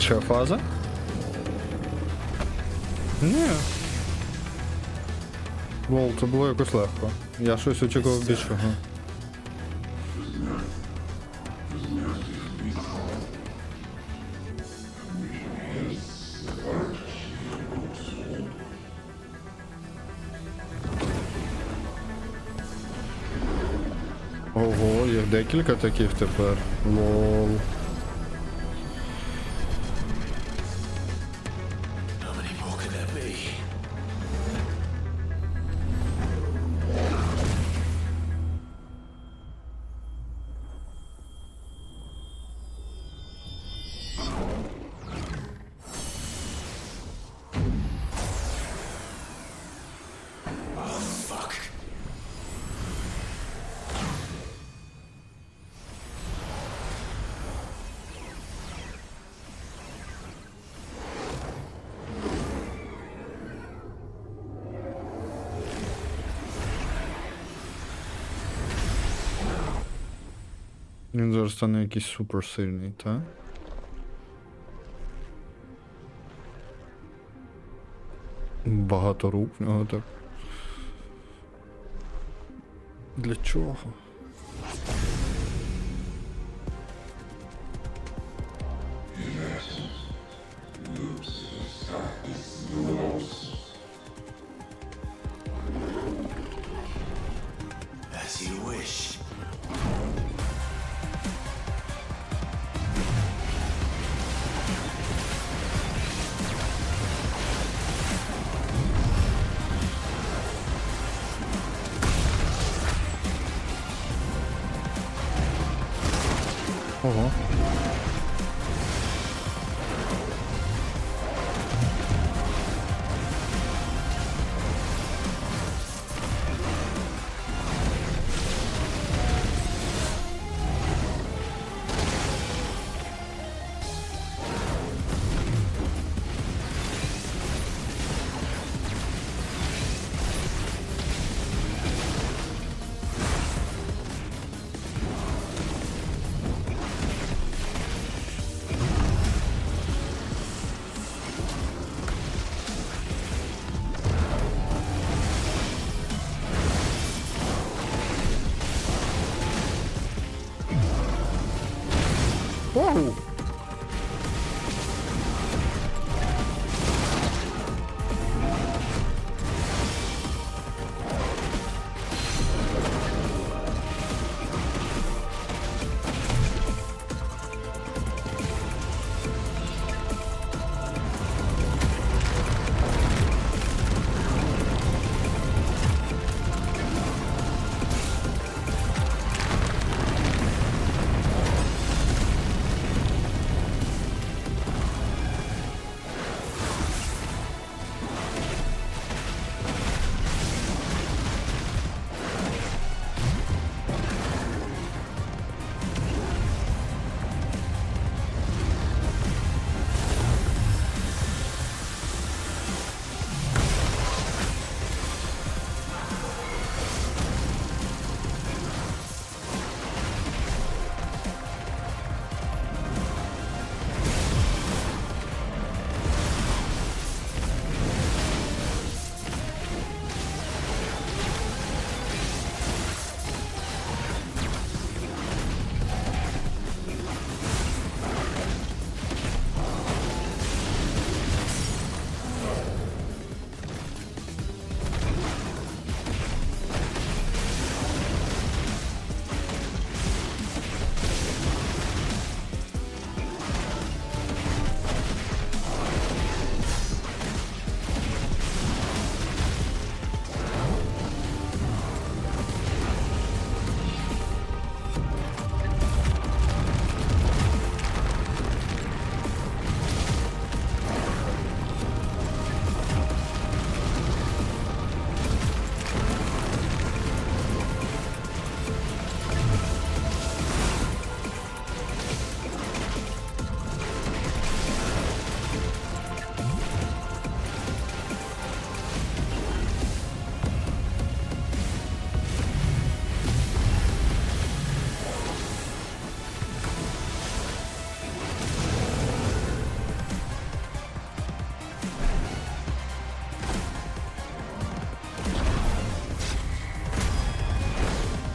Ще фаза? Ні. Лол, це було якось легко. Я щось очікував більшого. Ого, їх декілька таких тепер. Лол. Він зараз стане якийсь суперсильний, так? Багато рук в нього так. Для чого? As you wish. Ого.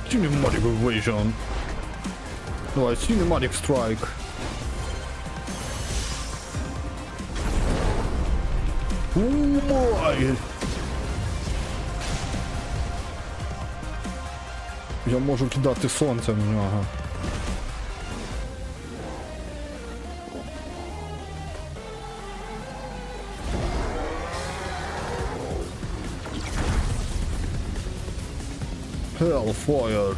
Cinematic Vision. Давай, Cinematic Strike. Май! Я можу кидати сонце в нього. Hellfire.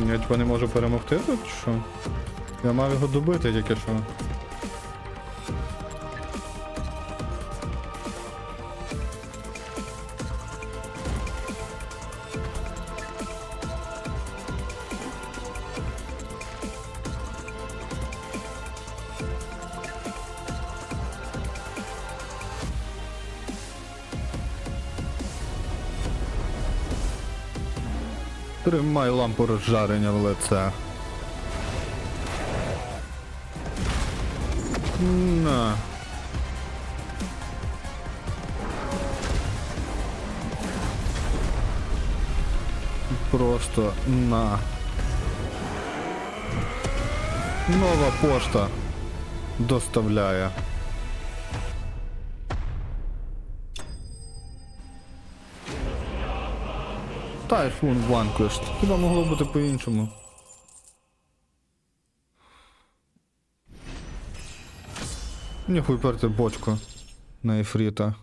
Я типа не можу перемогти тут, чи що? Я мав його добити тільки що. Тримай лампу розжарення в лице. На. Просто на. Нова пошта доставляє. Тайфун Vanquished. Хіба могло бути по-іншому? Ніхуй перти бочку на іфрита.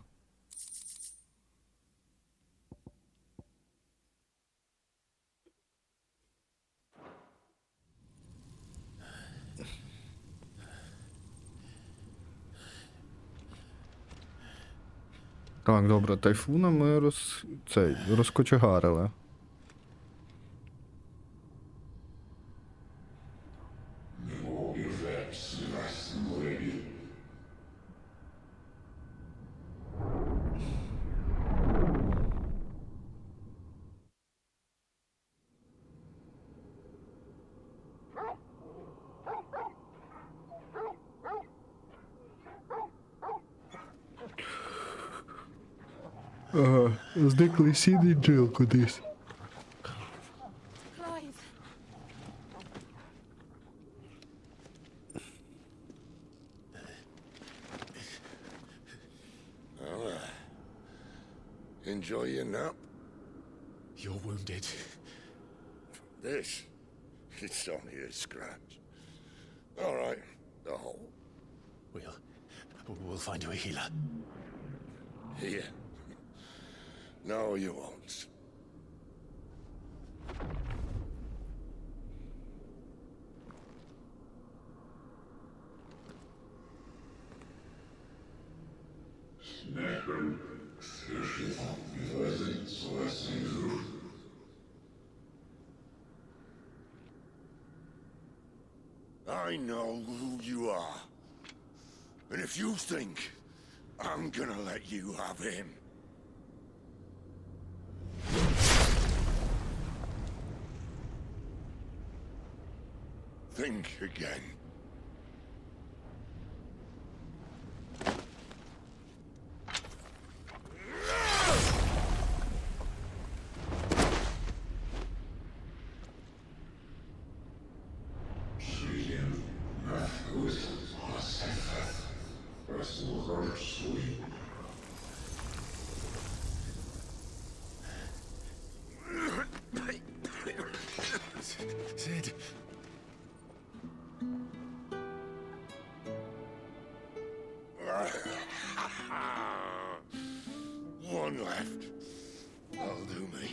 Так, добре, тайфуна ми розкочегарили. Ага, зниклий сіний джил кудись. Clive. Enjoy your nap? You're wounded. This? It's only a scratch. All right, the hole. We'll find you a healer. Here. No, you won't. I know who you are. And if you think I'm gonna let you have him, think again. Sid. One left. That'll do me.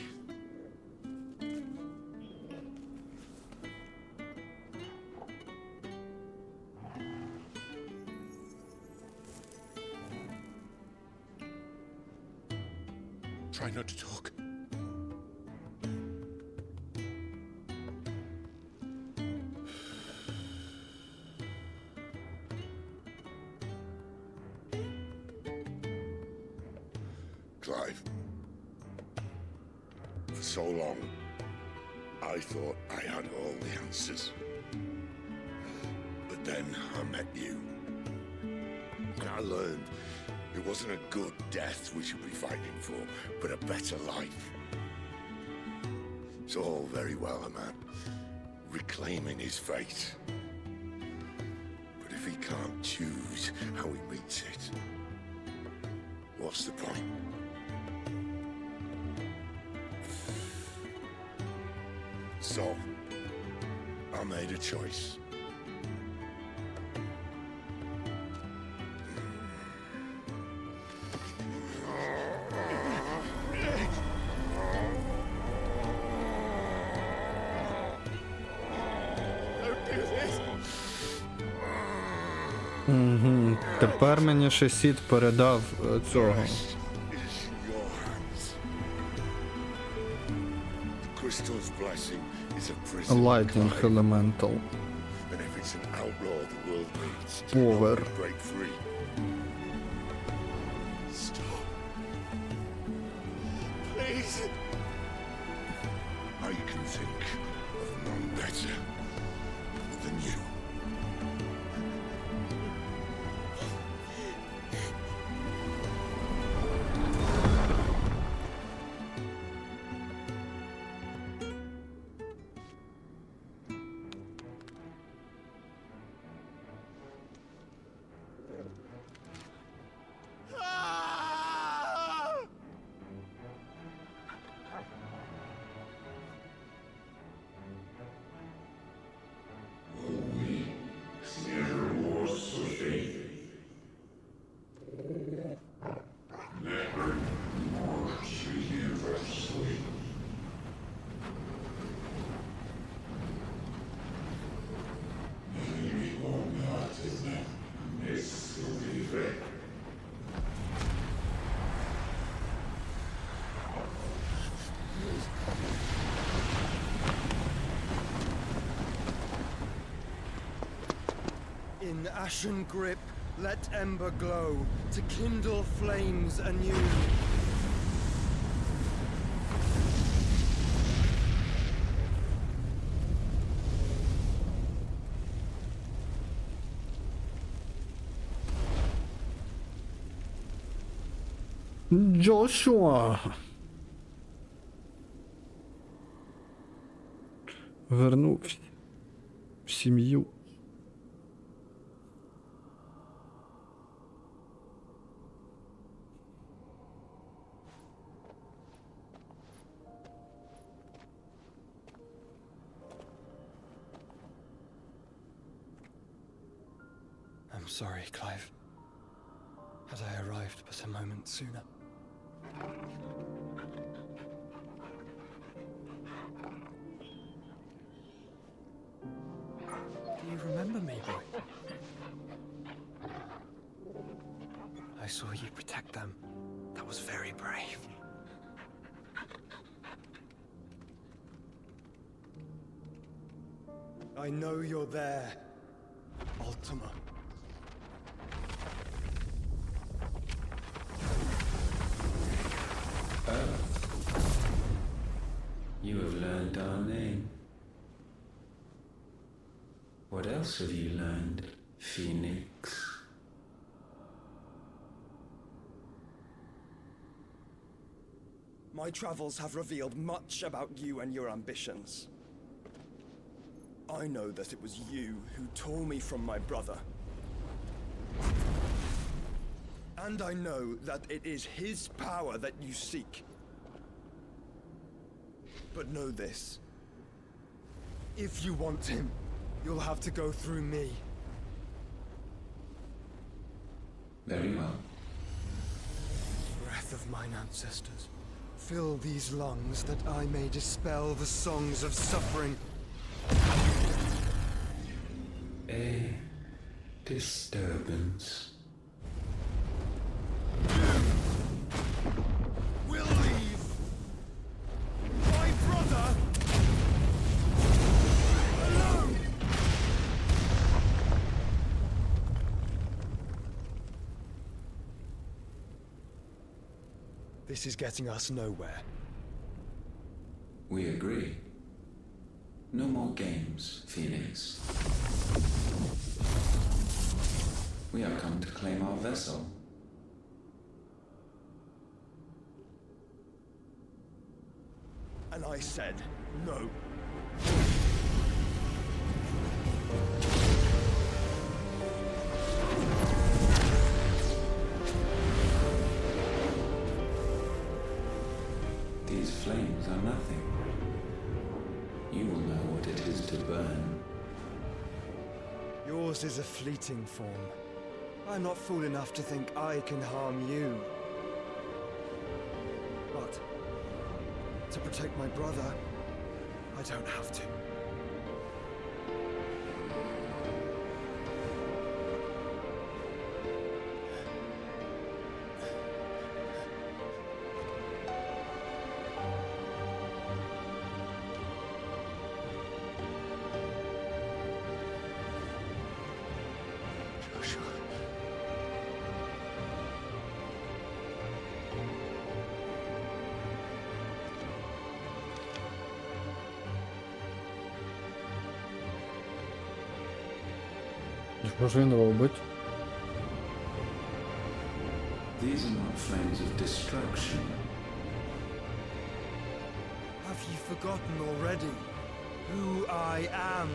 Try not to talk. so long, I thought I had all the answers. But then I met you. And I learned it wasn't a good death we should be fighting for, but a better life. It's all very well, a man reclaiming his fate. But if he can't choose how he meets it, what's the point? So, I made a choice. Угу. Тепер мені ще Сід передав цього. Lightning Elemental. Power. I can think of none better than you. In ashen grip, let ember glow, to kindle flames anew. Джошуа. Вернув в сім'ю. I'm sorry, Clive. Had I arrived but a moment sooner. Do you remember me, boy? I saw you protect them. That was very brave. I know you're there, Ultima. You have learned our name. What else have you learned, Phoenix? My travels have revealed much about you and your ambitions. I know that it was you who tore me from my brother. And I know that it is his power that you seek. But know this. If you want him, you'll have to go through me. Very well. Breath of mine ancestors, fill these lungs that I may dispel the songs of suffering. A disturbance. We'll leave. My brother alone. This is getting us nowhere. We agree. No more games, Phoenix. We have come to claim our vessel. And I said no. These flames are nothing. You will know what it is to burn. Yours is a fleeting form. I'm not fool enough to think I can harm you. But to protect my brother, I don't have to. Що ж він робить? These are not flames of destruction. Have you forgotten already who I am?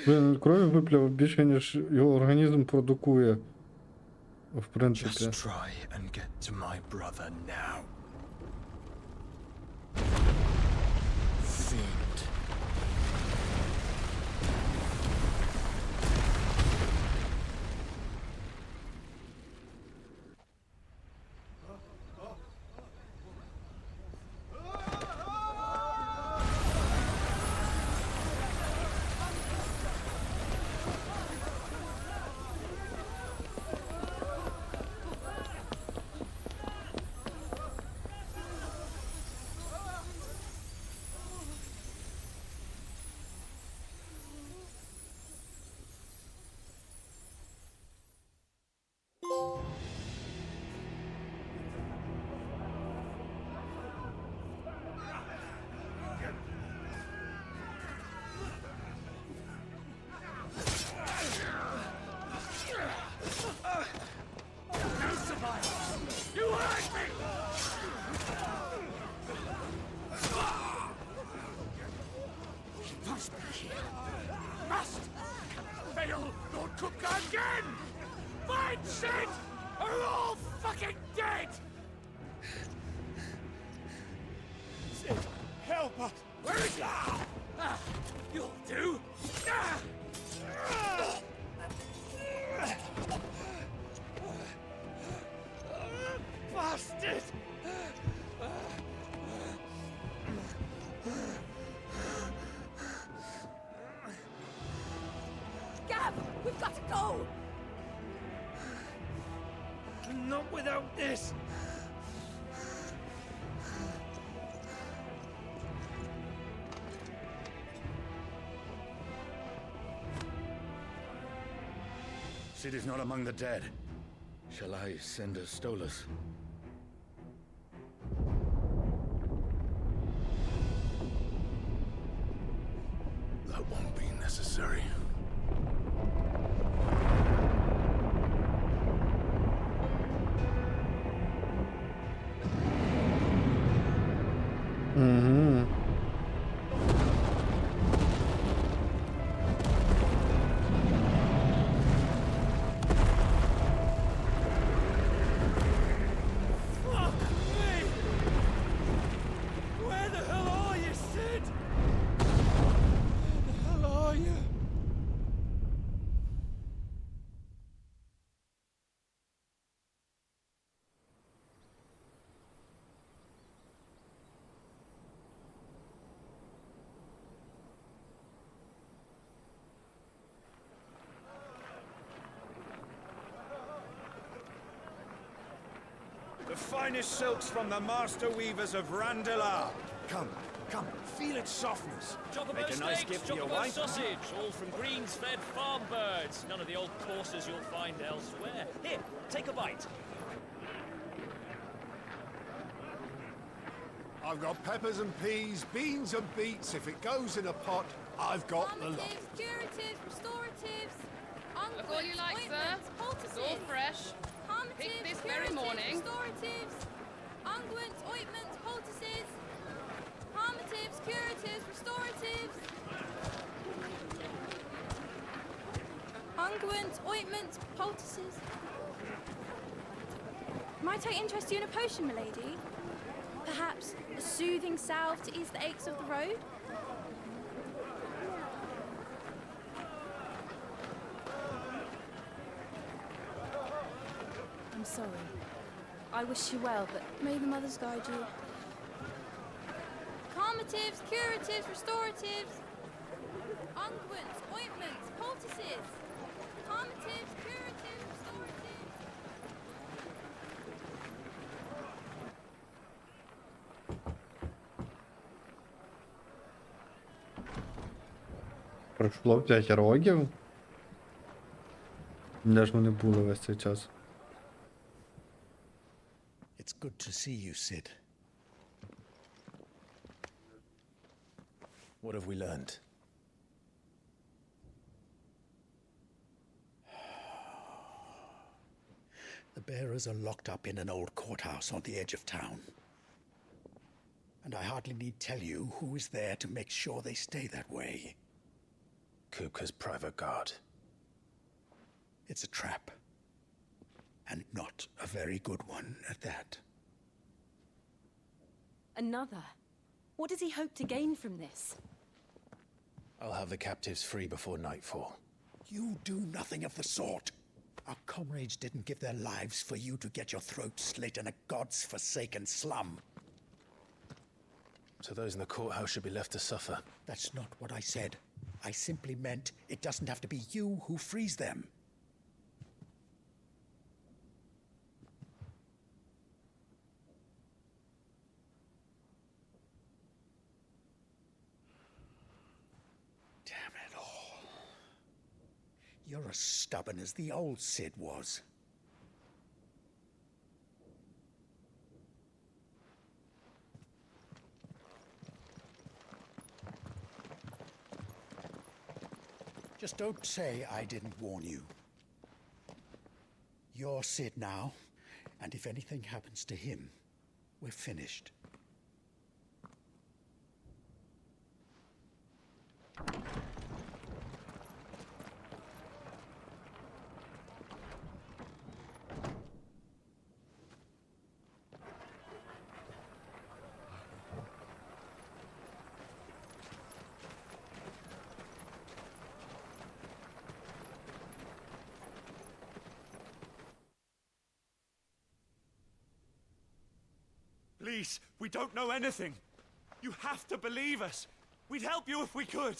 Він крові випляв більше, ніж його організм продукує. В принципі. Just try and get to my brother now. Fiend. We've got to go! Not without this! City's not among the dead. Shall I send a Stolas? That won't be necessary. The finest silks from the master weavers of Randalar. Come, come, feel its softness. Chocobo Make a nice steaks, gift for your chocobo wife. sausage, all from greens-fed farm birds. None of the old courses you'll find elsewhere. Here, take a bite. I've got peppers and peas, beans and beets. If it goes in a pot, I've got the lot. Curatives, restoratives, Look all you like, sir. It's all fresh. Picked this very morning. Restoratives, unguents, ointments, poultices, palmatives, curatives, restoratives, unguents, ointments, poultices. Might I interest you in a potion, milady? Perhaps a soothing salve to ease the aches of the road? I'm sorry. I wish you well, but may the mothers guide you. Calmatives, curatives, restoratives, unguents, ointments, poultices. Calmatives, curatives, restoratives. Пройшло 5 років? Де ж вони були весь цей час? It's good to see you, Sid. What have we learned? The bearers are locked up in an old courthouse on the edge of town. And I hardly need tell you who is there to make sure they stay that way. Kupka's private guard. It's a trap. And not a very good one at that. Another? What does he hope to gain from this? I'll have the captives free before nightfall. You do nothing of the sort. Our comrades didn't give their lives for you to get your throat slit in a god's-forsaken slum. So those in the courthouse should be left to suffer. That's not what I said. I simply meant it doesn't have to be you who frees them. Damn it all. You're as stubborn as the old Sid was. Just don't say I didn't warn you. You're Sid now, and if anything happens to him, we're finished. Please, we don't know anything. You have to believe us. We'd help you if we could.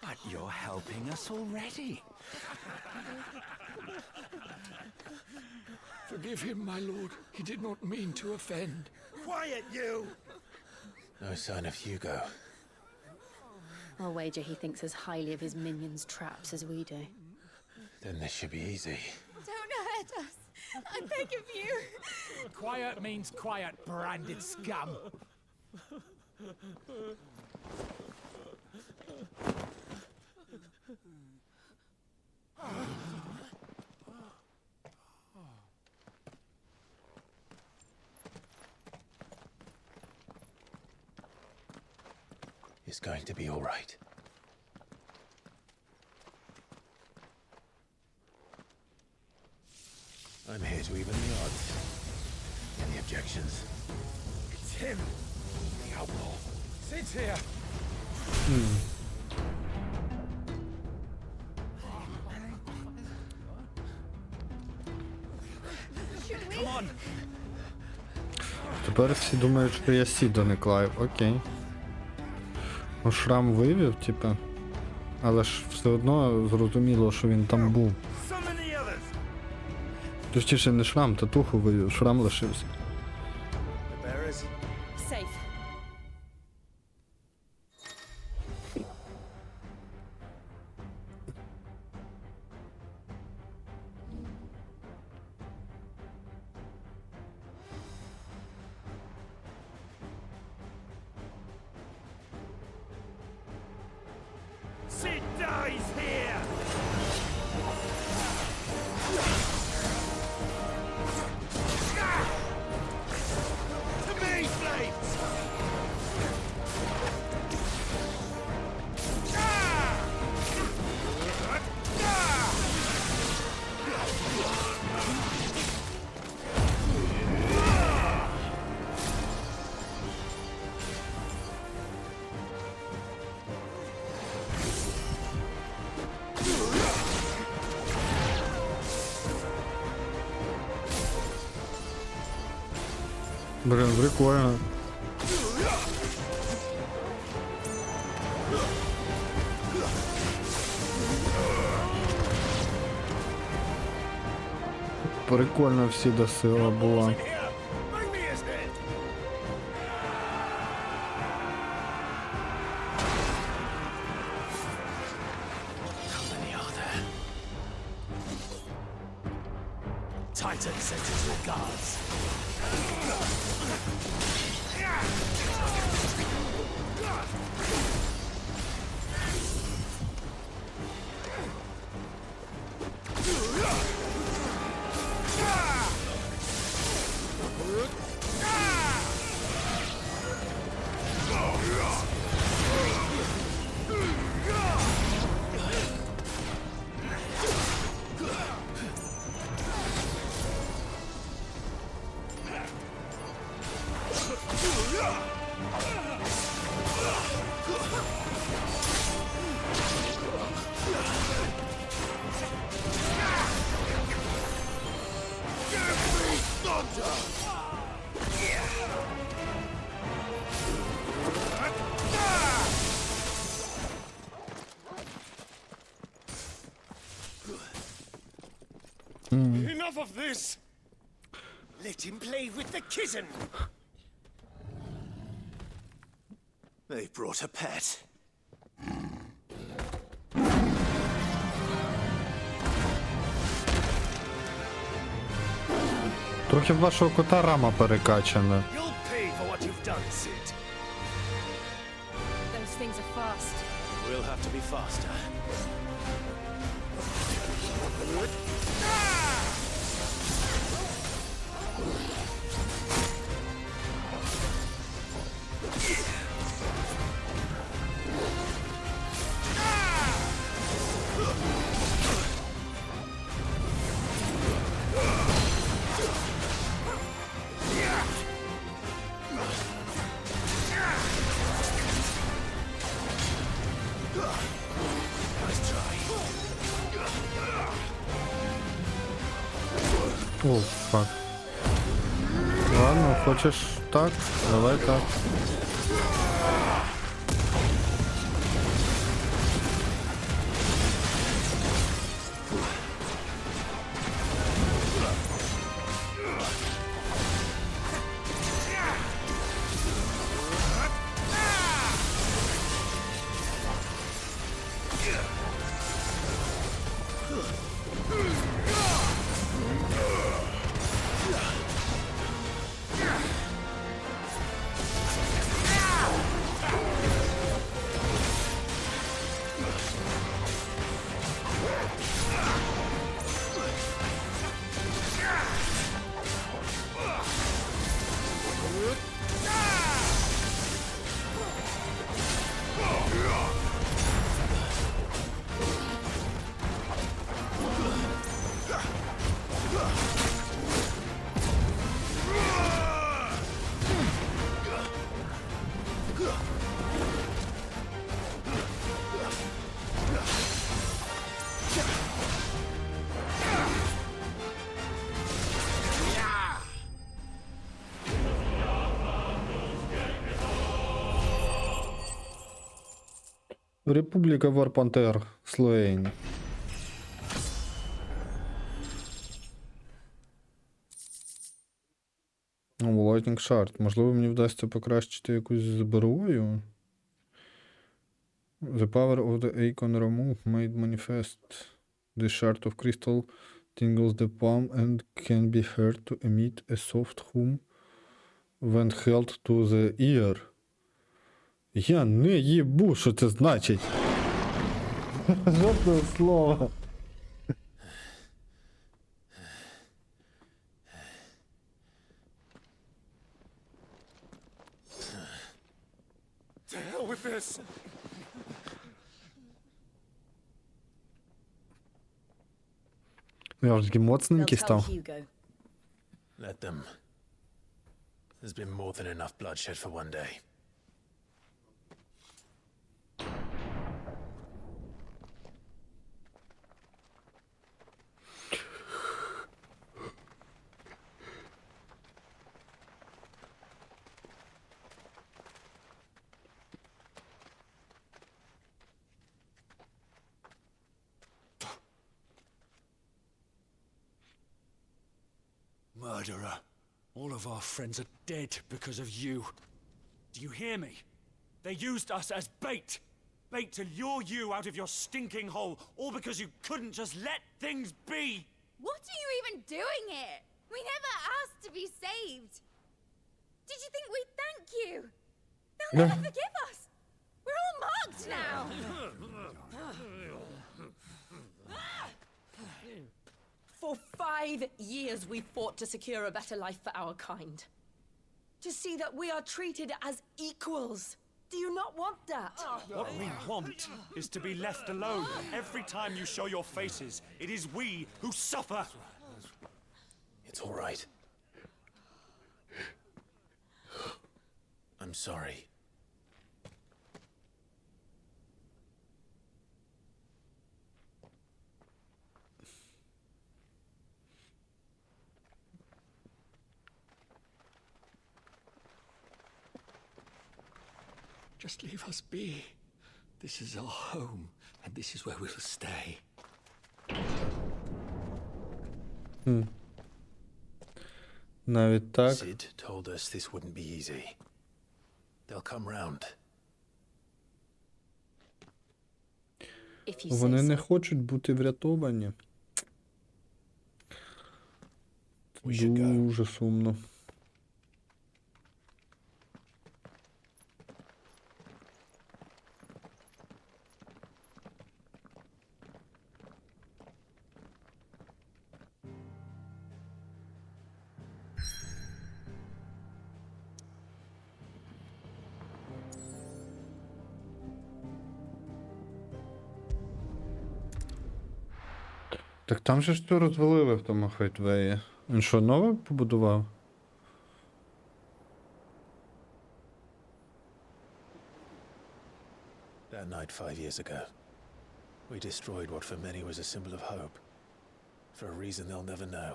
But you're helping us already. Forgive him, my lord. He did not mean to offend. Quiet, you! No sign of Hugo. I'll wager he thinks as highly of his minions' traps as we do. Then this should be easy. Don't hurt us. I beg of you. Quiet means quiet, branded scum. It's going to be all right. I'm here to even the odds. Any objections? It's him, the outlaw. Sid's here. Come on. Тепер всі думають, що я Сід, а не Клайв. Окей. Ну, шрам вивів, типа. Але ж все одно зрозуміло, що він там був. So many others. Точніше, не шрам, татуху вивів, шрам лишився. The bearers? Safe. Sid dies here! To me, Flames! Блин, прикольно. Прикольно всі до сила була. Titan sends his regards. Enough of this! Let him play with the kitten! They brought a pet. Трохи в вашого кота рама перекачана. You'll pay for what you've done, Sid. Those things are fast. We'll have to be faster. О, фак. Ладно, хочеш так? Давай так. Республіка Варпантер, Слоєнь. Fighting Shard. Можливо, мені вдасться покращити якусь зброю. The power of the Acorn remove made manifest. This shard of crystal tingles the palm and can be heard to emit a soft hum when held to the ear. Я не їбу, що це значить. Жодного слова. To hell with this! Я вже такий моцненький став. Let them. There's been more than enough bloodshed for one day. Murderer. All of our friends are dead because of you. Do you hear me? They used us as bait. Bait to lure you out of your stinking hole, all because you couldn't just let things be. What are you even doing here? We never asked to be saved. Did you think we'd thank you? They'll never forgive us. We're all marked now. For 5 years we fought to secure a better life for our kind. To see that we are treated as equals. Do you not want that? What we want is to be left alone. Every time you show your faces, it is we who suffer. It's all right. I'm sorry. Just leave us be. This is our home, and this is where we'll stay. Навіть так. Sid told us this wouldn't be easy. They'll come round. Вони не хочуть бути врятовані. Дуже сумно. Так там же ж все розвалили в тому Хайтвеї. Він що, нове побудував? That night 5 years ago, we destroyed what for many was a symbol of hope. For a reason they'll never know.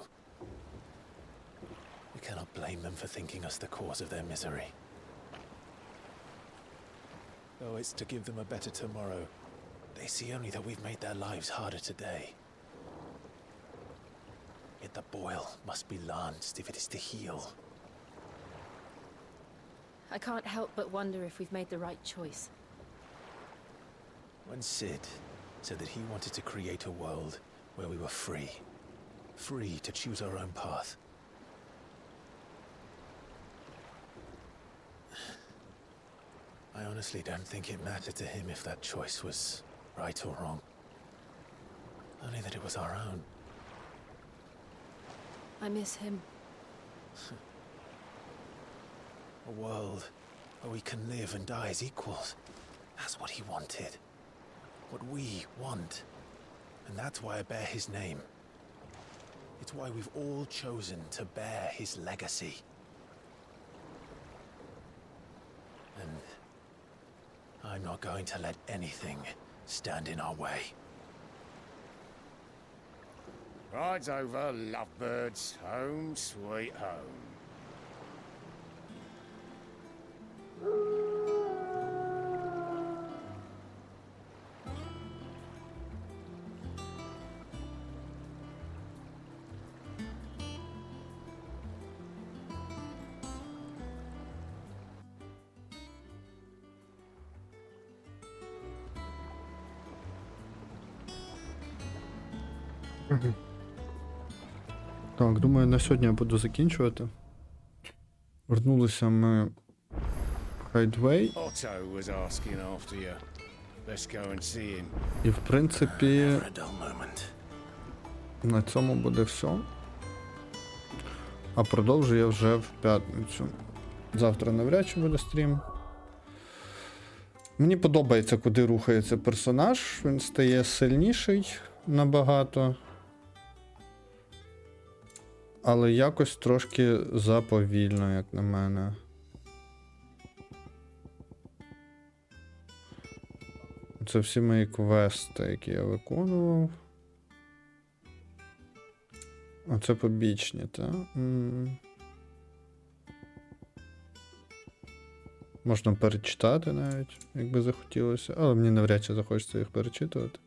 We cannot blame them for thinking us the cause of their misery. Though it's to give them a better tomorrow, they see only that we've made their lives harder today. Yet the boil must be lanced if it is to heal. I can't help but wonder if we've made the right choice. When Sid said that he wanted to create a world where we were free, free to choose our own path, I honestly don't think it mattered to him if that choice was right or wrong. Only that it was our own. I miss him. A world where we can live and die as equals. That's what he wanted. What we want. And that's why I bear his name. It's why we've all chosen to bear his legacy. And I'm not going to let anything stand in our way. Rides over, lovebirds, home sweet home. Так, думаю, на сьогодні я буду закінчувати. Вернулися ми в Хайдвей. Otto was asking after you. Let's go and see him. І, в принципі, на цьому буде все. А продовжую я вже в п'ятницю. Завтра навряд чи буде стрім. Мені подобається, куди рухається персонаж. Він стає сильніший набагато. Але якось трошки заповільно, як на мене. Це всі мої квести, які я виконував. Оце побічні, так? Можна перечитати навіть, якби захотілося. Але мені навряд чи захочеться їх перечитувати.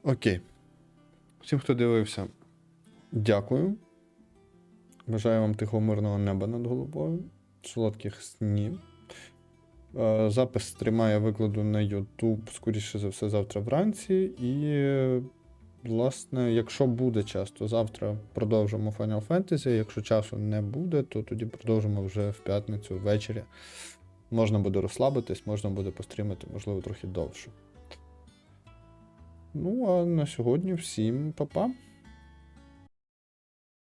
Окей. Всім, хто дивився, дякую. Бажаю вам тихого мирного неба над головою. Солодких снів. Запис стріма я викладу на YouTube, скоріше за все, завтра вранці. І, власне, якщо буде час, то завтра продовжимо Final Fantasy. Якщо часу не буде, то тоді продовжимо вже в п'ятницю ввечері. Можна буде розслабитись, можна буде пострімити, можливо, трохи довше. Ну, а на сьогодні всім па-па.